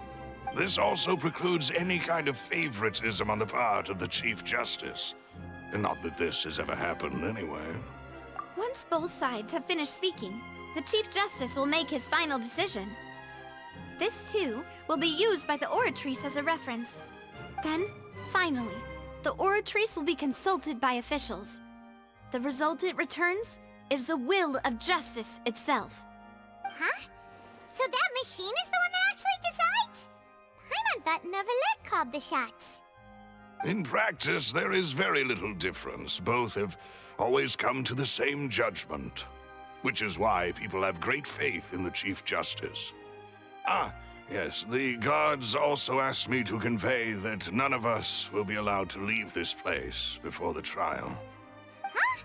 This also precludes any kind of favoritism on the part of the Chief Justice. Not that this has ever happened anyway. Once both sides have finished speaking, the Chief Justice will make his final decision. This, too, will be used by the Oratrice as a reference. Then, finally, the Oratrice will be consulted by officials. The result it returns is the will of justice itself. Huh? So that machine is the one that actually decides? Paimon thought Neverlet called the shots. In practice, there is very little difference. Both have always come to the same judgment, which is why people have great faith in the Chief Justice. Ah, yes, the guards also asked me to convey that none of us will be allowed to leave this place before the trial. Huh?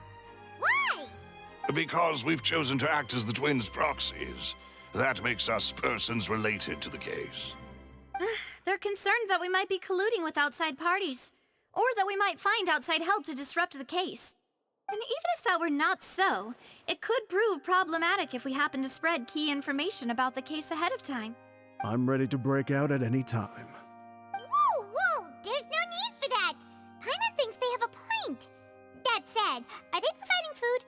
Why? Because we've chosen to act as the twins' proxies. That makes us persons related to the case. They're concerned that we might be colluding with outside parties, or that we might find outside help to disrupt the case. And even if that were not so, it could prove problematic if we happen to spread key information about the case ahead of time. I'm ready to break out at any time. Whoa, whoa! There's no need for that! Paimon thinks they have a point. That said, are they providing food?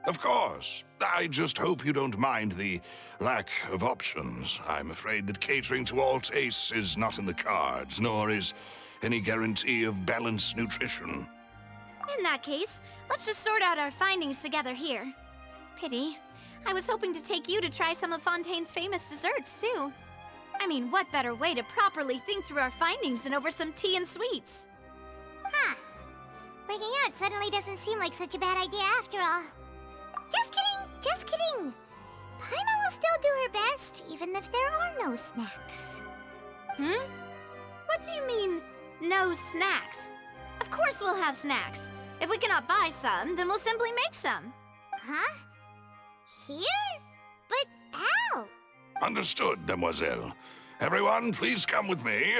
Of course. I just hope you don't mind the lack of options. I'm afraid that catering to all tastes is not in the cards, nor is any guarantee of balanced nutrition. In that case, let's just sort out our findings together here. Pity. I was hoping to take you to try some of Fontaine's famous desserts, too. I mean, what better way to properly think through our findings than over some tea and sweets? Huh. Breaking out suddenly doesn't seem like such a bad idea after all. Just kidding, just kidding. Paimon will still do her best, even if there are no snacks. What do you mean, no snacks? Of course we'll have snacks. If we cannot buy some, then we'll simply make some. Huh? Here? But how? Understood, Demoiselle. Everyone, please come with me.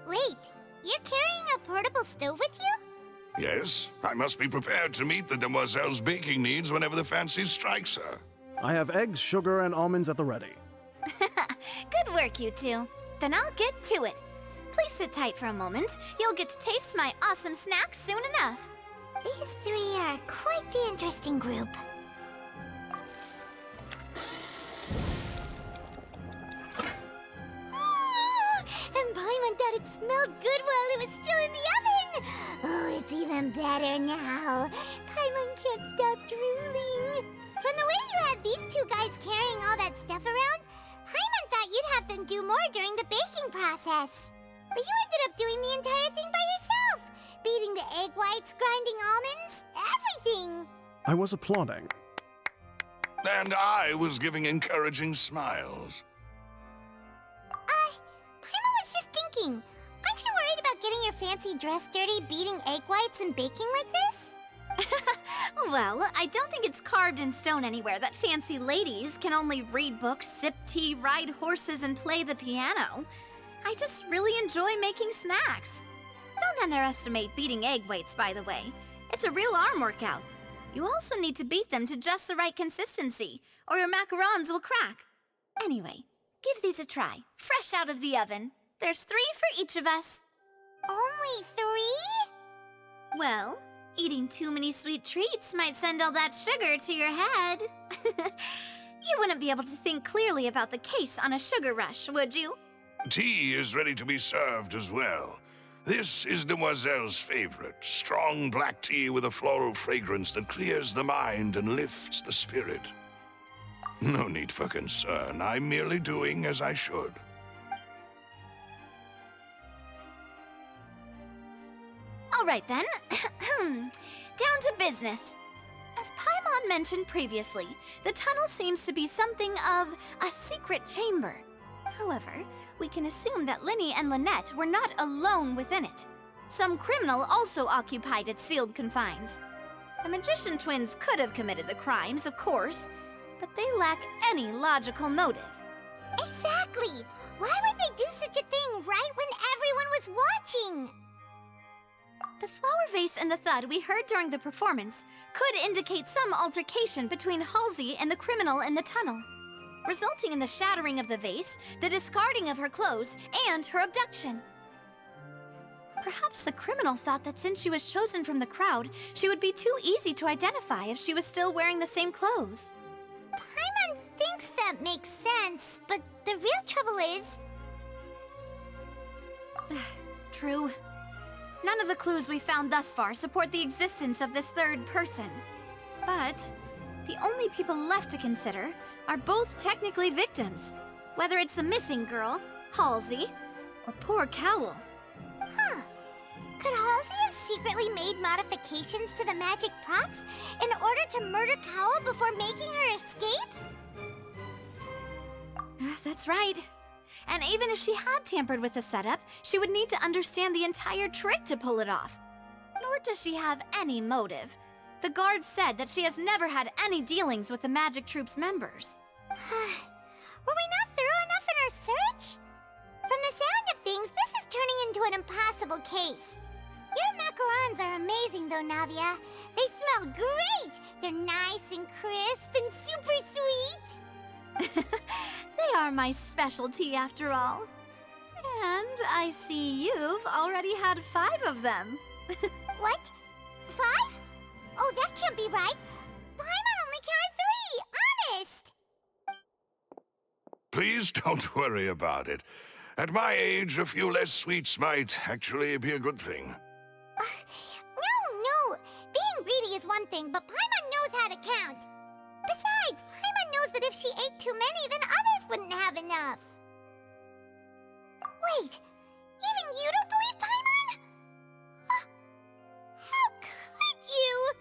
Wait, you're carrying a portable stove with you? Yes, I must be prepared to meet the Demoiselle's baking needs whenever the fancy strikes her. I have eggs, sugar, and almonds at the ready. Good work, you two. Then I'll get to it. Please sit tight for a moment. You'll get to taste my awesome snacks soon enough. These three are quite the interesting group. And Paimon thought it smelled good while it was still in the oven! Oh, it's even better now. Paimon can't stop drooling. From the way you had these two guys carrying all that stuff around, Paimon thought you'd have them do more during the baking process. But you ended up doing the entire thing by yourself! Beating the egg whites, grinding almonds, everything! I was applauding. And I was giving encouraging smiles. Paimon was just thinking, aren't you worried about getting your fancy dress dirty beating egg whites and baking like this? Well, I don't think it's carved in stone anywhere that fancy ladies can only read books, sip tea, ride horses, and play the piano. I just really enjoy making snacks. Don't underestimate beating egg whites, by the way. It's a real arm workout. You also need to beat them to just the right consistency, or your macarons will crack. Anyway, give these a try, fresh out of the oven. There's 3 for each of us. Only 3? Well, eating too many sweet treats might send all that sugar to your head. You wouldn't be able to think clearly about the case on a sugar rush, would you? Tea is ready to be served as well. This is Demoiselle's favorite, strong black tea with a floral fragrance that clears the mind and lifts the spirit. No need for concern. I'm merely doing as I should. All right then. Down to business. As Paimon mentioned previously, the tunnel seems to be something of a secret chamber. However, we can assume that Linny and Lynette were not alone within it. Some criminal also occupied its sealed confines. The magician twins could have committed the crimes, of course, but they lack any logical motive. Exactly! Why would they do such a thing right when everyone was was watching. The flower vase and the thud we heard during the performance could indicate some altercation between Halsey and the criminal in the tunnel, resulting in the shattering of the vase, the discarding of her clothes, and her abduction. Perhaps the criminal thought that since she was chosen from the crowd, she would be too easy to identify if she was still wearing the same clothes. Paimon thinks that makes sense, but the real trouble is... True. None of the clues we found thus far support the existence of this third person. But the only people left to consider are both technically victims, whether it's the missing girl, Halsey, or poor Cowell. Huh. Could Halsey have secretly made modifications to the magic props in order to murder Cowell before making her escape? That's right. And even if she had tampered with the setup, she would need to understand the entire trick to pull it off. Nor does she have any motive. The guards said that she has never had any dealings with the Magic Troop's members. Were we not thorough enough in our search? From the sound of things, this is turning into an impossible case. Your macarons are amazing though, Navia. They smell great! They're nice and crisp and super sweet! They are my specialty after all. And I see you've already had 5 of them. What? 5? Oh, that can't be right. Paimon only counted 3, honest! Please don't worry about it. At my age, a few less sweets might actually be a good thing. No. Being greedy is one thing, but Paimon knows how to count. Besides, Paimon knows that if she ate too many, then others wouldn't have enough. Wait, even you don't believe Paimon? How could you?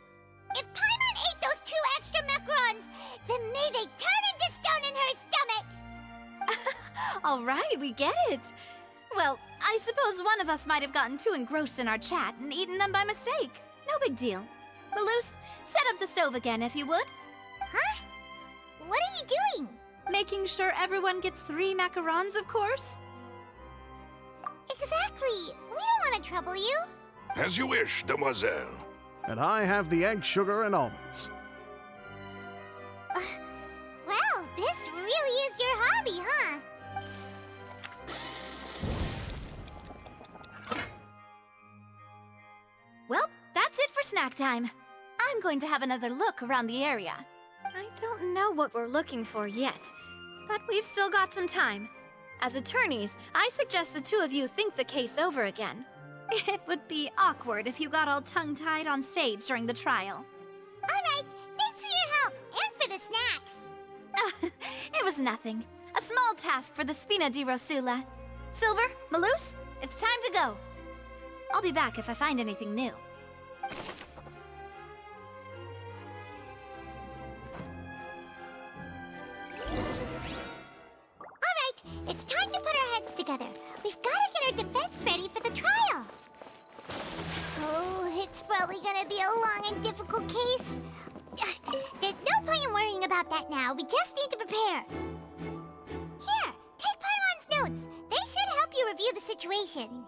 If Paimon ate those 2 extra macarons, then may they turn into stone in her stomach! All right, we get it. Well, I suppose one of us might have gotten too engrossed in our chat and eaten them by mistake. No big deal. Maloose, set up the stove again if you would. Huh? What are you doing? Making sure everyone gets 3 macarons, of course. Exactly. We don't want to trouble you. As you wish, demoiselle. And I have the egg, sugar, and almonds. Well, this really is your hobby, huh? Well, that's it for snack time. I'm going to have another look around the area. I don't know what we're looking for yet, but we've still got some time. As attorneys, I suggest the 2 of you think the case over again. It would be awkward if you got all tongue-tied on stage during the trial. All right, thanks for your help, and for the snacks. It was nothing. A small task for the Spina di Rosula. Silver, Maloose, it's time to go. I'll be back if I find anything new. It's time to put our heads together. We've got to get our defense ready for the trial. Oh, it's probably gonna be a long and difficult case. There's no point in worrying about that now. We just need to prepare. Here, take Paimon's notes. They should help you review the situation.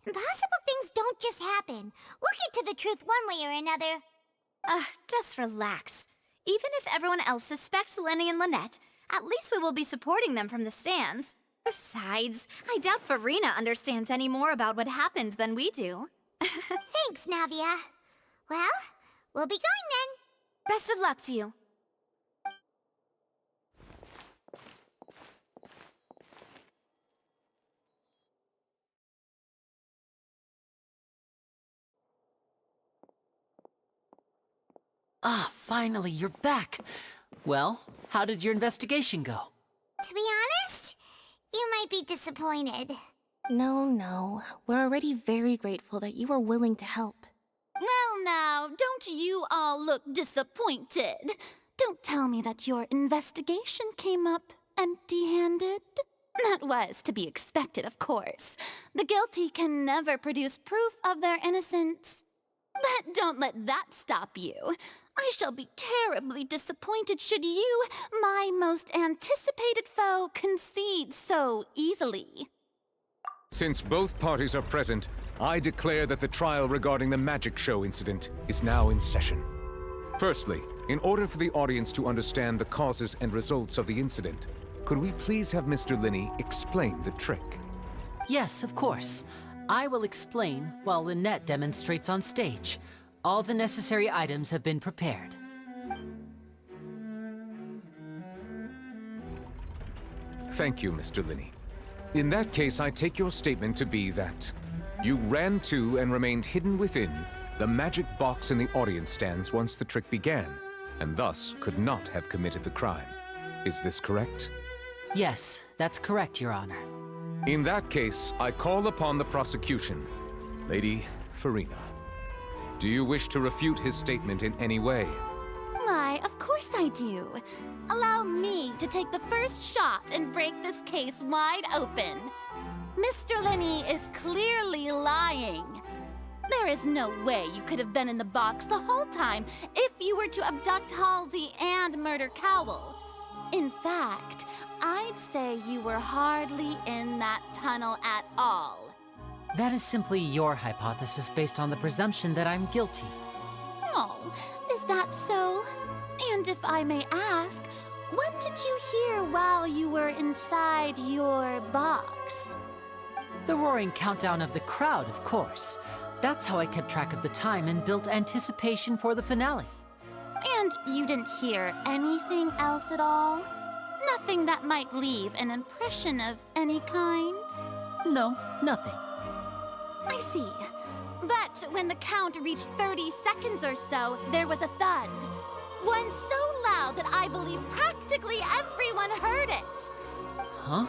Impossible things don't just happen. We'll get to the truth one way or another. Just relax. Even if everyone else suspects Lenny and Lynette, at least we will be supporting them from the stands. Besides, I doubt Farina understands any more about what happened than we do. Thanks, Navia. Well, we'll be going then. Best of luck to you. Ah, finally, you're back. Well, how did your investigation go? To be honest, you might be disappointed. No. We're already very grateful that you were willing to help. Well now, don't you all look disappointed. Don't tell me that your investigation came up empty-handed. That was to be expected, of course. The guilty can never produce proof of their innocence. But don't let that stop you. I shall be terribly disappointed should you, my most anticipated foe, concede so easily. Since both parties are present, I declare that the trial regarding the magic show incident is now in session. Firstly, in order for the audience to understand the causes and results of the incident, could we please have Mr. Linney explain the trick? Yes, of course. I will explain while Lynette demonstrates on stage. All the necessary items have been prepared. Thank you, Mr. Linney. In that case, I take your statement to be that you ran to and remained hidden within the magic box in the audience stands once the trick began, and thus could not have committed the crime. Is this correct? Yes, that's correct, Your Honor. In that case, I call upon the prosecution. Lady Farina, do you wish to refute his statement in any way? Why, of course I do. Allow me to take the first shot and break this case wide open. Mr. Linney is clearly lying. There is no way you could have been in the box the whole time if you were to abduct Halsey and murder Cowell. In fact, I'd say you were hardly in that tunnel at all. That is simply your hypothesis based on the presumption that I'm guilty. Oh, is that so? And if I may ask, what did you hear while you were inside your box? The roaring countdown of the crowd, of course. That's how I kept track of the time and built anticipation for the finale. And you didn't hear anything else at all? Nothing that might leave an impression of any kind? No, nothing. I see. But when the count reached 30 seconds or so, there was a thud. One so loud that I believe practically everyone heard it. Huh?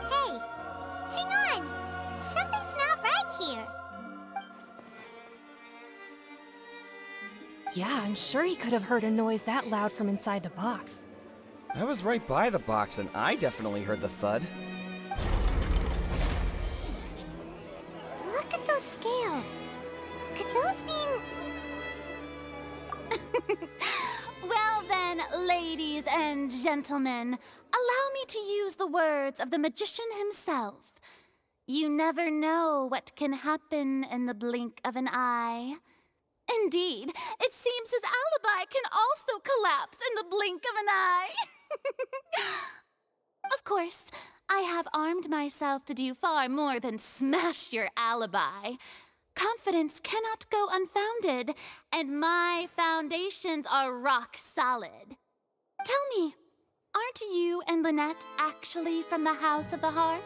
Hey, hang on! Something's not right here. Yeah, I'm sure he could have heard a noise that loud from inside the box. I was right by the box and I definitely heard the thud. Look at those scales. Could those mean... Well then, ladies and gentlemen, allow me to use the words of the magician himself. You never know what can happen in the blink of an eye. Indeed, it seems his alibi can also collapse in the blink of an eye. Of course, I have armed myself to do far more than smash your alibi. Confidence cannot go unfounded, and my foundations are rock solid. Tell me, aren't you and Lynette actually from the House of the Hearth?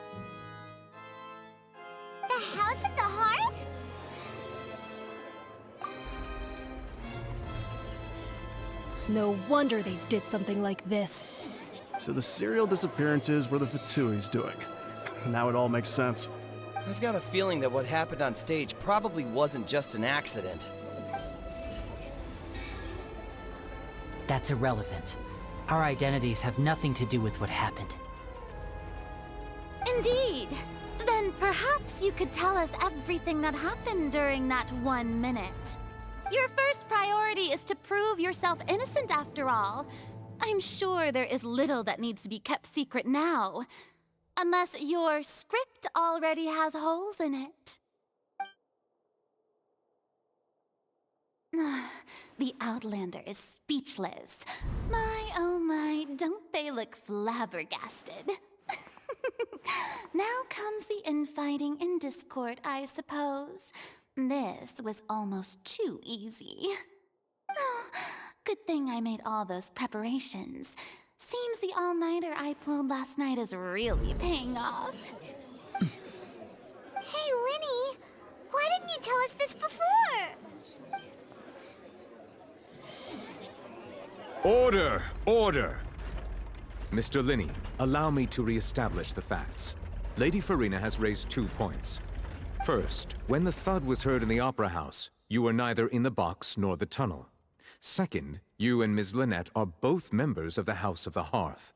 The House of the Hearth? No wonder they did something like this. So the serial disappearances were the Fatsui's doing. Now it all makes sense. I've got a feeling that what happened on stage probably wasn't just an accident. That's irrelevant. Our identities have nothing to do with what happened. Indeed. Then perhaps you could tell us everything that happened during that 1 minute. Your first priority is to prove yourself innocent after all. I'm sure there is little that needs to be kept secret now. Unless your script already has holes in it. The Outlander is speechless. My, oh my, don't they look flabbergasted? Now comes the infighting and discord, I suppose. This was almost too easy. Good thing I made all those preparations. Seems the all-nighter I pulled last night is really paying off. Hey, Linny! Why didn't you tell us this before? Order! Order! Mr. Linney, allow me to re-establish the facts. Lady Farina has raised 2 points. First, when the thud was heard in the Opera House, you were neither in the box nor the tunnel. Second, you and Ms. Lynette are both members of the House of the Hearth.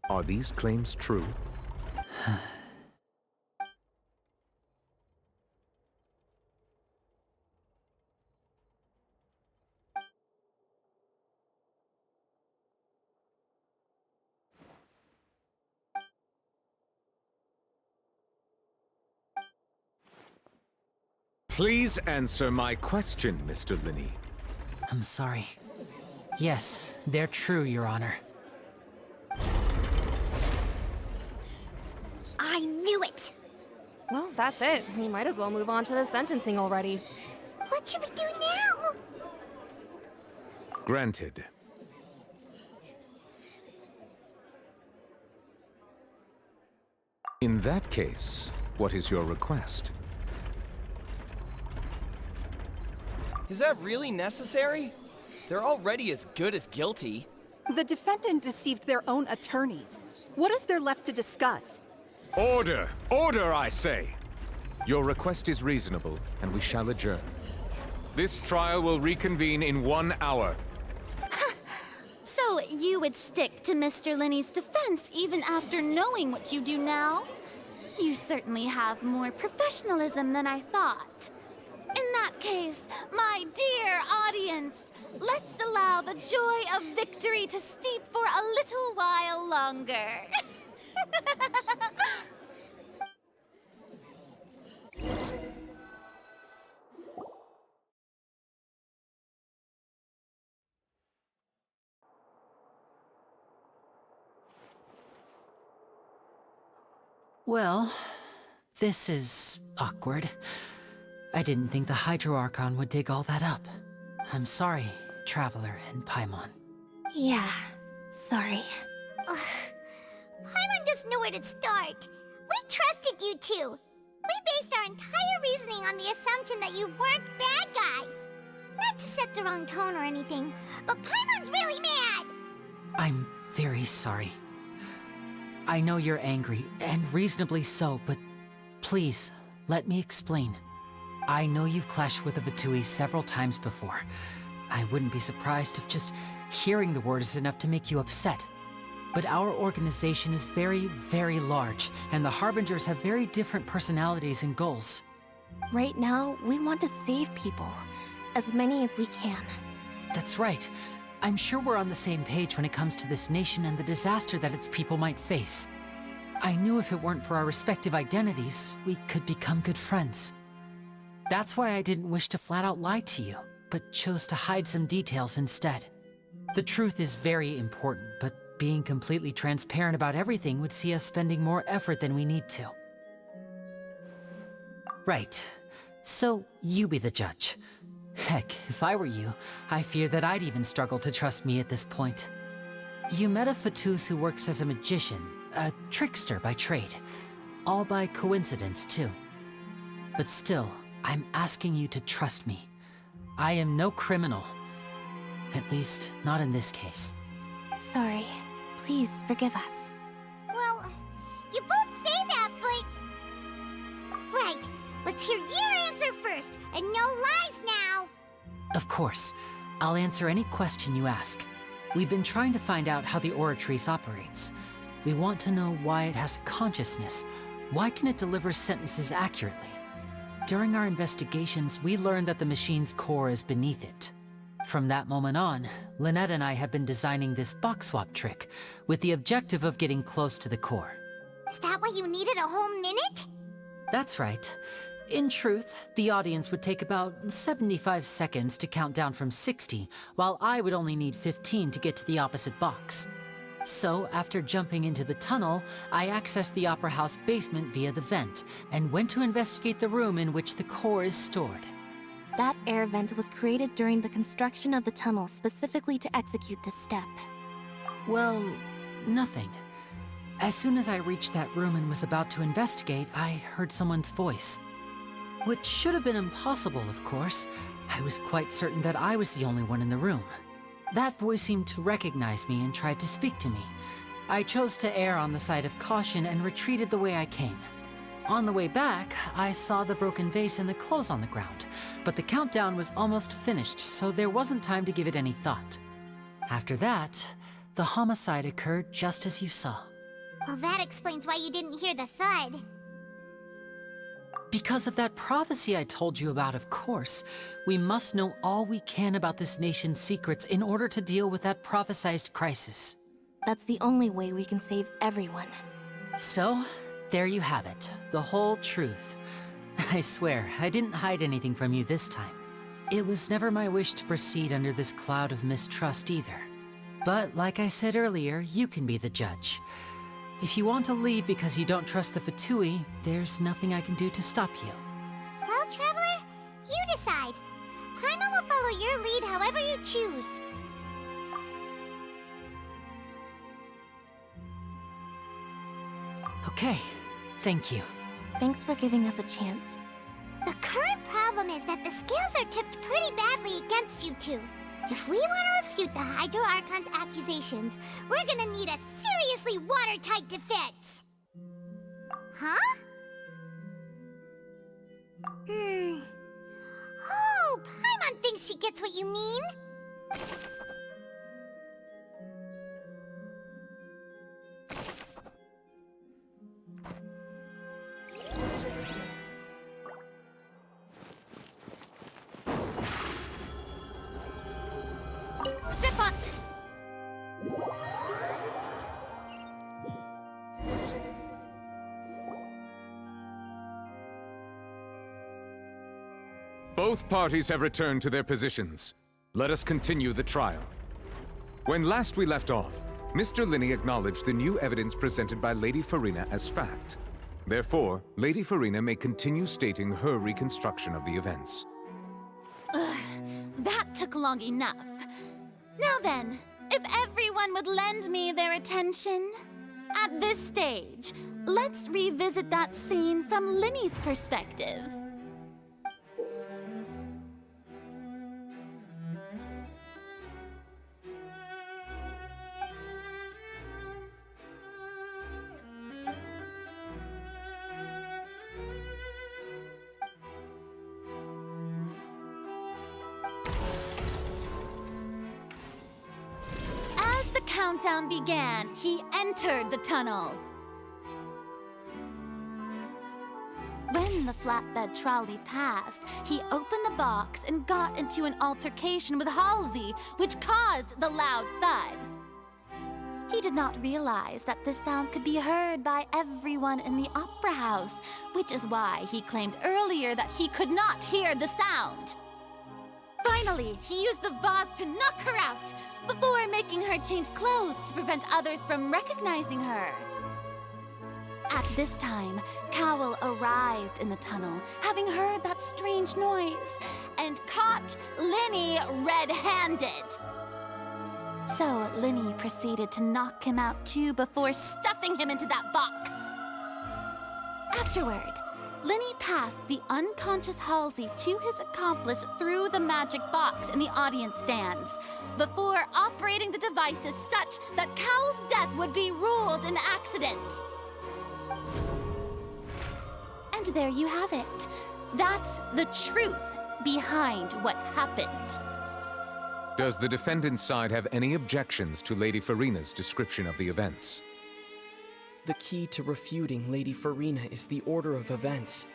Are these claims true? Please answer my question, Mr. Linney. I'm sorry. Yes, they're true, Your Honor. I knew it! Well, that's it. We might as well move on to the sentencing already. What should we do now? Granted. In that case, what is your request? Is that really necessary? They're already as good as guilty. The defendant deceived their own attorneys. What is there left to discuss? Order! Order, I say! Your request is reasonable, and we shall adjourn. This trial will reconvene in 1 hour. So you would stick to Mr. Linney's defense even after knowing what you do now? You certainly have more professionalism than I thought. In that case, my dear audience, let's allow the joy of victory to steep for a little while longer. Well, this is awkward. I didn't think the Hydro Archon would dig all that up. I'm sorry, Traveler and Paimon. Yeah, sorry. Paimon just knew where to start. We trusted you two. We based our entire reasoning on the assumption that you weren't bad guys. Not to set the wrong tone or anything, but Paimon's really mad! I'm very sorry. I know you're angry, and reasonably so, but please, let me explain. I know you've clashed with the Vitui several times before. I wouldn't be surprised if just hearing the word is enough to make you upset. But our organization is very, very large, and the Harbingers have very different personalities and goals. Right now, we want to save people. As many as we can. That's right. I'm sure we're on the same page when it comes to this nation and the disaster that its people might face. I knew if it weren't for our respective identities, we could become good friends. That's why I didn't wish to flat out lie to you, but chose to hide some details instead. The truth is very important, but being completely transparent about everything would see us spending more effort than we need to. Right. So, you be the judge. Heck, if I were you, I fear that I'd even struggle to trust me at this point. You met a Fatus who works as a magician, a trickster by trade. All by coincidence, too. But still, I'm asking you to trust me. I am no criminal. At least, not in this case. Sorry. Please forgive us. Well, you both say that, but... Right, let's hear your answer first, and no lies now! Of course. I'll answer any question you ask. We've been trying to find out how the Oratrice operates. We want to know why it has a consciousness. Why can it deliver sentences accurately? During our investigations, we learned that the machine's core is beneath it. From that moment on, Lynette and I have been designing this box swap trick, with the objective of getting close to the core. Is that why you needed a whole minute? That's right. In truth, the audience would take about 75 seconds to count down from 60, while I would only need 15 to get to the opposite box. So, after jumping into the tunnel, I accessed the Opera House basement via the vent, and went to investigate the room in which the core is stored. That air vent was created during the construction of the tunnel specifically to execute this step. Well, nothing. As soon as I reached that room and was about to investigate, I heard someone's voice. Which should have been impossible, of course. I was quite certain that I was the only one in the room. That voice seemed to recognize me and tried to speak to me. I chose to err on the side of caution and retreated the way I came. On the way back, I saw the broken vase and the clothes on the ground, but the countdown was almost finished, so there wasn't time to give it any thought. After that, the homicide occurred just as you saw. Well, that explains why you didn't hear the thud. Because of that prophecy I told you about, of course. We must know all we can about this nation's secrets in order to deal with that prophesized crisis. That's the only way we can save everyone. So, there you have it. The whole truth. I swear, I didn't hide anything from you this time. It was never my wish to proceed under this cloud of mistrust either. But like I said earlier, you can be the judge. If you want to leave because you don't trust the Fatui, there's nothing I can do to stop you. Well, Traveler, you decide. Paimon will follow your lead however you choose. Okay, thank you. Thanks for giving us a chance. The current problem is that the scales are tipped pretty badly against you two. If we want to refute the Hydro Archon's accusations, we're gonna need a seriously watertight defense. Huh? Oh, Paimon thinks she gets what you mean. Step on! Both parties have returned to their positions. Let us continue the trial. When last we left off, Mr. Linney acknowledged the new evidence presented by Lady Farina as fact. Therefore, Lady Farina may continue stating her reconstruction of the events. Ugh, that took long enough. Now then, if everyone would lend me their attention. At this stage, let's revisit that scene from Linney's perspective. As the countdown began, he entered the tunnel. When the flatbed trolley passed, he opened the box and got into an altercation with Halsey, which caused the loud thud. He did not realize that this sound could be heard by everyone in the Opera House, which is why he claimed earlier that he could not hear the sound. Finally, he used the vase to knock her out, before making her change clothes to prevent others from recognizing her. At this time, Cowell arrived in the tunnel, having heard that strange noise, and caught Linney red-handed. So Linney proceeded to knock him out too before stuffing him into that box. Afterward, Linney passed the unconscious Halsey to his accomplice through the magic box in the audience stands, before operating the devices such that Cowell's death would be ruled an accident. And there you have it. That's the truth behind what happened. Does the defendant's side have any objections to Lady Farina's description of the events? The key to refuting Lady Farina is the order of events,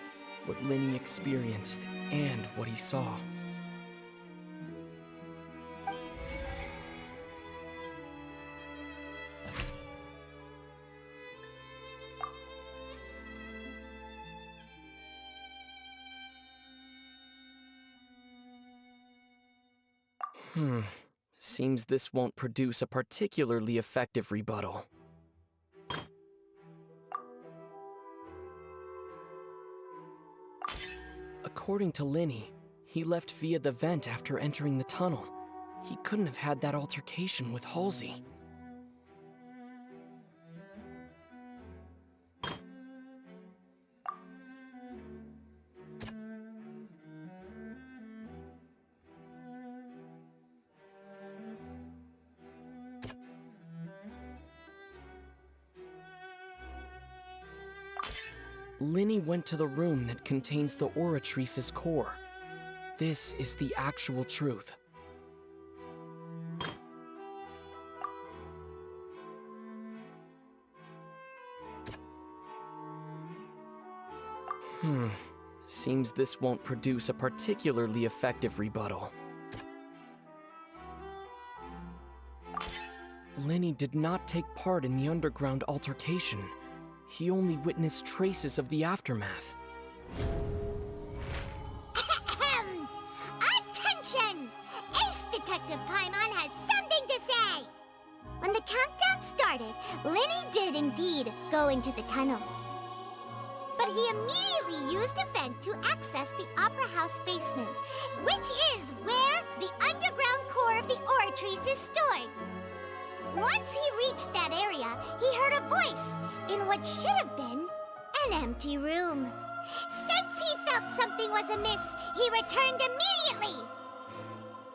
what Linney experienced, and what he saw. Seems this won't produce a particularly effective rebuttal. According to Linny, he left via the vent after entering the tunnel. He couldn't have had that altercation with Halsey. Linny went to the room that contains the Oratrice's core. This is the actual truth. Seems this won't produce a particularly effective rebuttal. Linny did not take part in the underground altercation. He only witnessed traces of the aftermath. Attention! Ace Detective Paimon has something to say! When the countdown started, Linny did indeed go into the tunnel. But he immediately used a vent to access the Opera House basement, which is where the underground core of the Oratrice is stored. Once he reached that area, he heard a voice in what should have been an empty room. Since he felt something was amiss, he returned immediately.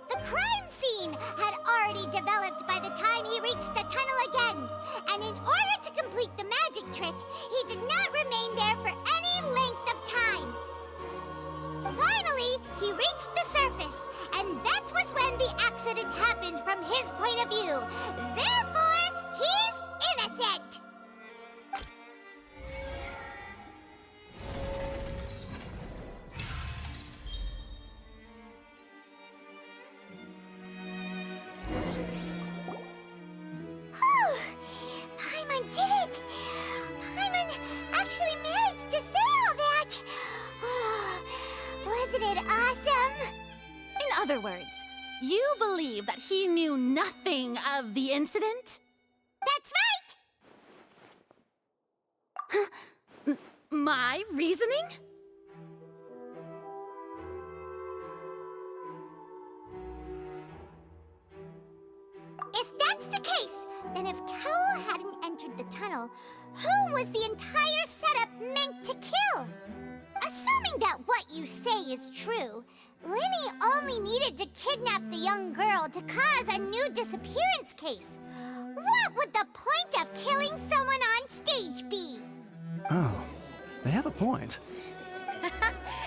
The crime scene had already developed by the time he reached the tunnel again, and in order to complete the magic trick, he did not remain there for any length of time. Finally, he reached the surface, and that was when the accident happened from his point of view. Therefore, he's innocent! Paimon did it! Paimon actually managed to say all that! Wasn't it awesome? In other words, you believe that he knew nothing of the incident? That's right! My reasoning? If that's the case, then if Cowell hadn't entered the tunnel, who was the entire setup meant to kill? Assuming that what you say is true, Linny only needed to kidnap the young girl to cause a new disappearance case. What would the point of killing someone on stage be? Oh, they have a point.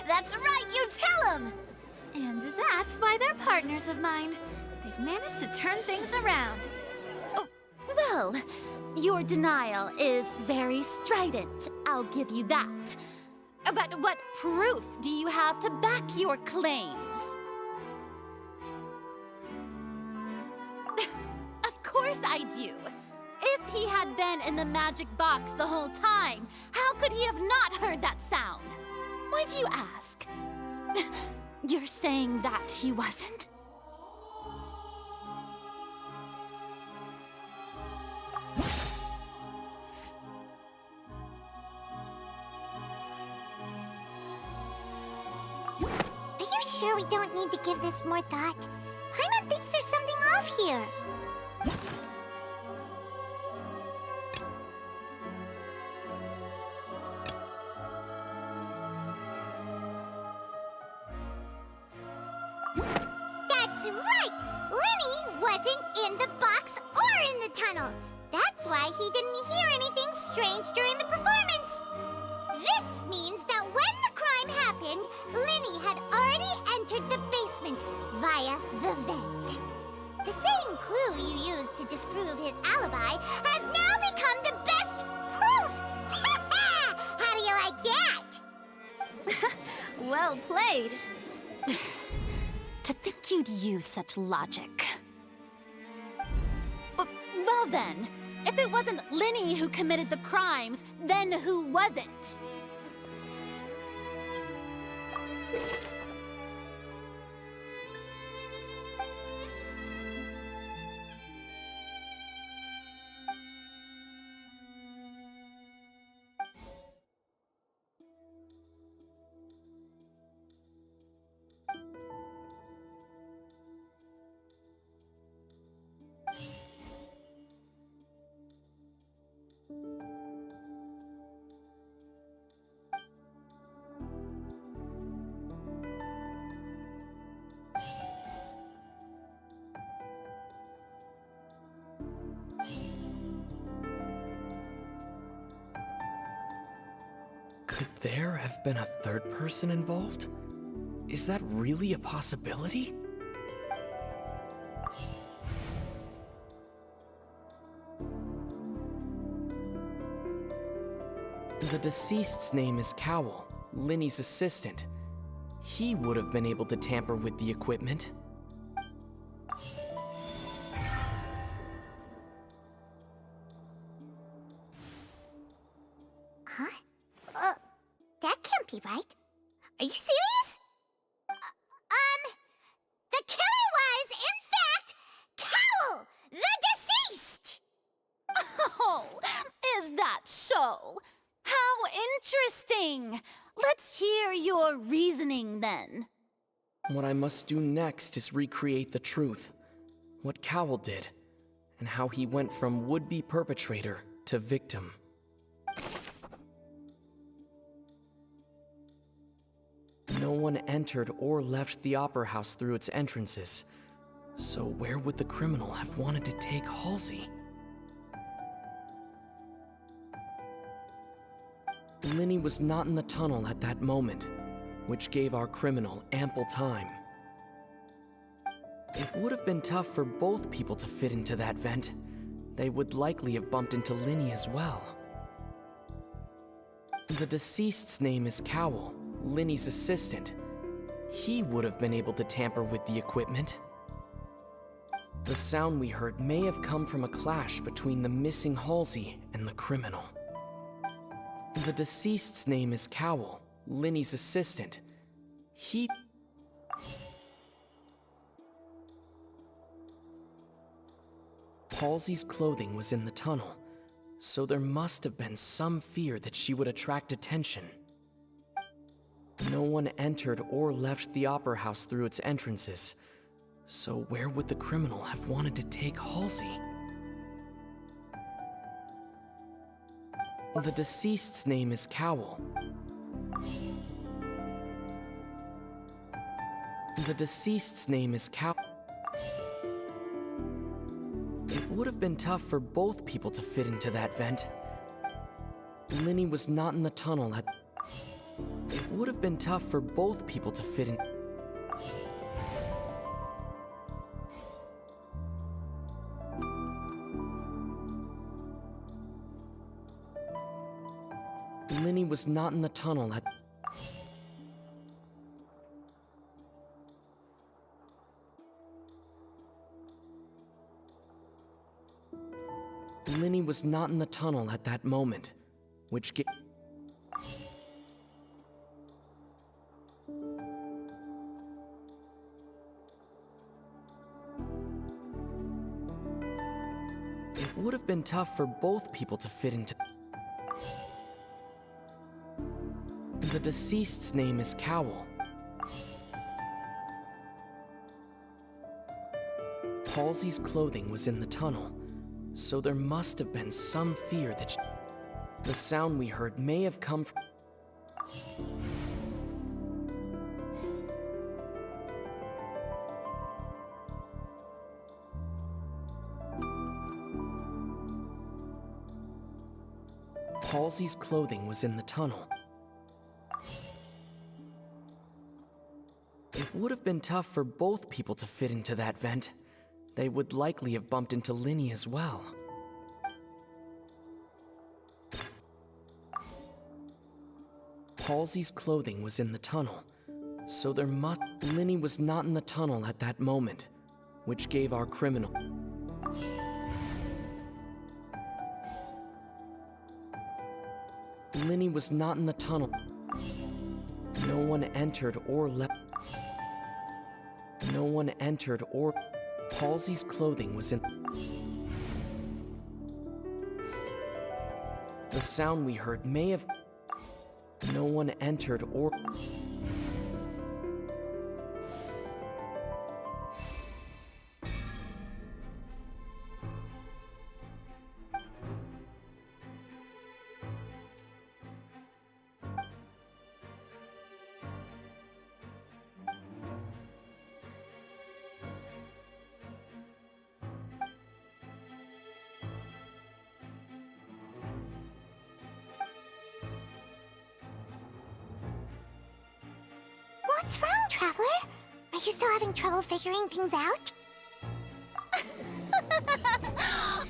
That's right, you tell them! And that's why they're partners of mine. They've managed to turn things around. Oh, well, your denial is very strident, I'll give you that. But what proof do you have to back your claims? Of course I do. If he had been in the magic box the whole time, how could he have not heard that sound? Why do you ask? You're saying that he wasn't? Are you sure we don't need to give this more thought? Paimon thinks there's something off here. That's right! Linny wasn't in the box or in the tunnel. That's why he didn't hear anything strange during the performance. This means that when the crime happened, Linny had already entered the basement via the vent. The same clue you used to disprove his alibi has now become the best proof! How do you like that? Well played. To think you'd use such logic. Well then, if it wasn't Linny who committed the crimes, then who was it? Could there have been a third person involved? Is that really a possibility? The deceased's name is Cowell, Linny's assistant. He would have been able to tamper with the equipment. Huh? That can't be right. Are you serious? The killer was, in fact, Cowell, the deceased! Oh, is that so? How interesting! Let's hear your reasoning then. What I must do next is recreate the truth. What Cowell did, and how he went from would-be perpetrator to victim. No one entered or left the Opera House through its entrances. So where would the criminal have wanted to take Halsey? Linny was not in the tunnel at that moment, which gave our criminal ample time. It would have been tough for both people to fit into that vent. They would likely have bumped into Linny as well. The deceased's name is Cowell, Linny's assistant. He would have been able to tamper with the equipment. The sound we heard may have come from a clash between the missing Halsey and the criminal. The deceased's name is Cowell, Linny's assistant. Halsey's clothing was in the tunnel, so there must have been some fear that she would attract attention. No one entered or left the Opera House through its entrances, so where would the criminal have wanted to take Halsey? The deceased's name is Cowell. The deceased's name is Cowell. It would have been tough for both people to fit into that vent. Linny was not in the tunnel at... It would have been tough for both people to fit in... Linny was not in the tunnel at... Linny was not in the tunnel at that moment, which gave... It would have been tough for both people to fit into... The deceased's name is Cowell. Halsey's clothing was in the tunnel, so there must have been some fear that the sound we heard may have come from... Halsey's clothing was in the tunnel. It would have been tough for both people to fit into that vent. They would likely have bumped into Linny as well. Halsey's clothing was in the tunnel, so there must... Linny was not in the tunnel at that moment, which gave our criminal... Linny was not in the tunnel. No one entered or left... No one entered or... Halsey's clothing was in... The sound we heard may have... No one entered or... What's wrong, Traveler? Are you still having trouble figuring things out?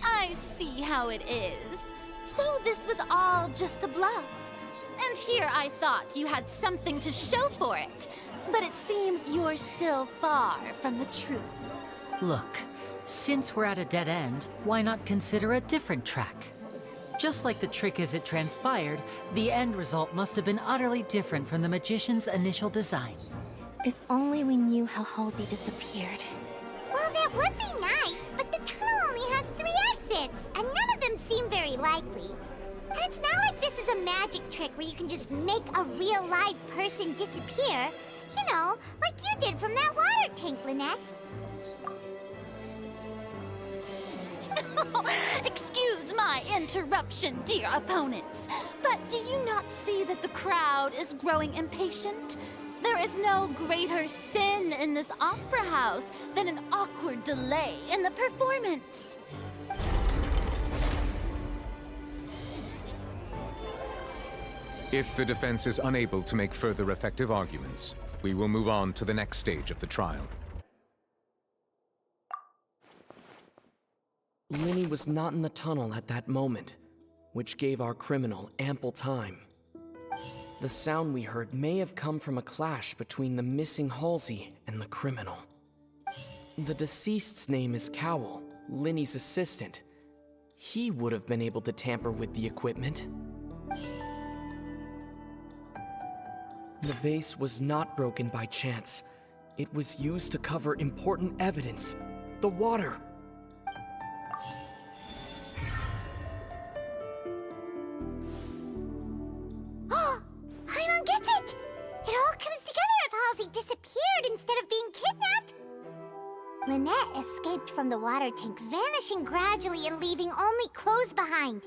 I see how it is. So this was all just a bluff. And here I thought you had something to show for it. But it seems you're still far from the truth. Look, since we're at a dead end, why not consider a different track? Just like the trick as it transpired, the end result must have been utterly different from the magician's initial design. If only we knew how Halsey disappeared. Well, that would be nice, but the tunnel only has 3 exits, and none of them seem very likely. And it's not like this is a magic trick where you can just make a real live person disappear. You know, like you did from that water tank, Lynette. Excuse my interruption, dear opponents, but do you not see that the crowd is growing impatient? There is no greater sin in this opera house than an awkward delay in the performance. If the defense is unable to make further effective arguments, we will move on to the next stage of the trial. Linny was not in the tunnel at that moment, which gave our criminal ample time. The sound we heard may have come from a clash between the missing Halsey and the criminal. The deceased's name is Cowell, Linny's assistant. He would have been able to tamper with the equipment. The vase was not broken by chance. It was used to cover important evidence. The water. Paimon gets it! It all comes together if Halsey disappeared instead of being kidnapped. Lynette escaped from the water tank, vanishing gradually and leaving only clothes behind.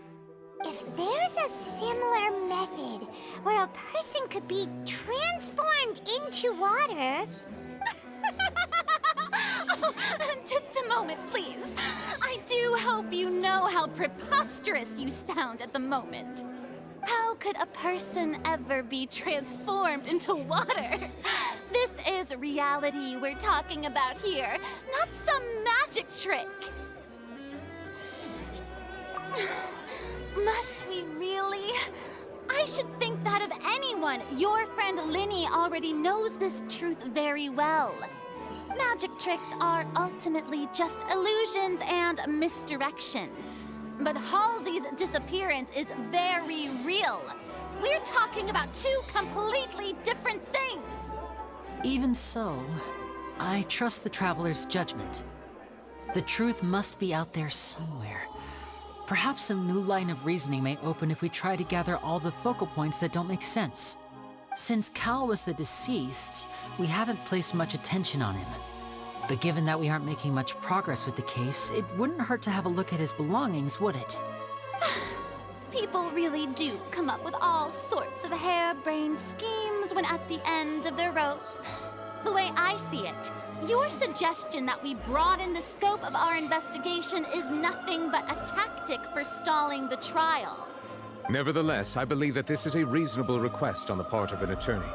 If there's a similar method where a person could be transformed into water... Oh, just a moment, please. I do hope you know how preposterous you sound at the moment. How could a person ever be transformed into water? This is reality we're talking about here, not some magic trick. Must we really? I should think that of anyone. Your friend Linny already knows this truth very well. Magic tricks are ultimately just illusions and misdirection. But Halsey's disappearance is very real. We're talking about 2 completely different things. Even so, I trust the Traveler's judgment. The truth must be out there somewhere. Perhaps some new line of reasoning may open if we try to gather all the focal points that don't make sense. Since Cal was the deceased, we haven't placed much attention on him. But given that we aren't making much progress with the case, it wouldn't hurt to have a look at his belongings, would it? People really do come up with all sorts of harebrained schemes when at the end of their rope. The way I see it, your suggestion that we broaden the scope of our investigation is nothing but a tactic for stalling the trial. Nevertheless, I believe that this is a reasonable request on the part of an attorney.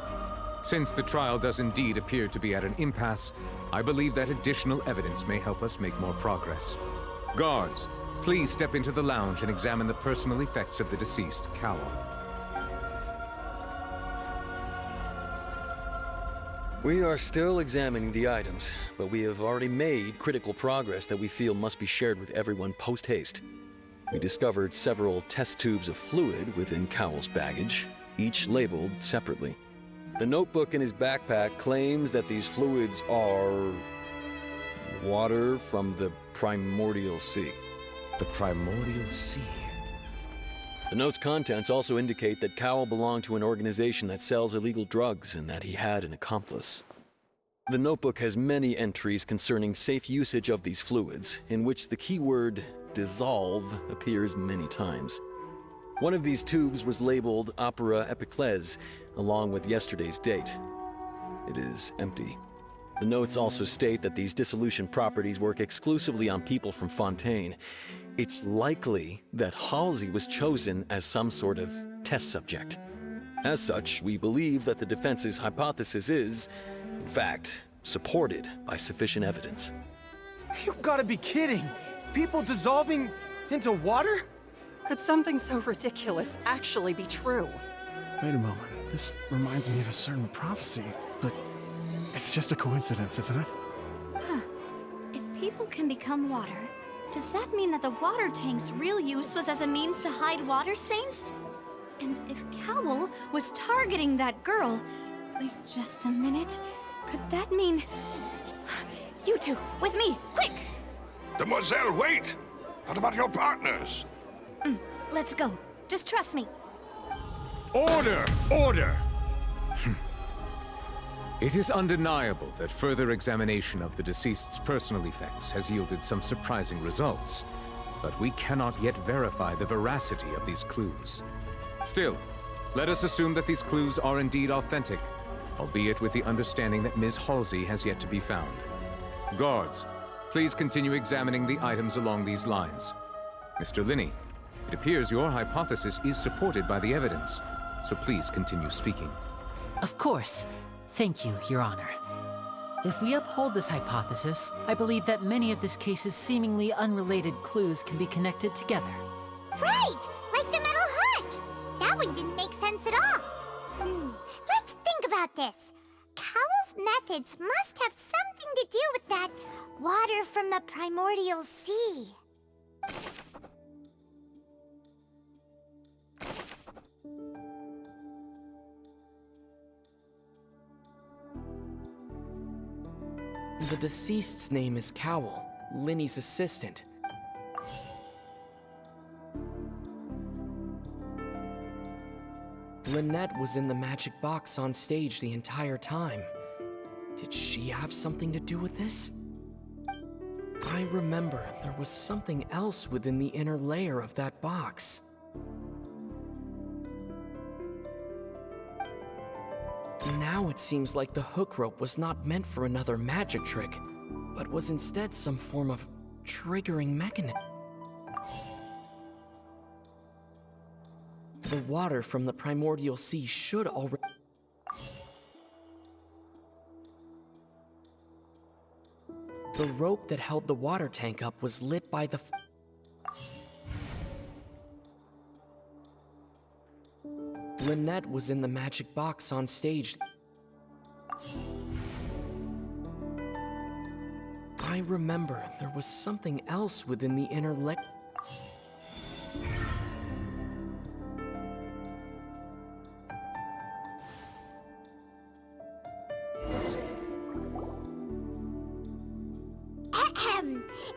Since the trial does indeed appear to be at an impasse, I believe that additional evidence may help us make more progress. Guards, please step into the lounge and examine the personal effects of the deceased, Cowell. We are still examining the items, but we have already made critical progress that we feel must be shared with everyone post-haste. We discovered several test tubes of fluid within Cowell's baggage, each labeled separately. The notebook in his backpack claims that these fluids are... water from the primordial sea. The primordial sea? The note's contents also indicate that Cowell belonged to an organization that sells illegal drugs and that he had an accomplice. The notebook has many entries concerning safe usage of these fluids, in which the keyword dissolve appears many times. One of these tubes was labeled Opera Epiclese, along with yesterday's date. It is empty. The notes also state that these dissolution properties work exclusively on people from Fontaine. It's likely that Halsey was chosen as some sort of test subject. As such, we believe that the defense's hypothesis is, in fact, supported by sufficient evidence. You've got to be kidding! People dissolving into water? Could something so ridiculous actually be true? Wait a moment. This reminds me of a certain prophecy, but it's just a coincidence, isn't it? Huh. If people can become water, does that mean that the water tank's real use was as a means to hide water stains? And if Cowl was targeting that girl... Wait just a minute. Could that mean... You two, with me, quick! Demoiselle, wait! What about your partners? Let's go. Just trust me. Order! Order! It is undeniable that further examination of the deceased's personal effects has yielded some surprising results, but we cannot yet verify the veracity of these clues. Still, let us assume that these clues are indeed authentic, albeit with the understanding that Ms. Halsey has yet to be found. Guards, please continue examining the items along these lines. Mr. Linney, it appears your hypothesis is supported by the evidence, so please continue speaking. Of course. Thank you, Your Honor. If we uphold this hypothesis, I believe that many of this case's seemingly unrelated clues can be connected together. Right! Like the metal hook! That one didn't make sense at all. Let's think about this. Cowell's methods must have something to do with that water from the primordial sea. The deceased's name is Cowell, Linny's assistant. Lynette was in the magic box on stage the entire time. Did she have something to do with this? I remember there was something else within the inner layer of that box. Now it seems like the hook rope was not meant for another magic trick, but was instead some form of triggering mechanism. The water from the primordial sea should already... The rope that held the water tank up was lit by the... Lynette was in the magic box on stage. I remember there was something else within the inner leg.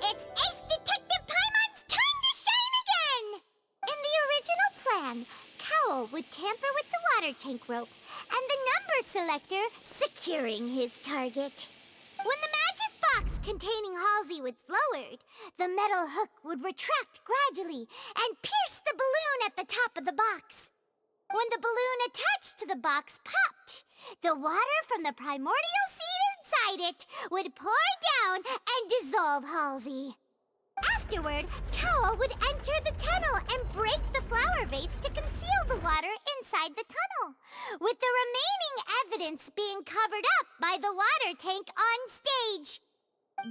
It's Ace Detective Paimon's time to shine again! In the original plan, Cowell would tamper with the water tank rope and the number selector securing his target. When the magic box containing Halsey was lowered, the metal hook would retract gradually and pierce the balloon at the top of the box. When the balloon attached to the box popped, the water from the primordial seed inside it would pour down and dissolve Halsey. Afterward, Cowell would enter the tunnel and break the flower vase to conceal the water inside the tunnel, with the remaining evidence being covered up by the water tank on stage.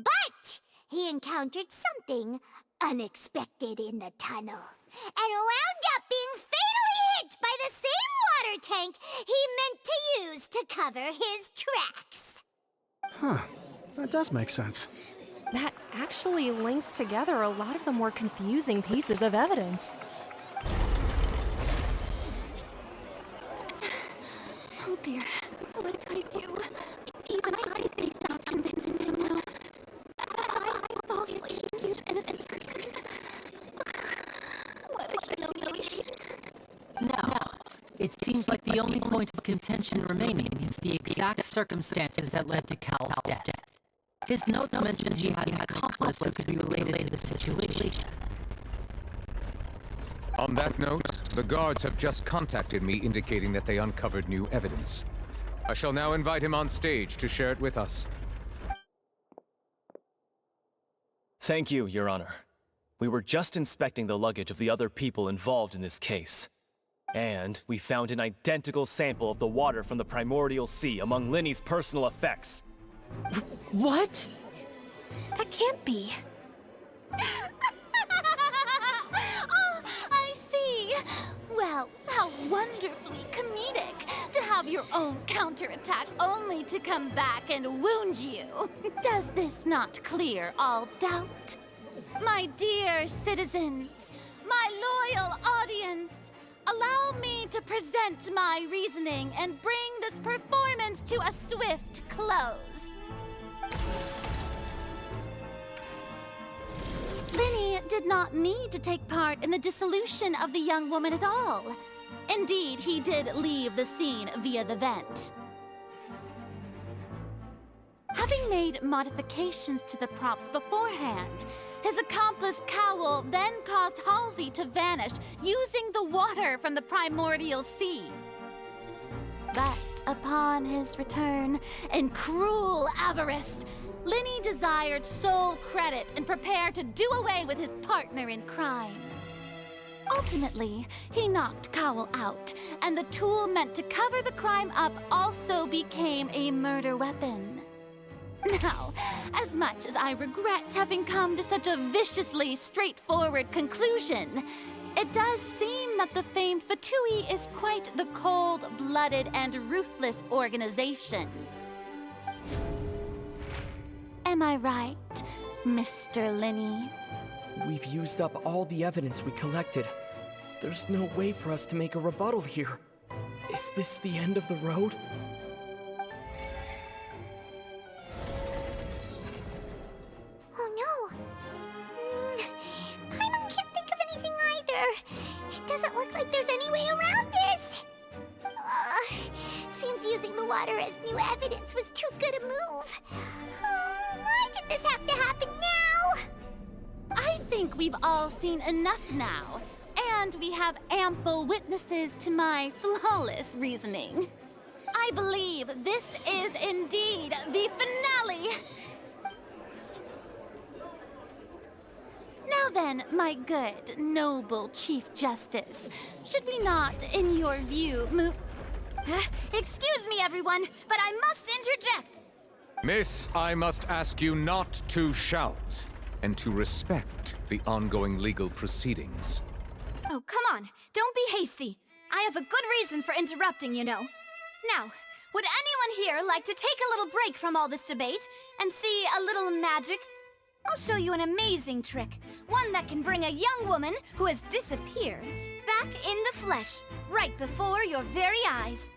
But he encountered something unexpected in the tunnel, and wound up being fatally hit by the same water tank he meant to use to cover his tracks. Huh. That does make sense. That actually links together a lot of the more confusing pieces of evidence. Oh dear, what do I do? Even I think it's not convincing somehow. I falsely accused innocent creatures. What a humiliation. Now, it seems like the only point of contention remaining is the exact circumstances that led to Cal's death. His notes mentioned he had an accomplice who could be related to the situation. On that note, the guards have just contacted me indicating that they uncovered new evidence. I shall now invite him on stage to share it with us. Thank you, Your Honor. We were just inspecting the luggage of the other people involved in this case. And we found an identical sample of the water from the primordial sea among Linny's personal effects. What? That can't be. Oh, I see. Well, how wonderfully comedic to have your own counterattack only to come back and wound you. Does this not clear all doubt? My dear citizens, my loyal audience, allow me to present my reasoning and bring this performance to a swift close. Linny did not need to take part in the dissolution of the young woman at all. Indeed, he did leave the scene via the vent. Having made modifications to the props beforehand, his accomplice Cowl then caused Halsey to vanish using the water from the primordial sea. But upon his return, in cruel avarice, Linny desired sole credit and prepared to do away with his partner in crime. Ultimately, he knocked Cowl out, and the tool meant to cover the crime up also became a murder weapon. Now, as much as I regret having come to such a viciously straightforward conclusion, it does seem that the famed Fatui is quite the cold-blooded and ruthless organization. Am I right, Mr. Linny? We've used up all the evidence we collected. There's no way for us to make a rebuttal here. Is this the end of the road? Oh no! Paimon can't think of anything either. It doesn't look like there's any way around this. Seems using the water as new evidence was too good a move. Why did this have to happen now? I think we've all seen enough now, and we have ample witnesses to my flawless reasoning. I believe this is indeed the finale. Now then, my good, noble Chief Justice, should we not, in your view, move... Excuse me, everyone, but I must interject. Miss, I must ask you not to shout, and to respect the ongoing legal proceedings. Oh, come on. Don't be hasty. I have a good reason for interrupting, you know. Now, would anyone here like to take a little break from all this debate and see a little magic? I'll show you an amazing trick. One that can bring a young woman who has disappeared back in the flesh, right before your very eyes.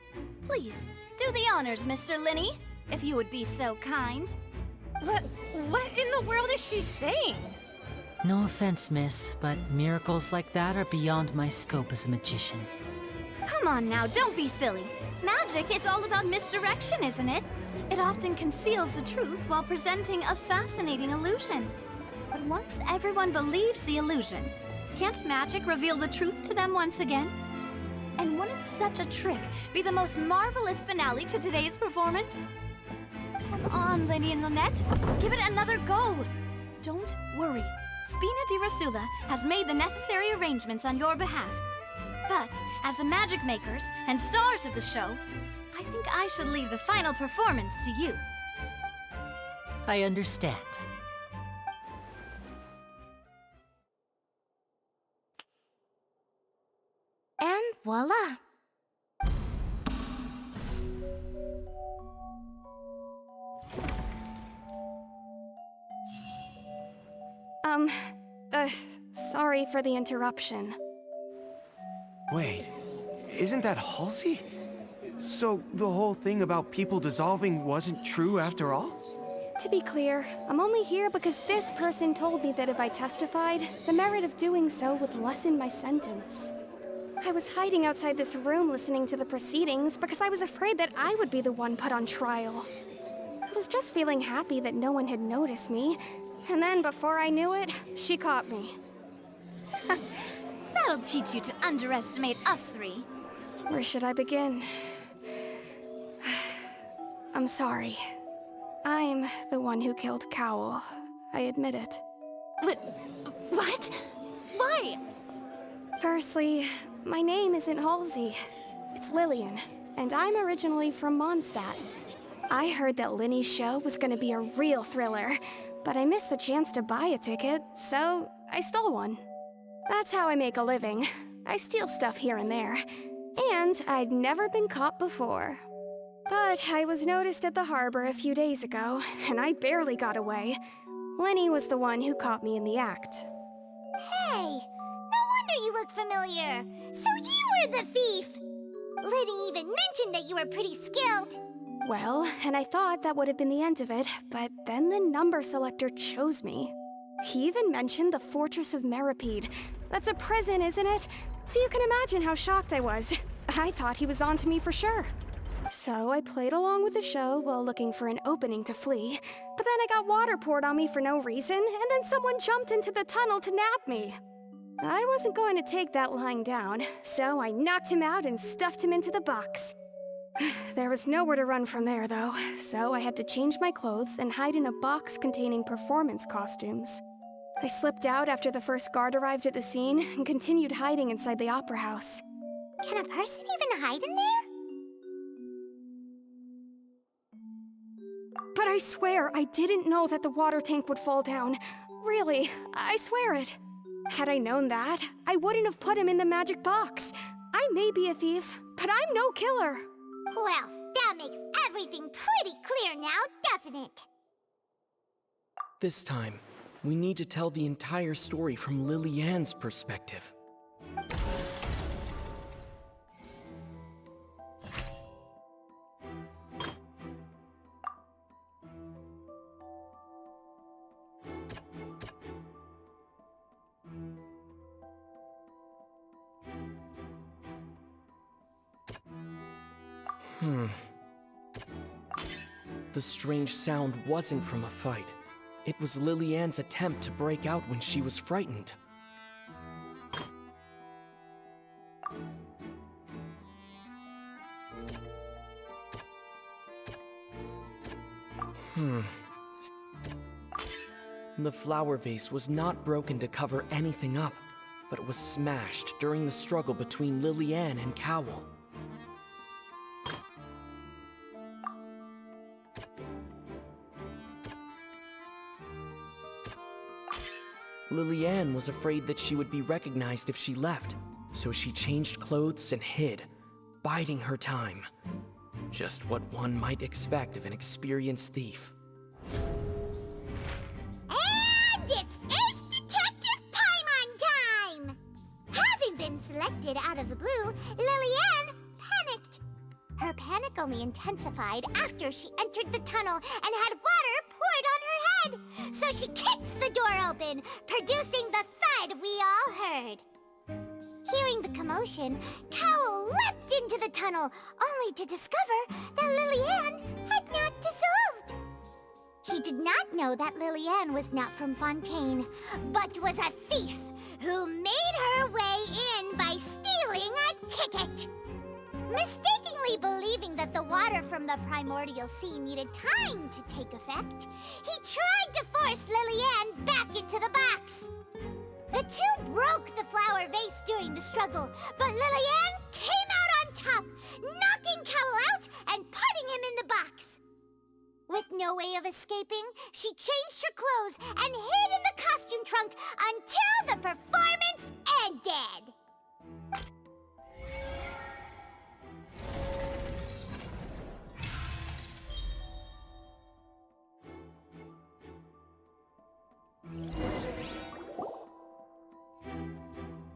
Please, do the honors, Mr. Linny, if you would be so kind. What in the world is she saying? No offense, miss, but miracles like that are beyond my scope as a magician. Come on now, don't be silly. Magic is all about misdirection, isn't it? It often conceals the truth while presenting a fascinating illusion. But once everyone believes the illusion, can't magic reveal the truth to them once again? And wouldn't such a trick be the most marvelous finale to today's performance? Come on, Linny and Lynette. Give it another go. Don't worry. Spina di Rosula has made the necessary arrangements on your behalf. But as the magic makers and stars of the show, I think I should leave the final performance to you. I understand. And voila! Sorry for the interruption. Wait, isn't that Halsey? So the whole thing about people dissolving wasn't true after all? To be clear, I'm only here because this person told me that if I testified, the merit of doing so would lessen my sentence. I was hiding outside this room listening to the proceedings because I was afraid that I would be the one put on trial. I was just feeling happy that no one had noticed me, and then before I knew it, she caught me. That'll teach you to underestimate us three. Where should I begin? I'm sorry. I'm the one who killed Cowl. I admit it. What? Why? Firstly, my name isn't Halsey. It's Lillian, and I'm originally from Mondstadt. I heard that Linny's show was gonna be a real thriller, but I missed the chance to buy a ticket, so I stole one. That's how I make a living. I steal stuff here and there. And I'd never been caught before. But I was noticed at the harbor a few days ago, and I barely got away. Lenny was the one who caught me in the act. Hey, no wonder you look familiar. So you were the thief! Liddy even mentioned that you were pretty skilled. Well, and I thought that would have been the end of it, but then the number selector chose me. He even mentioned the Fortress of Meripede. That's a prison, isn't it? So you can imagine how shocked I was. I thought he was onto me for sure. So I played along with the show while looking for an opening to flee, but then I got water poured on me for no reason, and then someone jumped into the tunnel to nab me. I wasn't going to take that lying down, so I knocked him out and stuffed him into the box. There was nowhere to run from there, though, so I had to change my clothes and hide in a box containing performance costumes. I slipped out after the first guard arrived at the scene and continued hiding inside the opera house. Can a person even hide in there? But I swear I didn't know that the water tank would fall down. Really, I swear it. Had I known that, I wouldn't have put him in the magic box. I may be a thief, but I'm no killer. Well, that makes everything pretty clear now, doesn't it? This time, we need to tell the entire story from Lily-Ann's perspective. The strange sound wasn't from a fight. It was Lily-Ann's attempt to break out when she was frightened. The flower vase was not broken to cover anything up, but was smashed during the struggle between Lily-Ann and Cowell. Lily-Ann was afraid that she would be recognized if she left, so she changed clothes and hid, biding her time. Just what one might expect of an experienced thief. And it's Ace Detective Paimon time! Having been selected out of the blue, Lily-Ann panicked. Her panic only intensified after she entered the tunnel and had water poured on her head. So she kicked the door open, producing the thud we all heard. Hearing the commotion, Cowell leapt into the tunnel, only to discover that Lily-Ann had not dissolved. He did not know that Lily-Ann was not from Fontaine, but was a thief who made her way in by stealing a ticket. Mistakenly believing that the water from the primordial sea needed time to take effect, he tried to force Lily-Ann back into the box. The two broke the flower vase during the struggle, but Lily-Ann came out on top, knocking Cowell out and putting him in the box. With no way of escaping, she changed her clothes and hid in the costume trunk until the performance ended.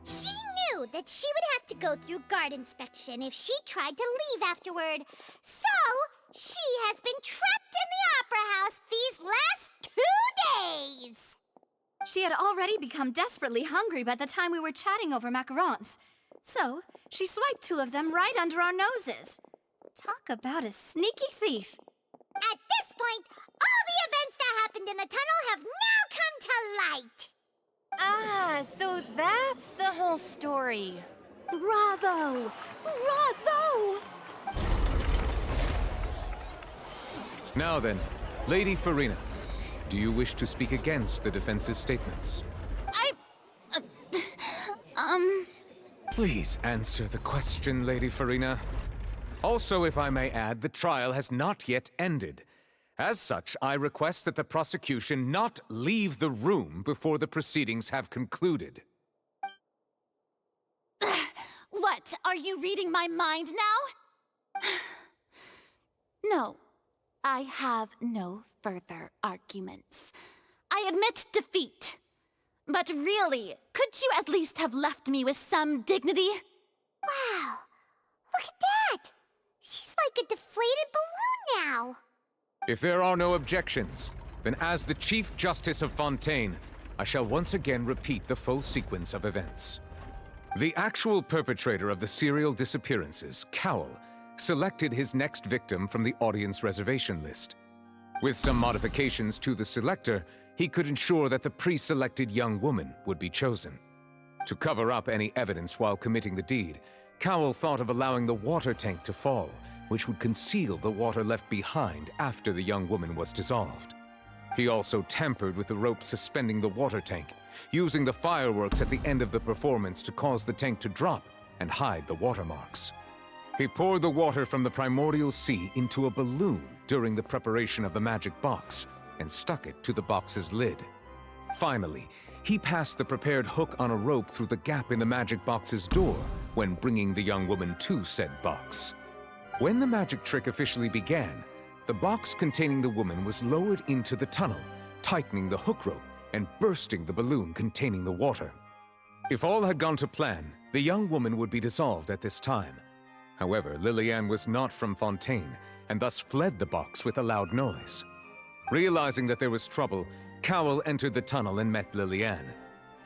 She knew that she would have to go through guard inspection if she tried to leave afterward. So, she has been trapped in the opera house these last 2 days. She had already become desperately hungry by the time we were chatting over macarons. So, she swiped 2 of them right under our noses. Talk about a sneaky thief. At this point, all the events that happened in the tunnel have now come to light. Ah, so that's the whole story. Bravo! Bravo! Now then, Lady Farina, do you wish to speak against the defense's statements? Please answer the question, Lady Farina. Also, if I may add, the trial has not yet ended. As such, I request that the prosecution not leave the room before the proceedings have concluded. What? Are you reading my mind now? No, I have no further arguments. I admit defeat. But really, could you at least have left me with some dignity? Wow, look at that! She's like a deflated balloon now. If there are no objections, then as the Chief Justice of Fontaine, I shall once again repeat the full sequence of events. The actual perpetrator of the serial disappearances, Cowell, selected his next victim from the audience reservation list. With some modifications to the selector, he could ensure that the pre-selected young woman would be chosen. To cover up any evidence while committing the deed, Cowell thought of allowing the water tank to fall, which would conceal the water left behind after the young woman was dissolved. He also tampered with the rope suspending the water tank, using the fireworks at the end of the performance to cause the tank to drop and hide the watermarks. He poured the water from the primordial sea into a balloon during the preparation of the magic box and stuck it to the box's lid. Finally, he passed the prepared hook on a rope through the gap in the magic box's door when bringing the young woman to said box. When the magic trick officially began, the box containing the woman was lowered into the tunnel, tightening the hook rope and bursting the balloon containing the water. If all had gone to plan, the young woman would be dissolved at this time. However, Lillian was not from Fontaine, and thus fled the box with a loud noise. Realizing that there was trouble, Cowell entered the tunnel and met Lillian.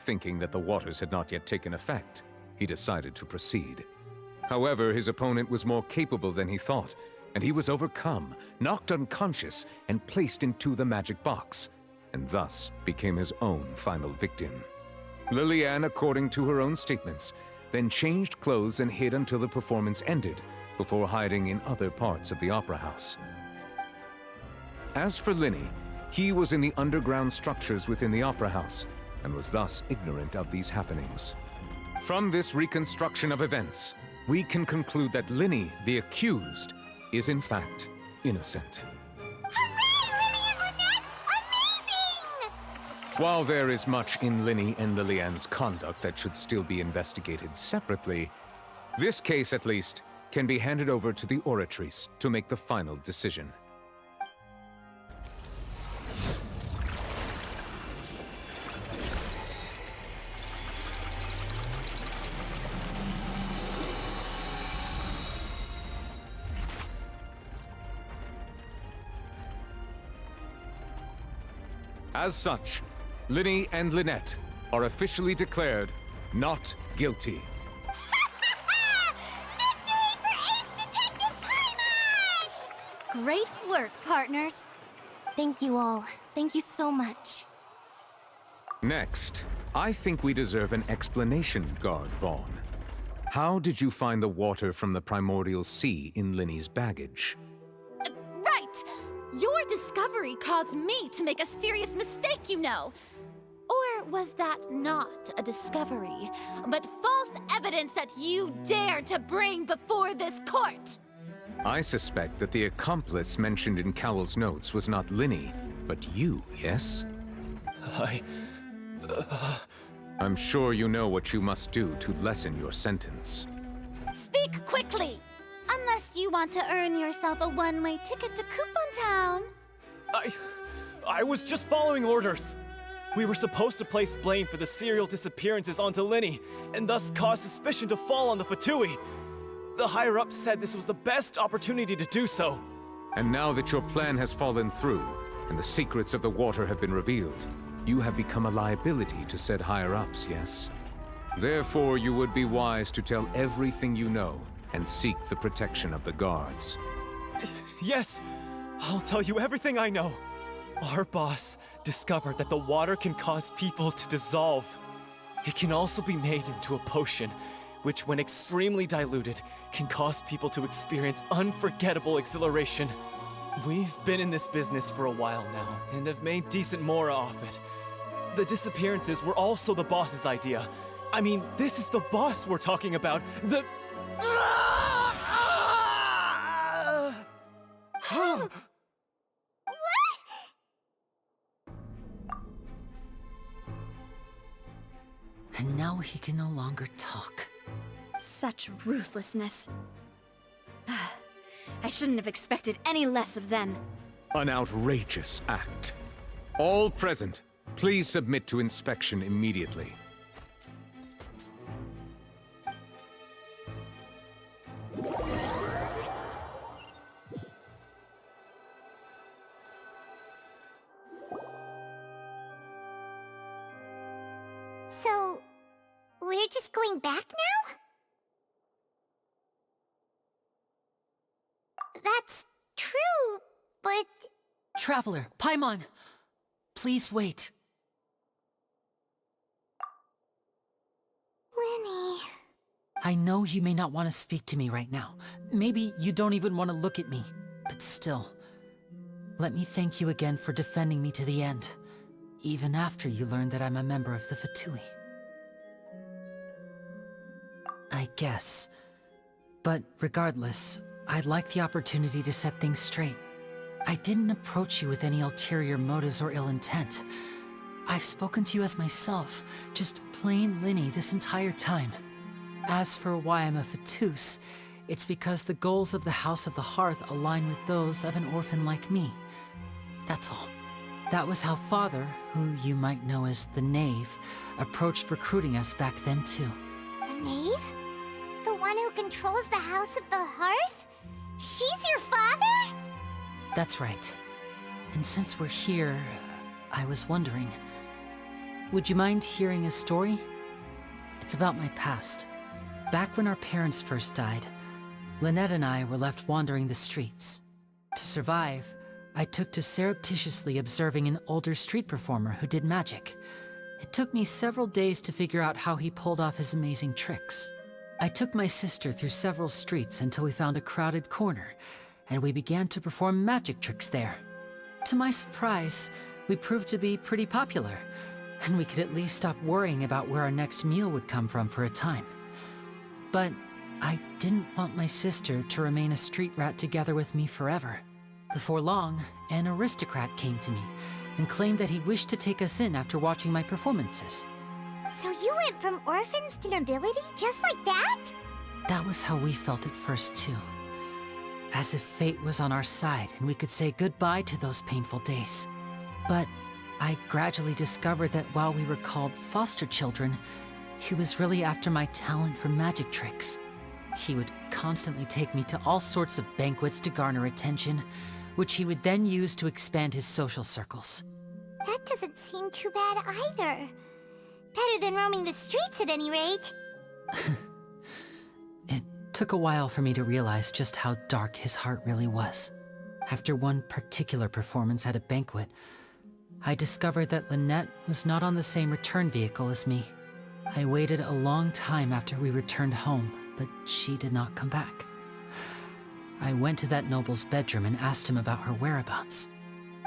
Thinking that the waters had not yet taken effect, he decided to proceed. However, his opponent was more capable than he thought, and he was overcome, knocked unconscious, and placed into the magic box, and thus became his own final victim. Lillian, according to her own statements, then changed clothes and hid until the performance ended, before hiding in other parts of the opera house. As for Linny, he was in the underground structures within the opera house, and was thus ignorant of these happenings. From this reconstruction of events, we can conclude that Linny, the accused, is in fact innocent. While there is much in Linny and Lillian's conduct that should still be investigated separately, this case, at least, can be handed over to the Oratrice to make the final decision. As such, Linny and Lynette are officially declared not guilty. Great work, partners. Thank you all. Thank you so much. Next, I think we deserve an explanation, Guard Vaughn. How did you find the water from the primordial sea in Linny's baggage? Right! Your discovery caused me to make a serious mistake, you know. Or was that not a discovery, but false evidence that you dared to bring before this court? I suspect that the accomplice mentioned in Cowell's notes was not Linny, but you, yes? I'm sure you know what you must do to lessen your sentence. Speak quickly! Unless you want to earn yourself a one-way ticket to Coupon Town. I was just following orders. We were supposed to place blame for the serial disappearances onto Linny, and thus cause suspicion to fall on the Fatui. The higher-ups said this was the best opportunity to do so. And now that your plan has fallen through, and the secrets of the water have been revealed, you have become a liability to said higher-ups, yes? Therefore, you would be wise to tell everything you know, and seek the protection of the guards. Yes, I'll tell you everything I know. Our boss discovered that the water can cause people to dissolve. It can also be made into a potion, which when extremely diluted, can cause people to experience unforgettable exhilaration. We've been in this business for a while now, and have made decent more off it. The disappearances were also the boss's idea. I mean, this is the boss we're talking about. The... And now he can no longer talk. Such ruthlessness. I shouldn't have expected any less of them. An outrageous act. All present, please submit to inspection immediately. So, we're just going back now? That's true, but... Traveler, Paimon! Please wait. Lenny... I know you may not want to speak to me right now. Maybe you don't even want to look at me. But still, let me thank you again for defending me to the end. Even after you learned that I'm a member of the Fatui. I guess. But regardless, I'd like the opportunity to set things straight. I didn't approach you with any ulterior motives or ill intent. I've spoken to you as myself, just plain Linny this entire time. As for why I'm a Fatus, it's because the goals of the House of the Hearth align with those of an orphan like me. That's all. That was how Father, who you might know as the Knave, approached recruiting us back then too. The Knave? The one who controls the House of the Hearth? She's your father? That's right. And since we're here, I was wondering, would you mind hearing a story? It's about my past. Back when our parents first died, Lynette and I were left wandering the streets. To survive, I took to surreptitiously observing an older street performer who did magic. It took me several days to figure out how he pulled off his amazing tricks. I took my sister through several streets until we found a crowded corner, and we began to perform magic tricks there. To my surprise, we proved to be pretty popular, and we could at least stop worrying about where our next meal would come from for a time. But I didn't want my sister to remain a street rat together with me forever. Before long, an aristocrat came to me and claimed that he wished to take us in after watching my performances. So you went from orphans to nobility just like that? That was how we felt at first too. As if fate was on our side and we could say goodbye to those painful days. But I gradually discovered that while we were called foster children, he was really after my talent for magic tricks. He would constantly take me to all sorts of banquets to garner attention, which he would then use to expand his social circles. That doesn't seem too bad either. Better than roaming the streets at any rate. It took a while for me to realize just how dark his heart really was. After one particular performance at a banquet, I discovered that Lynette was not on the same return vehicle as me. I waited a long time after we returned home, but she did not come back. I went to that noble's bedroom and asked him about her whereabouts.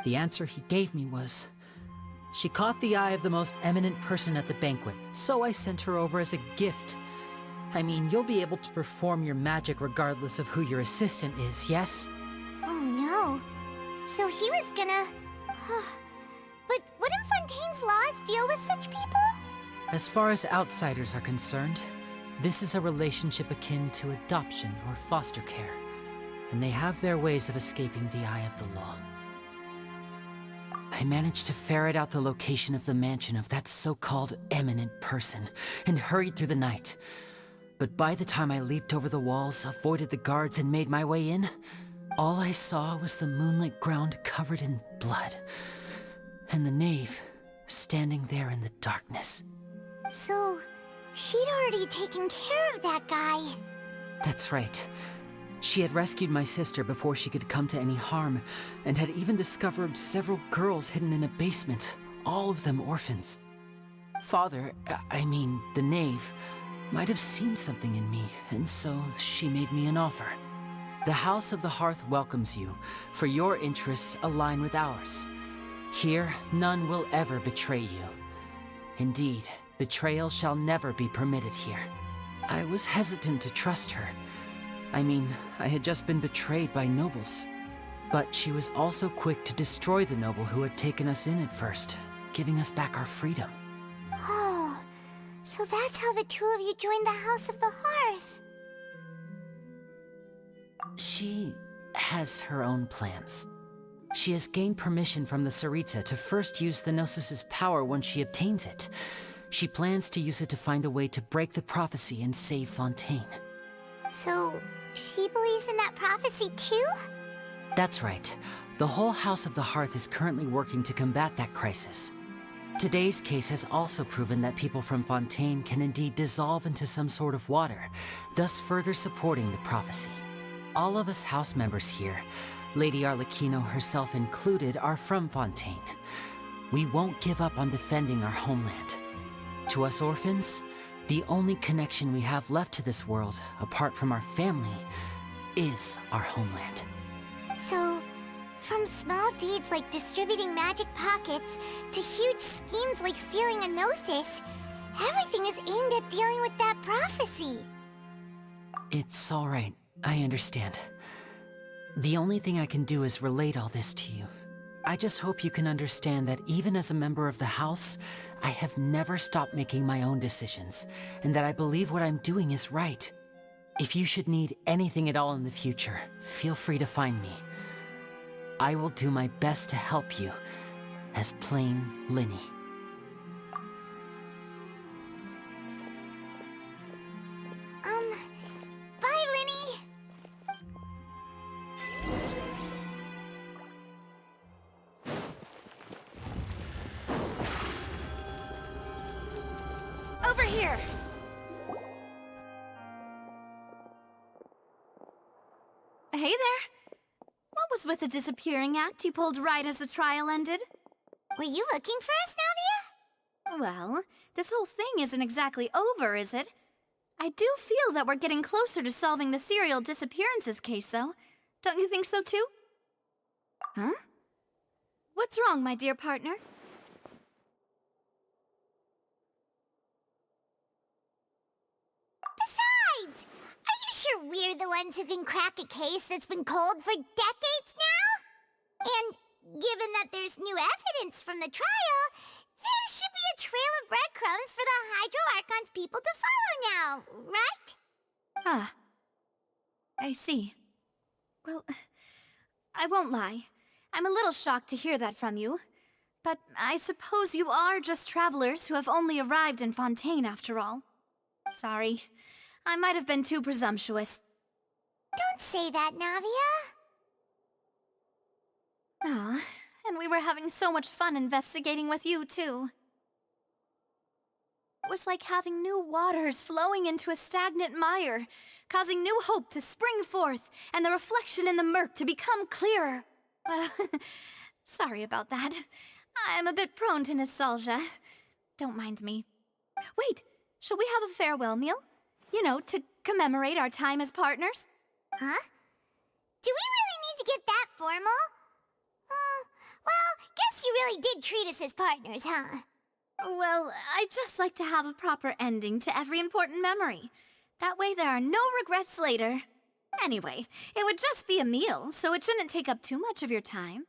The answer he gave me was, she caught the eye of the most eminent person at the banquet, so I sent her over as a gift. I mean, you'll be able to perform your magic regardless of who your assistant is, yes? Oh no. So he was gonna... But wouldn't Fontaine's laws deal with such people? As far as outsiders are concerned, this is a relationship akin to adoption or foster care, and they have their ways of escaping the eye of the law. I managed to ferret out the location of the mansion of that so-called eminent person and hurried through the night. But by the time I leaped over the walls, avoided the guards, and made my way in, all I saw was the moonlit ground covered in blood, and the knave standing there in the darkness. So, she'd already taken care of that guy. That's right. She had rescued my sister before she could come to any harm, and had even discovered several girls hidden in a basement, all of them orphans. Father, the knave, might have seen something in me, and so she made me an offer. The House of the Hearth welcomes you, for your interests align with ours. Here, none will ever betray you. Indeed, Betrayal shall never be permitted here. I was hesitant to trust her. I mean, I had just been betrayed by nobles. But she was also quick to destroy the noble who had taken us in at first, giving us back our freedom. Oh, so that's how the two of you joined the House of the Hearth. She has her own plans. She has gained permission from the Tsaritsa to first use the Gnosis's power once she obtains it. She plans to use it to find a way to break the prophecy and save Fontaine. So, she believes in that prophecy too? That's right. The whole House of the Hearth is currently working to combat that crisis. Today's case has also proven that people from Fontaine can indeed dissolve into some sort of water, thus further supporting the prophecy. All of us house members here, Lady Arlecchino herself included, are from Fontaine. We won't give up on defending our homeland. To us orphans, the only connection we have left to this world, apart from our family, is our homeland. So, from small deeds like distributing magic pockets to huge schemes like stealing a Gnosis, everything is aimed at dealing with that prophecy. It's all right. I understand. The only thing I can do is relate all this to you. I just hope you can understand that even as a member of the House, I have never stopped making my own decisions, and that I believe what I'm doing is right. If you should need anything at all in the future, feel free to find me. I will do my best to help you, as plain Linny. Bye, Linny! Over here! Hey there! What was with the disappearing act you pulled right as the trial ended? Were you looking for us, Navia? Well, this whole thing isn't exactly over, is it? I do feel that we're getting closer to solving the serial disappearances case, though. Don't you think so, too? Huh? What's wrong, my dear partner? Besides, are you sure we're the ones who can crack a case that's been cold for decades now? And given that there's new evidence from the trial, there should be a trail of breadcrumbs for the Hydro Archon's people to follow now, right? Ah. I see. Well, I won't lie. I'm a little shocked to hear that from you. But I suppose you are just travelers who have only arrived in Fontaine after all. Sorry. I might have been too presumptuous. Don't say that, Navia. Ah, and we were having so much fun investigating with you, too. It was like having new waters flowing into a stagnant mire, causing new hope to spring forth, and the reflection in the murk to become clearer. Well, sorry about that. I'm a bit prone to nostalgia. Don't mind me. Wait, shall we have a farewell meal? You know, to commemorate our time as partners? Huh? Do we really need to get that formal? Well, guess you really did treat us as partners, huh? Well, I'd just like to have a proper ending to every important memory. That way there are no regrets later. Anyway, it would just be a meal, so it shouldn't take up too much of your time.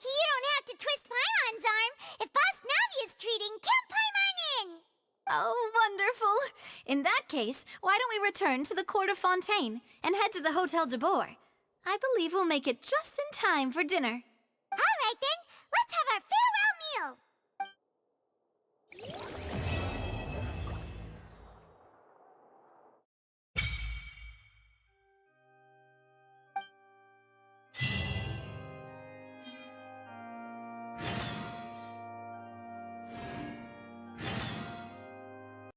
You don't have to twist Paimon's arm. If Boss Navia's treating, count Paimon in! Oh, wonderful. In that case, why don't we return to the court of Fontaine and head to the Hotel de Boer? I believe we'll make it just in time for dinner.